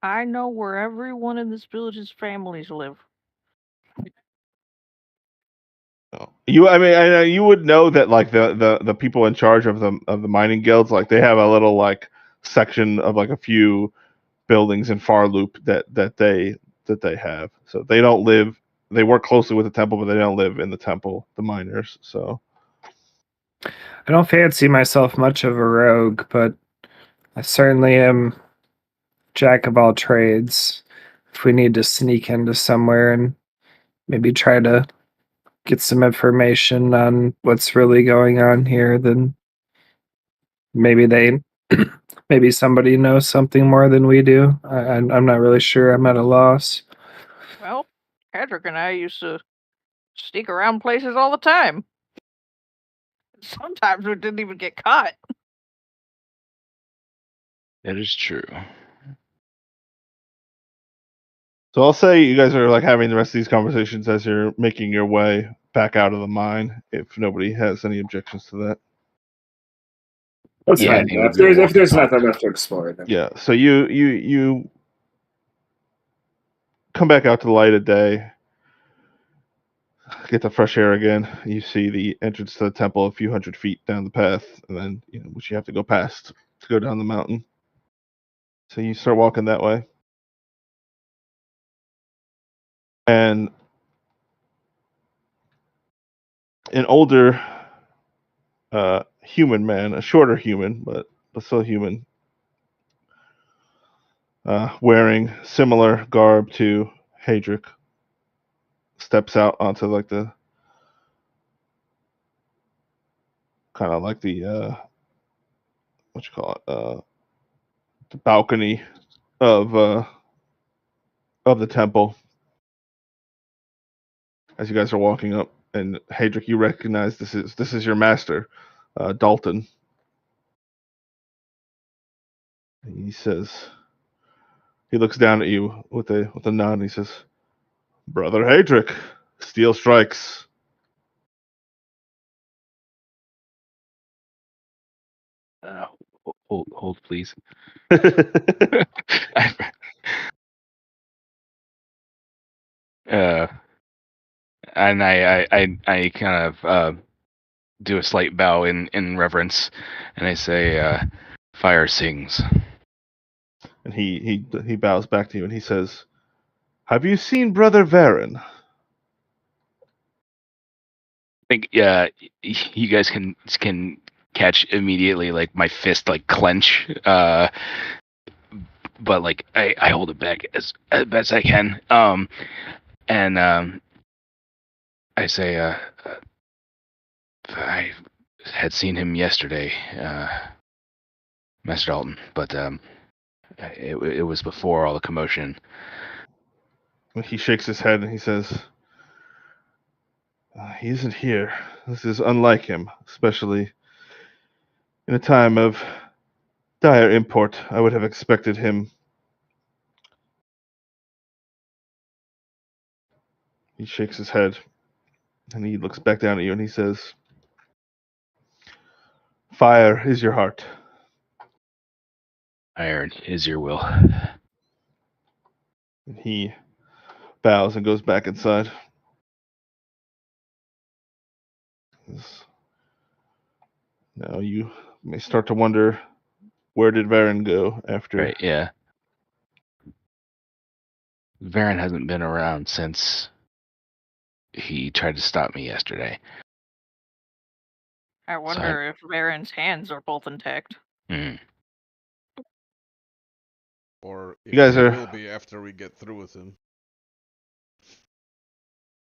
I know where everyone in this village's families live. I know you would know that like the people in charge of the mining guilds, like they have a little like section of like a few buildings in Far Loop that they have. So they don't live. They work closely with the temple, but they don't live in the temple. The miners. So I don't fancy myself much of a rogue, but I certainly am jack of all trades. If we need to sneak into somewhere and maybe try to get some information on what's really going on here, then maybe maybe somebody knows something more than we do. I'm not really sure. I'm at a loss. Well, Hedrick and I used to sneak around places all the time. Sometimes we didn't even get caught. That is true. So I'll say you guys are like having the rest of these conversations as you're making your way back out of the mine. If nobody has any objections to that. That's Yeah, I fine. think we'd If there's walk. nothing left to explore, then Yeah. So you come back out to the light of day, get the fresh air again. You see the entrance to the temple a few hundred feet down the path, and then which you have to go past to go down the mountain. So you start walking that way, and an older human man, a shorter human, but still human, wearing similar garb to Hadric, steps out onto like the kind of like the what you call it, the balcony of the temple. As you guys are walking up, and Hadric, you recognize this is your master, Dalton. He says, he looks down at you with a nod, and he says, "Brother Hadric, steel strikes." Hold, please. And I kind of do a slight bow in reverence, and I say, "Fire sings." And he bows back to you, and he says, "Have you seen Brother Varen?" I think you guys can catch immediately, like my fist like clench, but like I hold it back as best I can, and I say, I had seen him yesterday, Master Dalton, but it was before all the commotion. He shakes his head and he says, "He isn't here. This is unlike him, especially in a time of dire import. I would have expected him." He shakes his head and he looks back down at you and he says, "Fire is your heart. Iron is your will." And he bows and goes back inside. Now you may start to wonder, where did Varen go after? Right, yeah. Varen hasn't been around since he tried to stop me yesterday. I wonder if Varen's hands are both intact. Mm. Or if You guys they are- will be after we get through with him.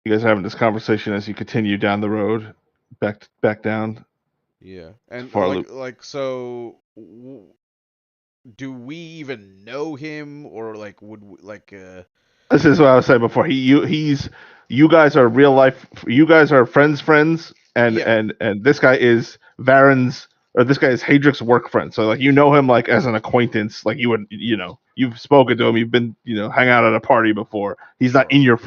You guys are having this conversation as you continue down the road, back down. Yeah, and Far so, do we even know him, or like would we, like This is what I was saying before. You guys are real life. You guys are friends, and Yeah. and this guy is Varen's, or this guy is Hadric's work friend. So like you know him like as an acquaintance. Like you would, you've spoken to him. You've been, hang out at a party before. He's not Sure. in your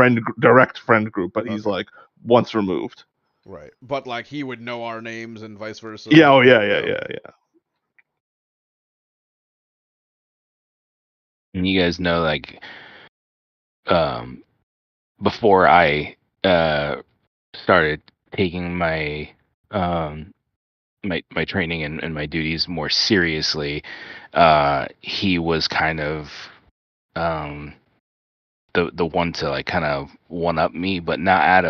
direct friend group, but he's Okay. like once removed. right? But like he would know our names and vice versa. Yeah. Oh yeah. And you guys know, like, before I started taking my my training and my duties more seriously, he was kind of the one to like kind of one up me, but not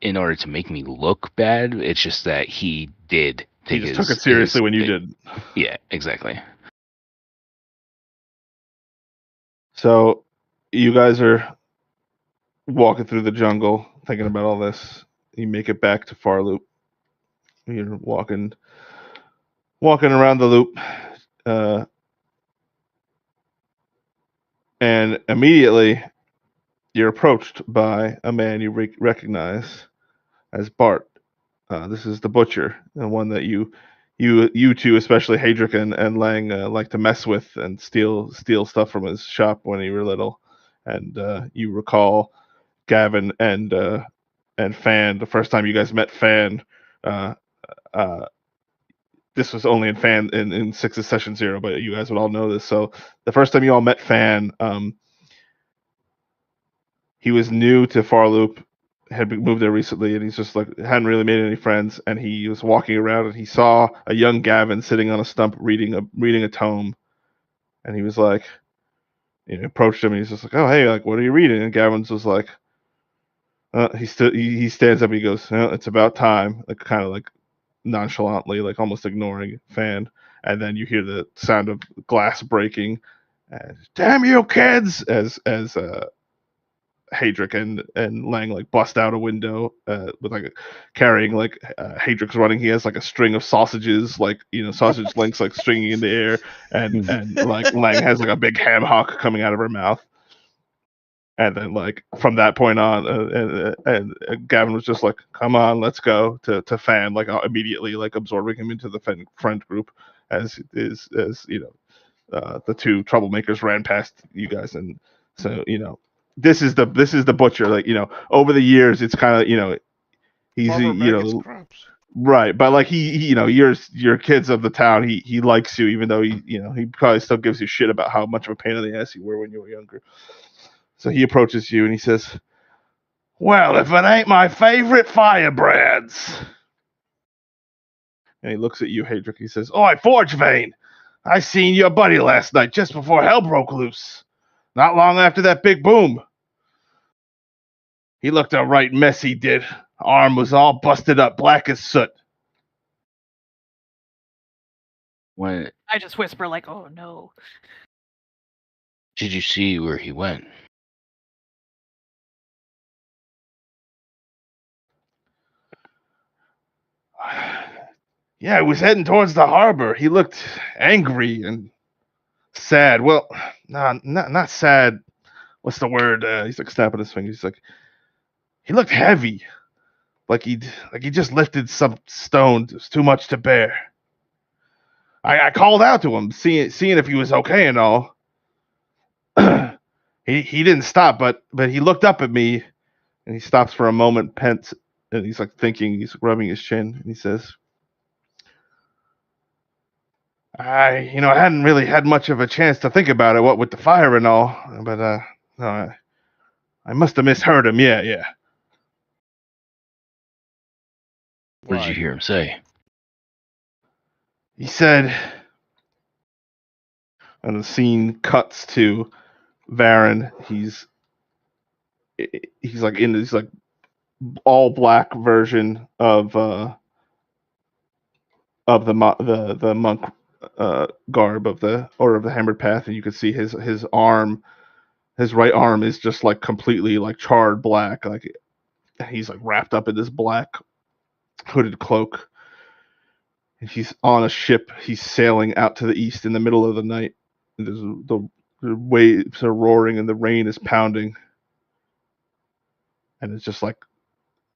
in order to make me look bad. It's just that he did He take just took it seriously when you did. Yeah, exactly. So you guys are walking through the jungle, thinking about all this. You make it back to Far Loop. You're walking around the loop, and immediately you're approached by a man you recognize as Bart. This is the butcher, the one that you two, especially Hadric and Lang, like to mess with and steal stuff from his shop when you were little. And you recall Gavin and Fan. The first time you guys met Fan, this was only in Fan in Six's Session 0, but you guys would all know this. So the first time you all met Fan, he was new to Farloop, had moved there recently, and he's just like hadn't really made any friends. And he was walking around, and he saw a young Gavin sitting on a stump reading a tome, and he was like, approached him, and he's just like, "Oh, hey, like, what are you reading?" And Gavin's was like, he stands up, and he goes, "It's about time," like kind of like nonchalantly, like almost ignoring Fan. And then you hear the sound of glass breaking, and "Damn you kids!" as Hadric and Lang like bust out a window with like carrying like Hadric's running. He has like a string of sausages, like sausage links like stringing in the air, and like Lang has like a big ham hock coming out of her mouth. And then like from that point on, and Gavin was just like, "Come on, let's go," to Fan, like immediately like absorbing him into the friend group as the two troublemakers ran past you guys. And so this is the butcher. Like over the years, it's kind of he's Farmer Bear gets crops. right, but like he you're kids of the town. He likes you, even though he probably still gives you shit about how much of a pain in the ass you were when you were younger. So he approaches you and he says, "Well, if it ain't my favorite firebrands." And he looks at you, Hadric. He says, "Oi, Forgevein, I seen your buddy last night just before hell broke loose. Not long after that big boom. He looked a right mess, he did. Arm was all busted up, black as soot." When I just whisper like, "Oh no." did you see where he went? Yeah, he was heading towards the harbor. He looked angry and sad. Well, nah, not sad. What's the word? He's like snapping his fingers. He's like, he looked heavy, like he just lifted some stone. It was too much to bear. I called out to him, seeing if he was okay and all. He didn't stop, but he looked up at me, and he stops for a moment, pent, and he's like thinking. He's rubbing his chin, and he says, I hadn't really had much of a chance to think about it, what with the fire and all, but no, I must have misheard him. Yeah. What did you hear him say? He said, and the scene cuts to Varen. He's like in this like all black version of the monk garb of the Order of the Hammered Path, and you can see his arm, his right arm is just like completely like charred black, like he's like wrapped up in this black hooded cloak. And he's on a ship. He's sailing out to the east in the middle of the night. There's the waves are roaring and the rain is pounding, and it's just like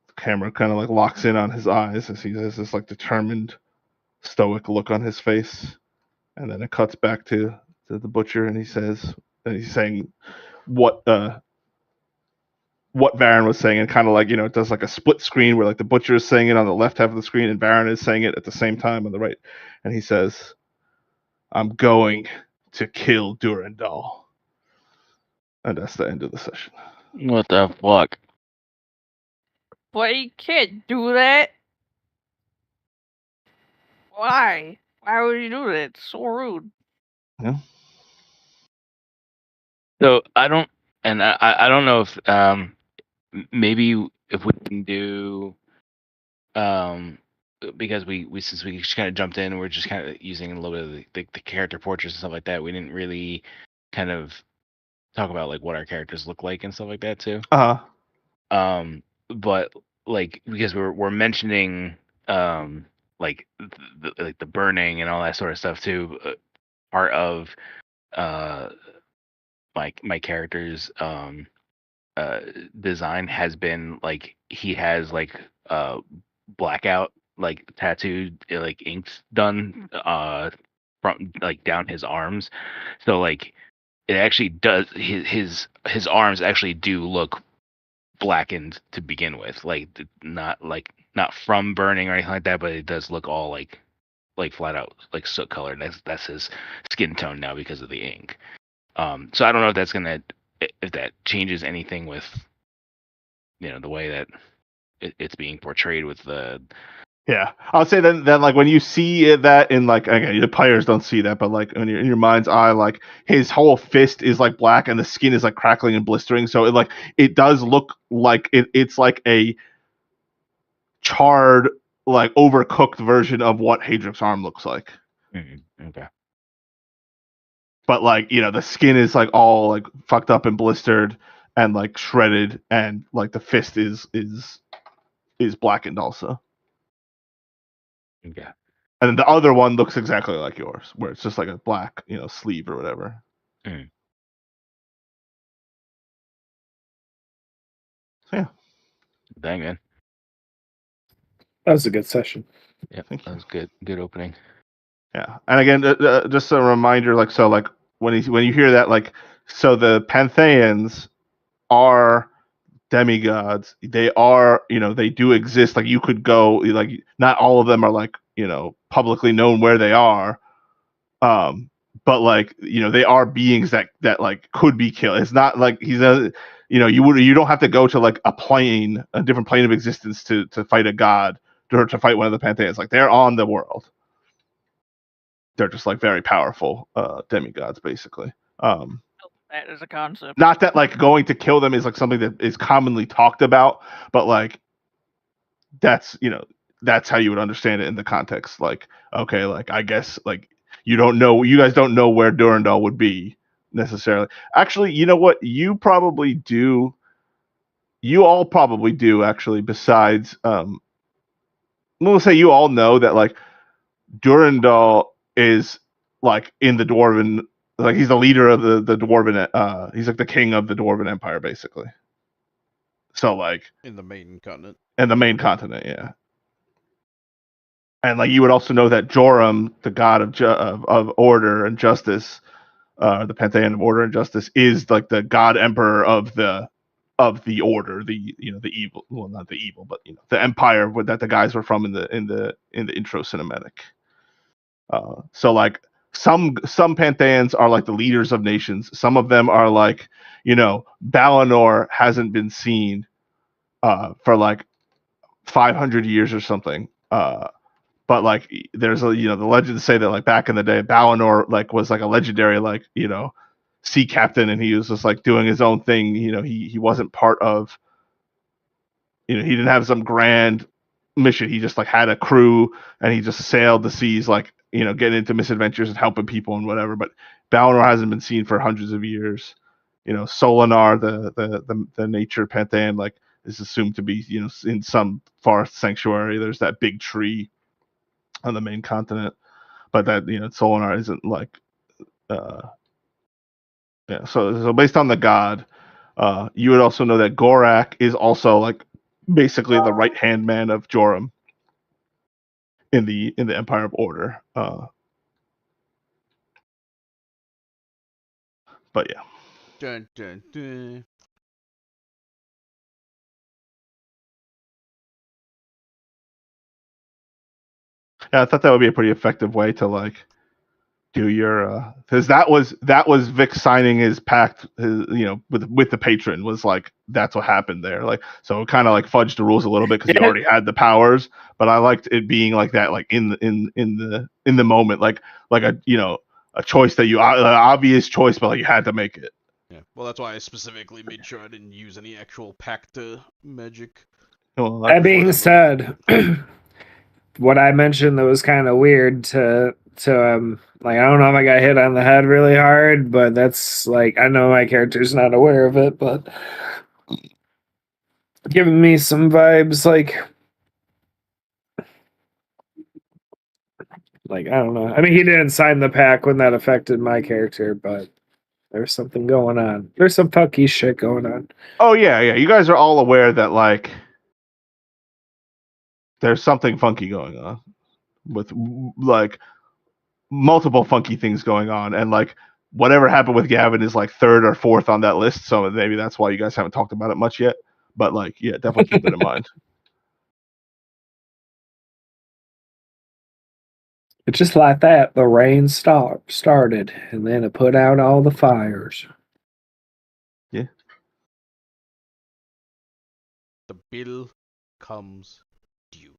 the camera kind of like locks in on his eyes as he has this like determined, stoic look on his face. And then it cuts back to the butcher, and he's saying what Varen was saying, and kind of like it does like a split screen where like the butcher is saying it on the left half of the screen, and Varen is saying it at the same time on the right. And he says, "I'm going to kill Durandal." And that's the end of the session. What the fuck? But you can't do that. Why? Why would you do that? It's so rude. Yeah. So I don't know if maybe if we can do because we since we just kind of jumped in, we're just kind of using a little bit of the character portraits and stuff like that. We didn't really kind of talk about like what our characters look like and stuff like that too. But like because we're mentioning like the burning and all that sort of stuff too. Part of my character's design has been like he has like blackout like tattooed like inks done from like down his arms, so like it actually does his arms actually do look blackened to begin with, like not from burning or anything like that, but it does look all like like flat out like soot colored. That's his skin tone now because of the ink. So I don't know if that changes anything with the way that it's being portrayed with the. Yeah, I'll say then like when you see that in like again the players don't see that, but like in your mind's eye, like his whole fist is like black and the skin is like crackling and blistering, so it does look like it's like a charred, like overcooked version of what Hadrick's arm looks like. Okay. But like the skin is like all like fucked up and blistered and like shredded, and like the fist is blackened also. Okay. And then the other one looks exactly like yours, where it's just like a black, sleeve or whatever. Mm. So yeah. Dang, man. That was a good session. Yeah, Thank that you. was good. Good opening. Yeah, and again, just a reminder, like so, like when you hear that, like so the Pantheans are demigods. They are, they do exist. Like you could go, like not all of them are like publicly known where they are. But like they are beings that like could be killed. It's not like you don't have to go to like a different plane of existence to fight a god or to fight one of the Pantheons. Like they're on the world. They're just like very powerful demigods, basically. That is a concept. Not that like going to kill them is like something that is commonly talked about, but like that's that's how you would understand it in the context. Like, okay, like I guess like you guys don't know where Durandal would be necessarily. Actually, you know what? You all probably do actually, besides we'll say you all know that like Durandal is like in the dwarven, like he's the leader of the dwarven he's like the king of the dwarven empire basically. So like In the main continent. in the main continent, yeah. And like you would also know that Joram, the god of order and justice, the pantheon of order and justice, is like the god emperor of the order, the the evil, well not the evil, but the empire that the guys were from in the intro cinematic. So like some pantheons are like the leaders of nations. Some of them are like Balinor hasn't been seen for like 500 years or something. But like there's a the legends say that like back in the day Balinor like was like a legendary like sea captain, and he was just like doing his own thing. He wasn't part of he didn't have some grand mission. He just like had a crew and he just sailed the seas like getting into misadventures and helping people and whatever. But Balinor hasn't been seen for hundreds of years. Solinar, the nature pantheon, like is assumed to be in some forest sanctuary. There's that big tree on the main continent, but that Solinar isn't like yeah. So based on the god, you would also know that Gorak is also like basically the right hand man of Joram in the Empire of Order. But yeah. Dun, dun, dun. Yeah, I thought that would be a pretty effective way to like do your because that was Vic signing his pact, with the patron, was like that's what happened there. Like so it kind of like fudged the rules a little bit because he already had the powers, but I liked it being like that, like in the moment, like a choice that obvious choice, but like you had to make it. Yeah. Well, that's why I specifically made sure I didn't use any actual pact magic. Well, That being said, what I mentioned that was kind of weird to like I don't know if I got hit on the head really hard, but that's like I know my character's not aware of it, but giving me some vibes like I don't know. I mean, he didn't sign the pack when that affected my character, but there's something going on. There's some funky shit going on. Oh yeah. You guys are all aware that like there's something funky going on with like multiple funky things going on, and like whatever happened with Gavin is like third or fourth on that list, so maybe that's why you guys haven't talked about it much yet, but like yeah, definitely keep it in mind. It's just like that. The rain started, and then it put out all the fires. The bill comes due.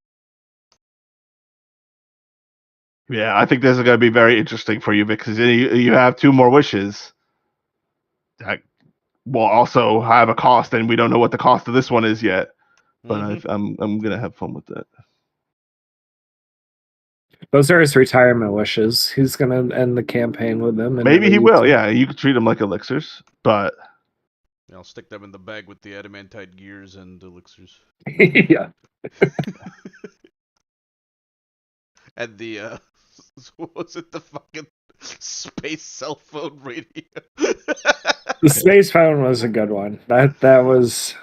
Yeah, I think this is going to be very interesting for you because you have 2 more wishes that will also have a cost, and we don't know what the cost of this one is yet. But Mhm. I'm going to have fun with that. Those are his retirement wishes. He's gonna end the campaign with them. And Maybe never he use will. them. Yeah, you could treat them like elixirs, but I'll stick them in the bag with the adamantite gears and elixirs. Yeah. And the what was it, the fucking space cell phone radio? The space phone was a good one. That was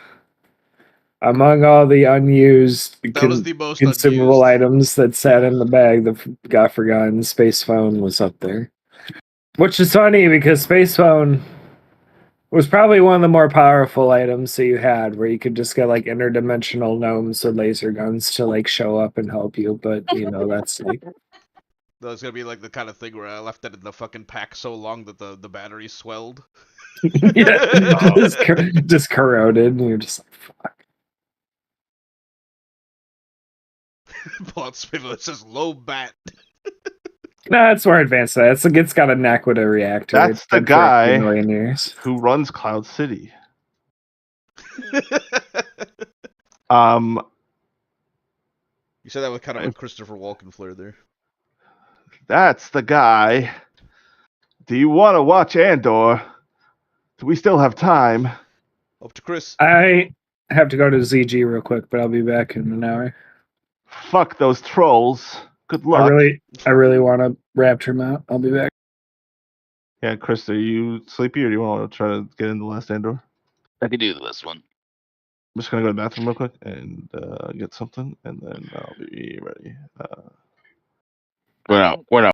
among all the unused That was the most consumable unused. items that sat in the bag that got forgotten. Space phone was up there. Which is funny because space phone was probably one of the more powerful items that you had, where you could just get like interdimensional gnomes with laser guns to like show up and help you. But that's like That's gonna be like the kind of thing where I left it in the fucking pack so long that the battery swelled. yeah, just corroded, and you're just like, fuck. Pull out spindle, it says low bat. No, it's more advanced. It's got a knack with a reactor. that's It's the been for a few guy million years. who runs Cloud City. Um, You said that with kind of a Christopher Walken flair there. that's the guy. Do you want to watch Andor? Do we still have time? Up to Chris. I have to go to ZG real quick, but I'll be back in an hour. Fuck those trolls. Good luck. I really want to rapture mount. I'll be back. Yeah, Chris, are you sleepy or do you want to try to get in the last Andor? I could do this one. I'm just gonna go to the bathroom real quick and get something, and then I'll be ready. We're not